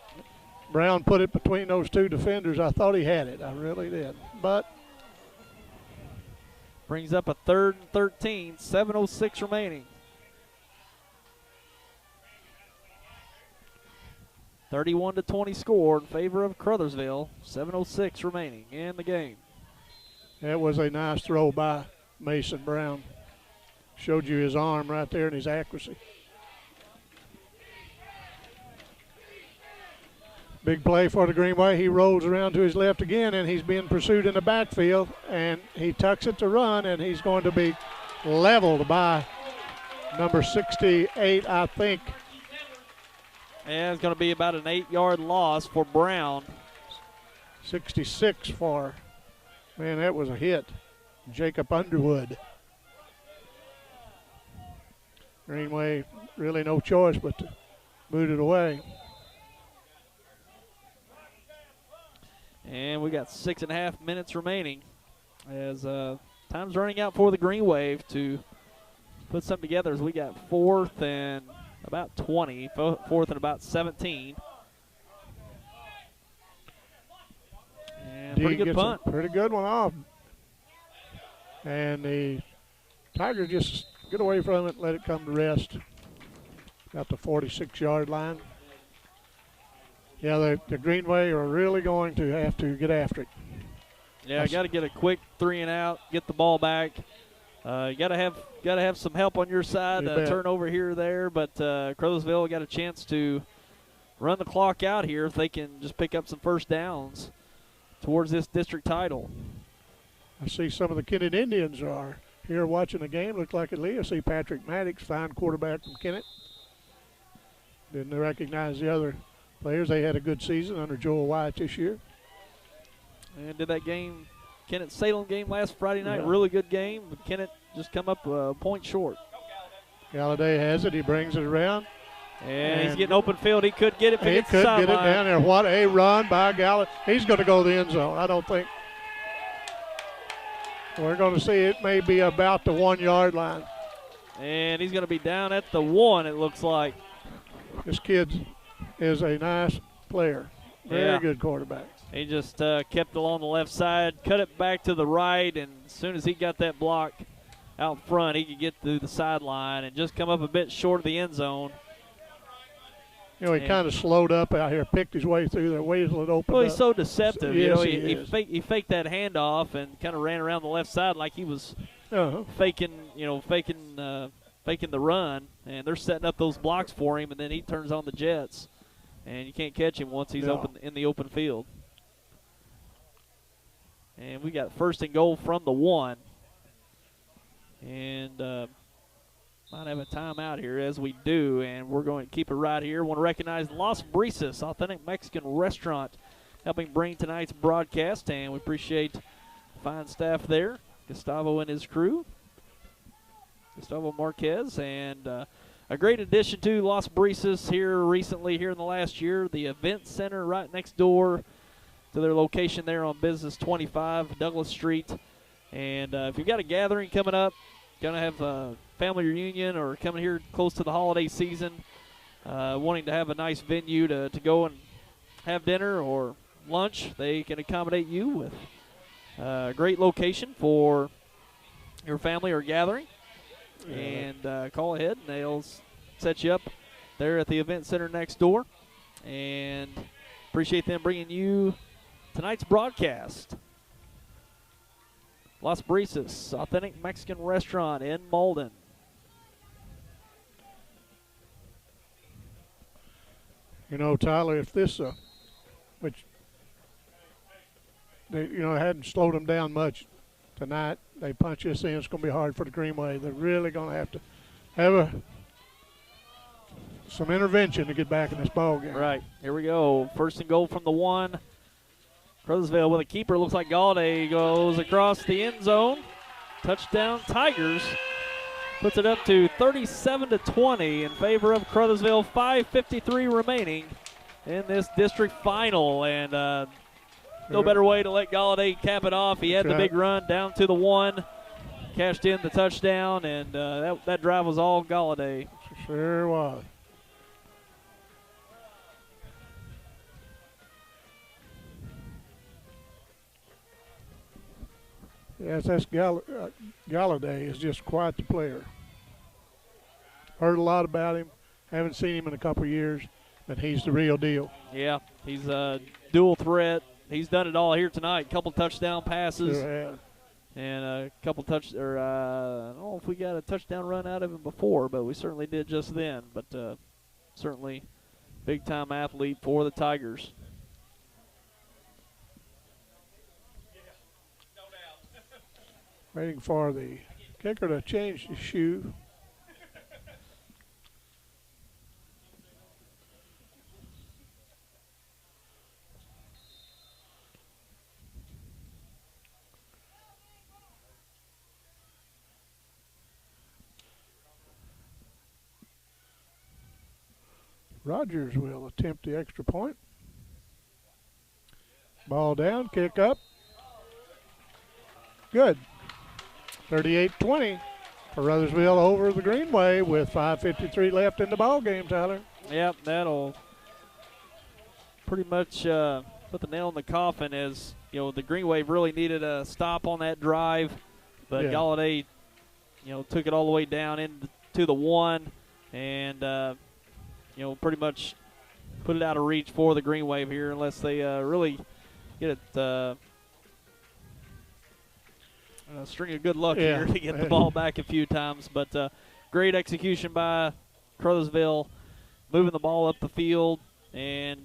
Brown put it between those two defenders. I thought he had it. I really did. But brings up a 3rd and 13. 7:06 remaining. 31-20 score in favor of Caruthersville. 7:06 remaining in the game. That was a nice throw by Mason Brown. Showed you his arm right there and his accuracy. Big play for the Green Wave. He rolls around to his left again, and he's being pursued in the backfield, and he tucks it to run, and he's going to be leveled by number 68, I think. And it's going to be about an 8-yard loss for Brown. 66 for, man, that was a hit. Jacob Underwood. Green Wave, really no choice but to boot it away. And we got 6.5 minutes remaining as time's running out for the Green Wave to put something together, as we got 4th and about 20, 4th and about 17. And pretty good punt. Pretty good one off. And the Tigers just get away from it, let it come to rest. Got the 46-yard line. Yeah, the Green Wave are really going to have to get after it. Yeah, got to get a quick 3 and out, get the ball back. You got to have some help on your side, turnover here or there, but Caruthersville got a chance to run the clock out here if they can just pick up some first downs towards this district title. I see some of the Kennett Indians are here watching the game. Look like at least I see Patrick Maddox, fine quarterback from Kennett. Didn't recognize the other players. They had a good season under Joel White this year. And did that game, Kennett-Salem game last Friday night, really good game. But Kennett just come up a point short. Galladay has it. He brings it around. And he's getting open field. He could get it. He could get it down there. What a run by Galladay. He's going to go to the end zone. I don't think. We're going to see it may be about the 1-yard line. And he's going to be down at the 1, it looks like. This kid is a nice player. Very good quarterback. He just kept along the left side, cut it back to the right, and as soon as he got that block out front, he could get through the sideline and just come up a bit short of the end zone. You know, he kind of slowed up out here, picked his way through there, waited till it opened Well, up. he's so deceptive. Yes, he faked that handoff and kind of ran around the left side like he was faking the run, and they're setting up those blocks for him, and then he turns on the jets, and you can't catch him once he's open in the open field. And we got 1st and goal from the 1, and might have a timeout here as we do, and we're going to keep it right here. Want to recognize Las Brisas, authentic Mexican restaurant, helping bring tonight's broadcast, and we appreciate the fine staff there, Gustavo and his crew, Gustavo Marquez, and a great addition to Las Brisas here recently, here in the last year, the event center right next door to their location there on Business 25, Douglas Street. And if you've got a gathering coming up, going to have a family reunion or coming here close to the holiday season, wanting to have a nice venue to go and have dinner or lunch, they can accommodate you with a great location for your family or gathering. Yeah. And call ahead, and they'll set you up there at the event center next door. And appreciate them bringing you tonight's broadcast. Las Brisas, authentic Mexican restaurant in Malden. You know, Tyler, if this, which they, hadn't slowed them down much tonight, they punch this in, it's going to be hard for the Green Wave. They're really going to have some intervention to get back in this ball game. Right, here we go. 1st and goal from the 1. Caruthersville with a keeper. Looks like Galladay goes across the end zone. Touchdown Tigers. Puts it up to 37-20 in favor of Caruthersville. 5:53 remaining in this district final. And no better way to let Galladay cap it off. He had the big run down to the 1. Cashed in the touchdown, and that drive was all Galladay. Sure was. Yes, that's Galladay is just quite the player. Heard a lot about him. Haven't seen him in a couple of years, but he's the real deal. Yeah, he's a dual threat. He's done it all here tonight. Couple touchdown passes. Sure, and a couple I don't know if we got a touchdown run out of him before, but we certainly did just then. But certainly big-time athlete for the Tigers. Waiting for the kicker to change the shoe. Rogers will attempt the extra point. Ball down, kick up. Good. 38-20. Caruthersville over the Green Wave with 5:53 left in the ball game, Tyler. Yep, that'll pretty much put the nail in the coffin, as the Green Wave really needed a stop on that drive, but Galladay took it all the way down into the 1 and pretty much put it out of reach for the Green Wave here, unless they really get it a string of good luck here to get the ball back a few times. But great execution by Caruthersville, moving the ball up the field. And,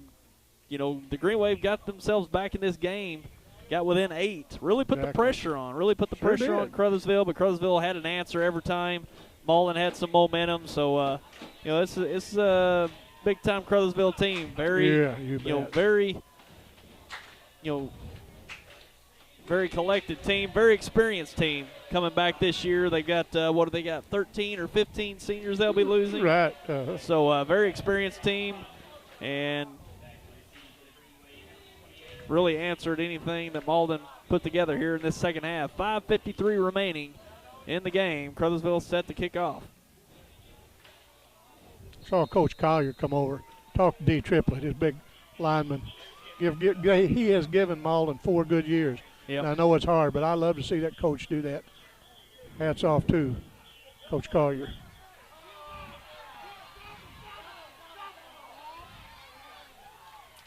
the Green Wave got themselves back in this game, got within 8. Really put the pressure on. Really put the pressure on Caruthersville, but Caruthersville had an answer every time. Malden had some momentum. So, it's a big-time Caruthersville team. Very collected team, very experienced team coming back this year. They got, 13 or 15 seniors they'll be losing? Right. So, very experienced team, and really answered anything that Malden put together here in this second half. 5:53 remaining in the game. Caruthersville set to kick off. Saw Coach Collier come over, talk to D. Triplett, his big lineman, He has given Malden 4 good years. Yep. And I know it's hard, but I love to see that coach do that. Hats off to Coach Collier.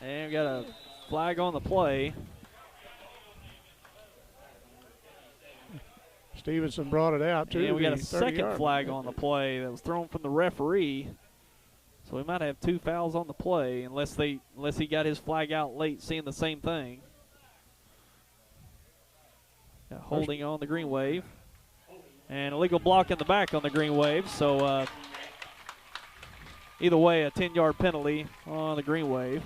And we got a flag on the play. Stevenson brought it out, too. And we got a second flag on the play that was thrown from the referee. So we might have 2 fouls on the play unless he got his flag out late seeing the same thing. Holding on the green wave. And illegal block in the back on the green wave. So either way, a 10-yard penalty on the green wave.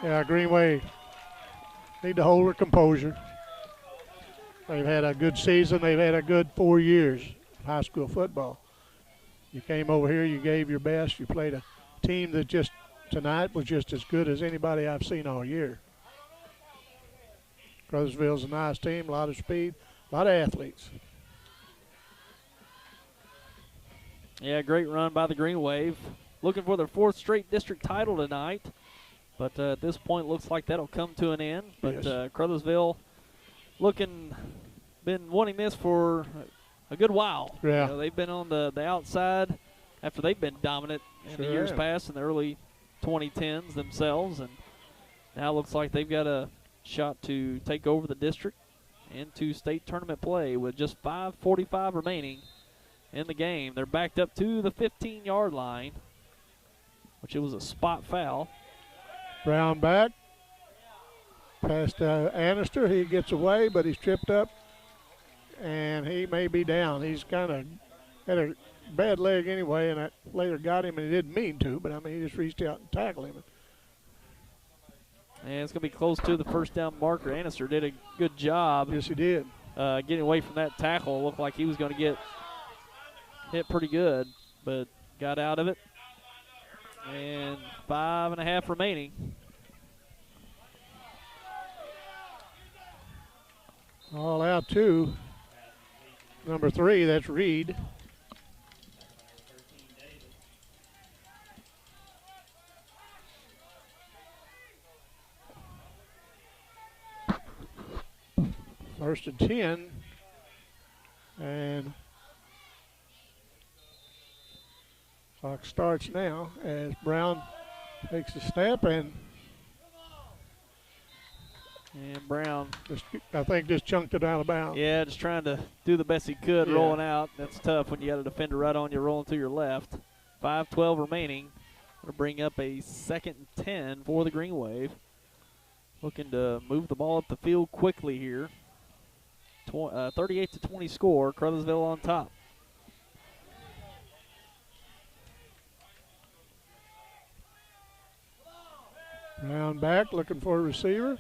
Yeah, Green Wave need to hold their composure. They've had a good season. They've had a good 4 years of high school football. You came over here, you gave your best. You played a team that just tonight was just as good as anybody I've seen all year. Caruthersville's a nice team, a lot of speed, a lot of athletes. Yeah, great run by the Green Wave. Looking for their 4th straight district title tonight. But at this point, looks like that'll come to an end. But yes. Caruthersville been wanting this for a good while. Yeah. You know, they've been on the outside after they've been dominant in the years past in the early 2010s themselves. And now looks like they've got a shot to take over the district into state tournament play with just 5:45 remaining in the game. They're backed up to the 15-yard line, which it was a spot foul. Brown back. Past Annister. He gets away, but he's tripped up, and he may be down. He's kind of had a bad leg anyway, and that player got him, and he didn't mean to, but, I mean, he just reached out and tackled him. And it's going to be close to the first down marker. Annister did a good job. Yes, he did. Getting away from that tackle. Looked like he was going to get hit pretty good, but got out of it. And 5.5 remaining. All out to number 3, that's Reed. First and 10. And clock starts now as Brown takes a snap and Brown, I think, just chunked it out of bounds. Yeah, just trying to do the best he could, rolling out. That's tough when you got a defender right on you rolling to your left. 5:12 remaining. Going to bring up a 2nd and 10 for the Green Wave. Looking to move the ball up the field quickly here. 38-20 score. Caruthersville on top. Brown back, looking for a receiver.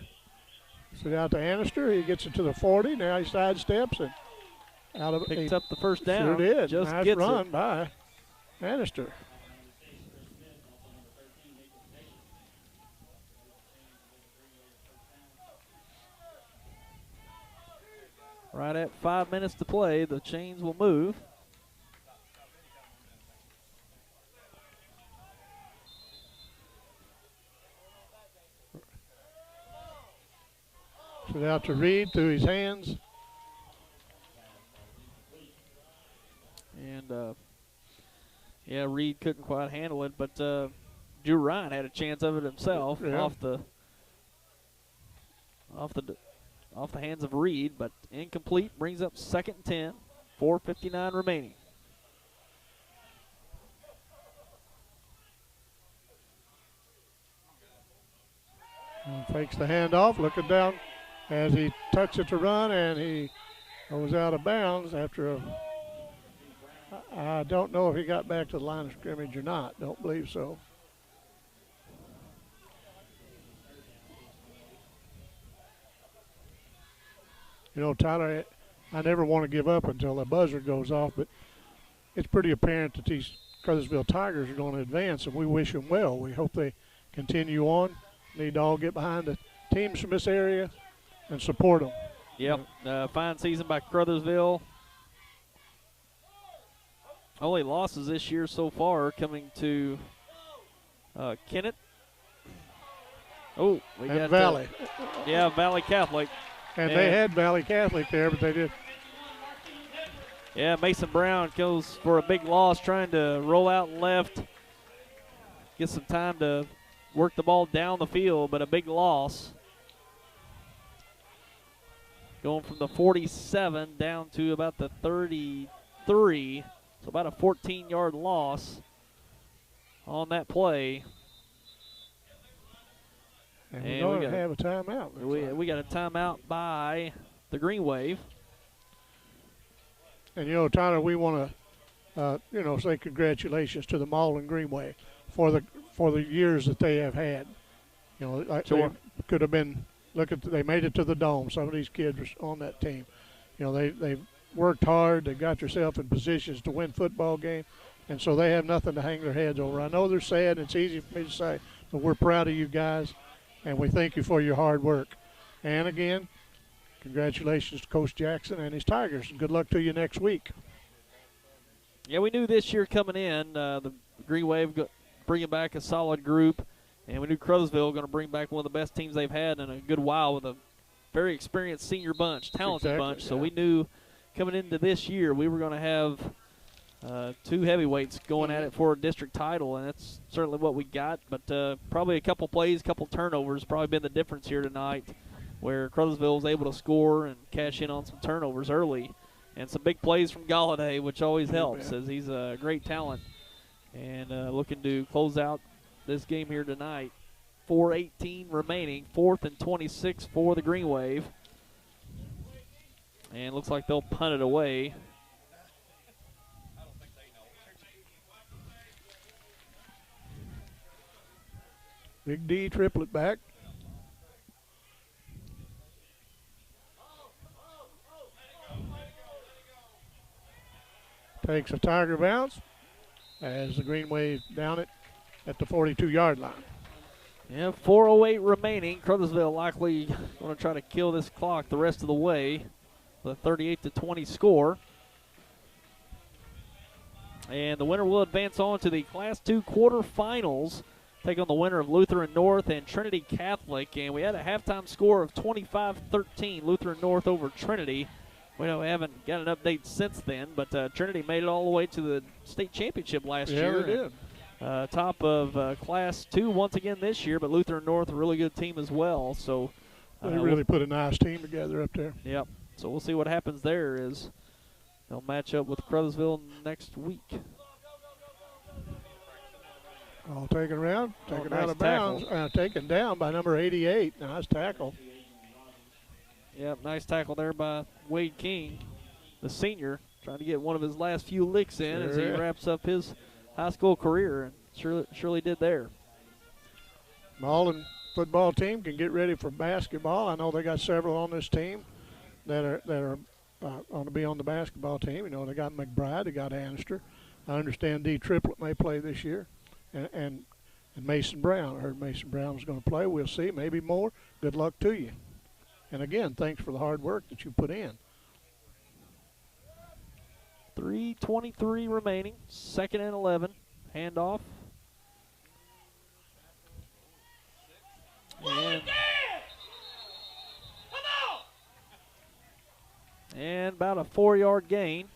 Send out to Annister. He gets it to the 40. Now he sidesteps and out of it. Picked up the first down. Sure did. Just nice gets run it. by Annister. Right at 5 minutes to play, the chains will move. Send out to Reed through his hands. And, yeah, Reed couldn't quite handle it, but Drew Ryan had a chance of it himself off the hands of Reed, but incomplete. Brings up 2nd and 10, 4:59 remaining. And fakes the handoff, looking down as he tucks it to run, and he goes out of bounds after a. I don't know if he got back to the line of scrimmage or not. Don't believe so. You know, Tyler, I never want to give up until the buzzer goes off, but it's pretty apparent that these Caruthersville Tigers are going to advance, and we wish them well. We hope they continue on. Need to all get behind the teams from this area and support them. Yep, fine season by Caruthersville. Only losses this year so far coming to Kennett Oh, we and got Valley. Yeah, Valley Catholic. And they had Valley Catholic there, but they did. Yeah, Mason Brown goes for a big loss, trying to roll out left, get some time to work the ball down the field, but a big loss. Going from the 47 down to about the 33, so about a 14-yard loss on that play. And we're going to have a timeout. We got a timeout by the Green Wave. And, Tyler, we want to, say congratulations to the Malden Green Wave for the years that they have had. Sure. They could have been, they made it to the Dome. Some of these kids were on that team. They worked hard. They got themselves in positions to win football game. And so they have nothing to hang their heads over. I know they're sad, and it's easy for me to say, but we're proud of you guys. And we thank you for your hard work. And again, congratulations to Coach Jackson and his Tigers. Good luck to you next week. Yeah, we knew this year coming in, the Green Wave bringing back a solid group, and we knew Caruthersville going to bring back one of the best teams they've had in a good while with a very experienced senior bunch, talented bunch. So we knew coming into this year we were going to have two heavyweights going at it for a district title, and that's certainly what we got. But probably a couple plays, couple turnovers probably been the difference here tonight, where Caruthersville was able to score and cash in on some turnovers early. And some big plays from Galladay, which always helps, as he's a great talent. And looking to close out this game here tonight. 4:18 remaining, 4th and 26 for the Green Wave. And looks like they'll punt it away. Big D triplet back. Takes a Tiger bounce as the Green Wave down it at the 42-yard line. Yeah, 4:08 remaining. Caruthersville likely going to try to kill this clock the rest of the way with a 38-20 score. And the winner will advance on to the Class 2 quarterfinals, take on the winner of Lutheran North and Trinity Catholic. And we had a halftime score of 25-13, Lutheran North over Trinity. We haven't got an update since then, but Trinity made it all the way to the state championship last year. Yeah, they did. Top of Class 2 once again this year, but Lutheran North, a really good team as well. So they really put a nice team together up there. Yep. So we'll see what happens there as they'll match up with Caruthersville next week. All taken around, taken out of bounds, taken down by number 88. Nice tackle. Yep, nice tackle there by Wade King, the senior, trying to get one of his last few licks in as he wraps up his high school career, and surely did there. Malden football team can get ready for basketball. I know they got several on this team that are going to be on the basketball team. They got McBride, they got Annister. I understand D Triplet may play this year, and Mason Brown. I heard Mason Brown was going to play. We'll see, maybe more. Good luck to you. And again, thanks for the hard work that you put in. 3:23 remaining, 2nd and 11. Handoff. And about a 4-yard gain.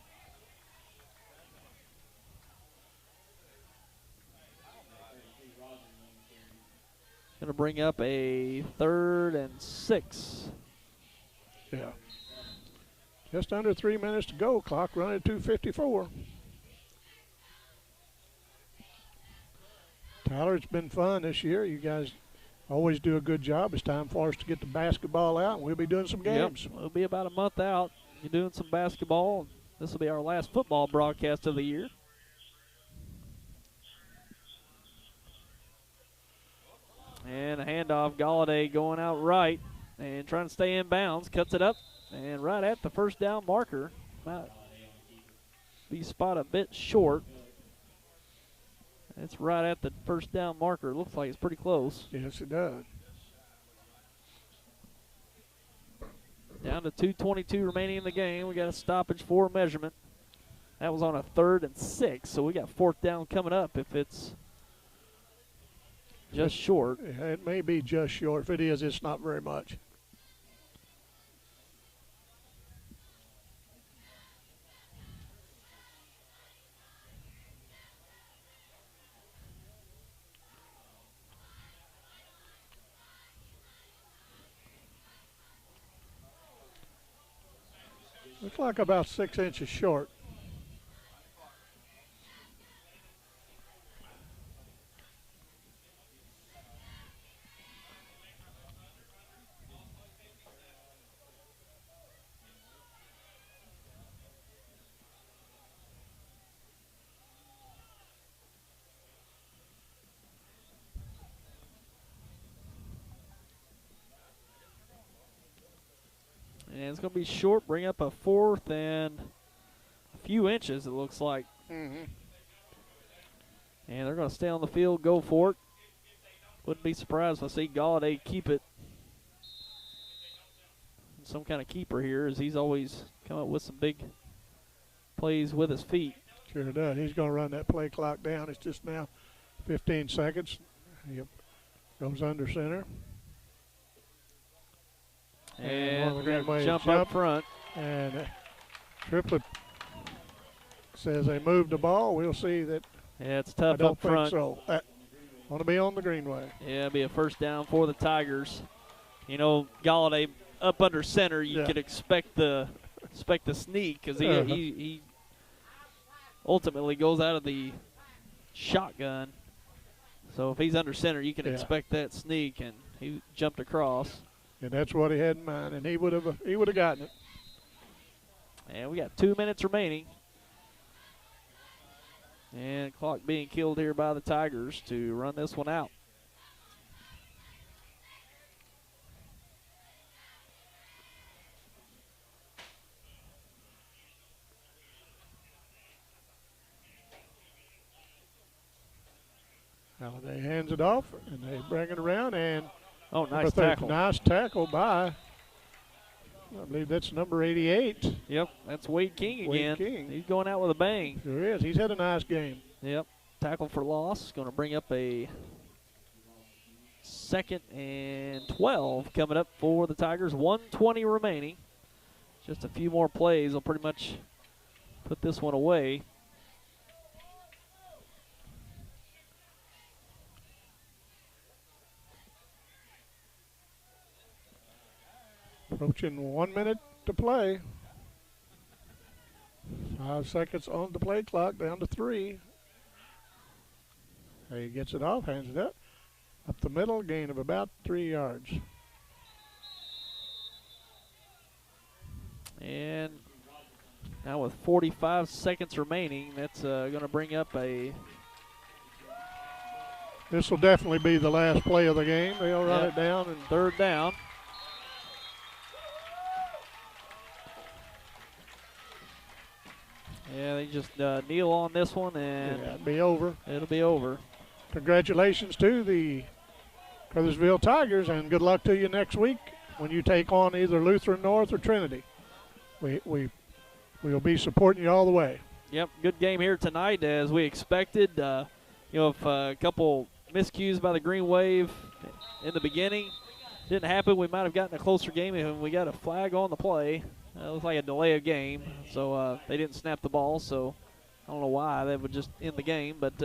Going to bring up a 3rd and 6. Yeah. Just under 3 minutes to go. Clock running at 2:54. Tyler, it's been fun this year. You guys always do a good job. It's time for us to get the basketball out, and we'll be doing some games. Yep. We'll be about a month out. You're doing some basketball. This will be our last football broadcast of the year. And a handoff, Galladay going out right and trying to stay in bounds. Cuts it up and right at the first down marker. Might be spot a bit short. It's right at the first down marker. Looks like it's pretty close. Yes, it does. Down to 2:22 remaining in the game. We got a stoppage for measurement. That was on a 3rd and 6, so we got 4th down coming up if it's just short. Yeah, it may be just short. If it is, it's not very much. Looks like about 6 inches short. And it's going to be short, bring up a 4th and a few inches, it looks like. Mm-hmm. And they're going to stay on the field, go for it. Wouldn't be surprised if I see Galladay keep it. Some kind of keeper here, as he's always come up with some big plays with his feet. Sure does. He's going to run that play clock down. It's just now 15 seconds. Yep. Goes under center. And we're we're going going to to jump up front. And Triplett says they moved the ball. We'll see that. Yeah, it's I tough don't up front. think so. Want to be on the greenway. Yeah, it'll be a first down for the Tigers. You know, Galladay up under center, you could expect the sneak, because he ultimately goes out of the shotgun. So if he's under center, you can expect that sneak, and he jumped across. And that's what he had in mind, and he would have gotten it. And we got 2 minutes remaining. And clock being killed here by the Tigers to run this one out. Halliday hands it off, and they bring it around, and nice tackle. Nice tackle by, I believe that's number 88. Yep, that's Wade King again. Wade King. He's going out with a bang. Sure is. He's had a nice game. Yep, tackle for loss. Going to bring up a 2nd and 12 coming up for the Tigers. 1:20 remaining. Just a few more plays will pretty much put this one away. Approaching 1 minute to play. 5 seconds on the play clock, down to 3. He gets it off, hands it up the middle, gain of about 3 yards. And now with 45 seconds remaining, that's going to bring up a... This will definitely be the last play of the game. They'll run it down. And 3rd down. Yeah, they just kneel on this one, and it'll be over. It'll be over. Congratulations to the Caruthersville Tigers, and good luck to you next week when you take on either Lutheran North or Trinity. We'll be supporting you all the way. Yep, good game here tonight as we expected. If a couple miscues by the Green Wave in the beginning didn't happen, we might have gotten a closer game, and we got a flag on the play. It looks like a delay of game, so they didn't snap the ball, so I don't know why. They would just end the game, but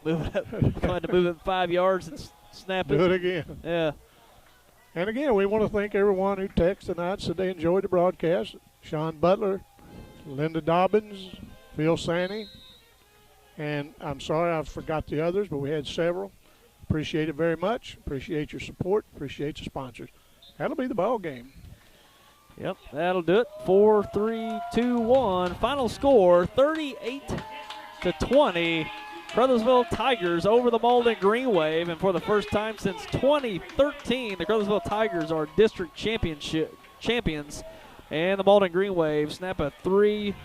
move it up, trying to move it 5 yards and snap it. Do it again. Yeah. And again, we want to thank everyone who texted tonight, said they enjoyed the broadcast. Sean Butler, Linda Dobbins, Phil Saney, and I'm sorry I forgot the others, but we had several. Appreciate it very much. Appreciate your support. Appreciate your sponsors. That'll be the ball game. Yep, that'll do it. 4, 3, 2, 1. Final score, 38-20. Caruthersville Tigers over the Malden Green Wave, and for the first time since 2013, the Caruthersville Tigers are district champions, and the Malden Green Wave snap a 3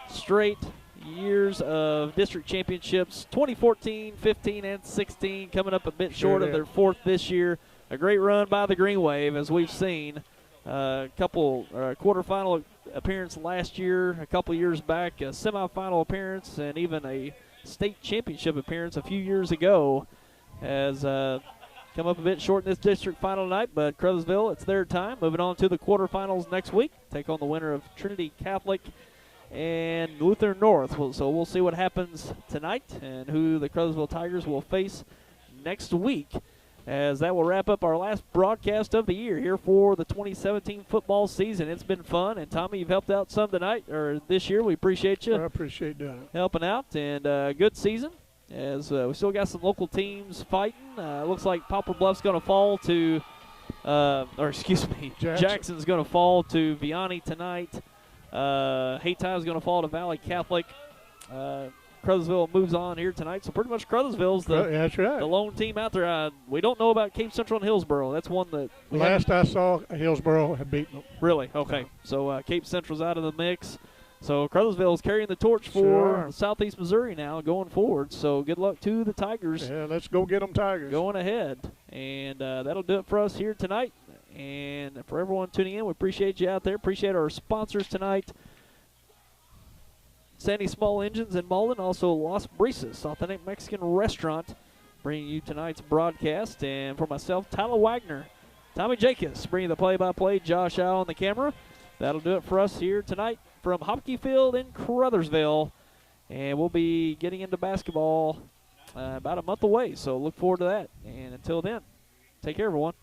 straight years of district championships, 2014, 15, and 16, coming up a bit short of their 4th this year. A great run by the Green Wave, as we've seen. A couple quarterfinal appearance last year, a couple years back, a semifinal appearance, and even a state championship appearance a few years ago. Has come up a bit short in this district final tonight, but Caruthersville, it's their time. Moving on to the quarterfinals next week. Take on the winner of Trinity Catholic and Lutheran North. So we'll see what happens tonight and who the Caruthersville Tigers will face next week, as that will wrap up our last broadcast of the year here for the 2017 football season. It's been fun, and Tommy, you've helped out some tonight, or this year. We appreciate you. I appreciate doing it. Helping out, and good season, as we still got some local teams fighting. Looks like Poplar Bluff's going to fall to, Jackson's going to fall to Vianney tonight. Haytime's going to fall to Valley Catholic. Caruthersville moves on here tonight, so pretty much Caruthersville's That's right. the lone team out there. We don't know about Cape Central and Hillsboro. That's one that Last I saw, Hillsboro had beaten them. Really? Okay. So Cape Central's out of the mix. So Caruthersville is carrying the torch for Sure. Southeast Missouri now going forward. So good luck to the Tigers. Yeah, let's go get them Tigers. Going ahead. And that'll do it for us here tonight. And for everyone tuning in, we appreciate you out there. Appreciate our sponsors tonight. Sandy Small Engines in Malden, also Los Brises, authentic Mexican restaurant, bringing you tonight's broadcast. And for myself, Tyler Wagner, Tommy Jacobs, bringing the play-by-play, Josh Howe on the camera. That'll do it for us here tonight from Hopkey Field in Caruthersville. And we'll be getting into basketball about a month away, so look forward to that. And until then, take care, everyone.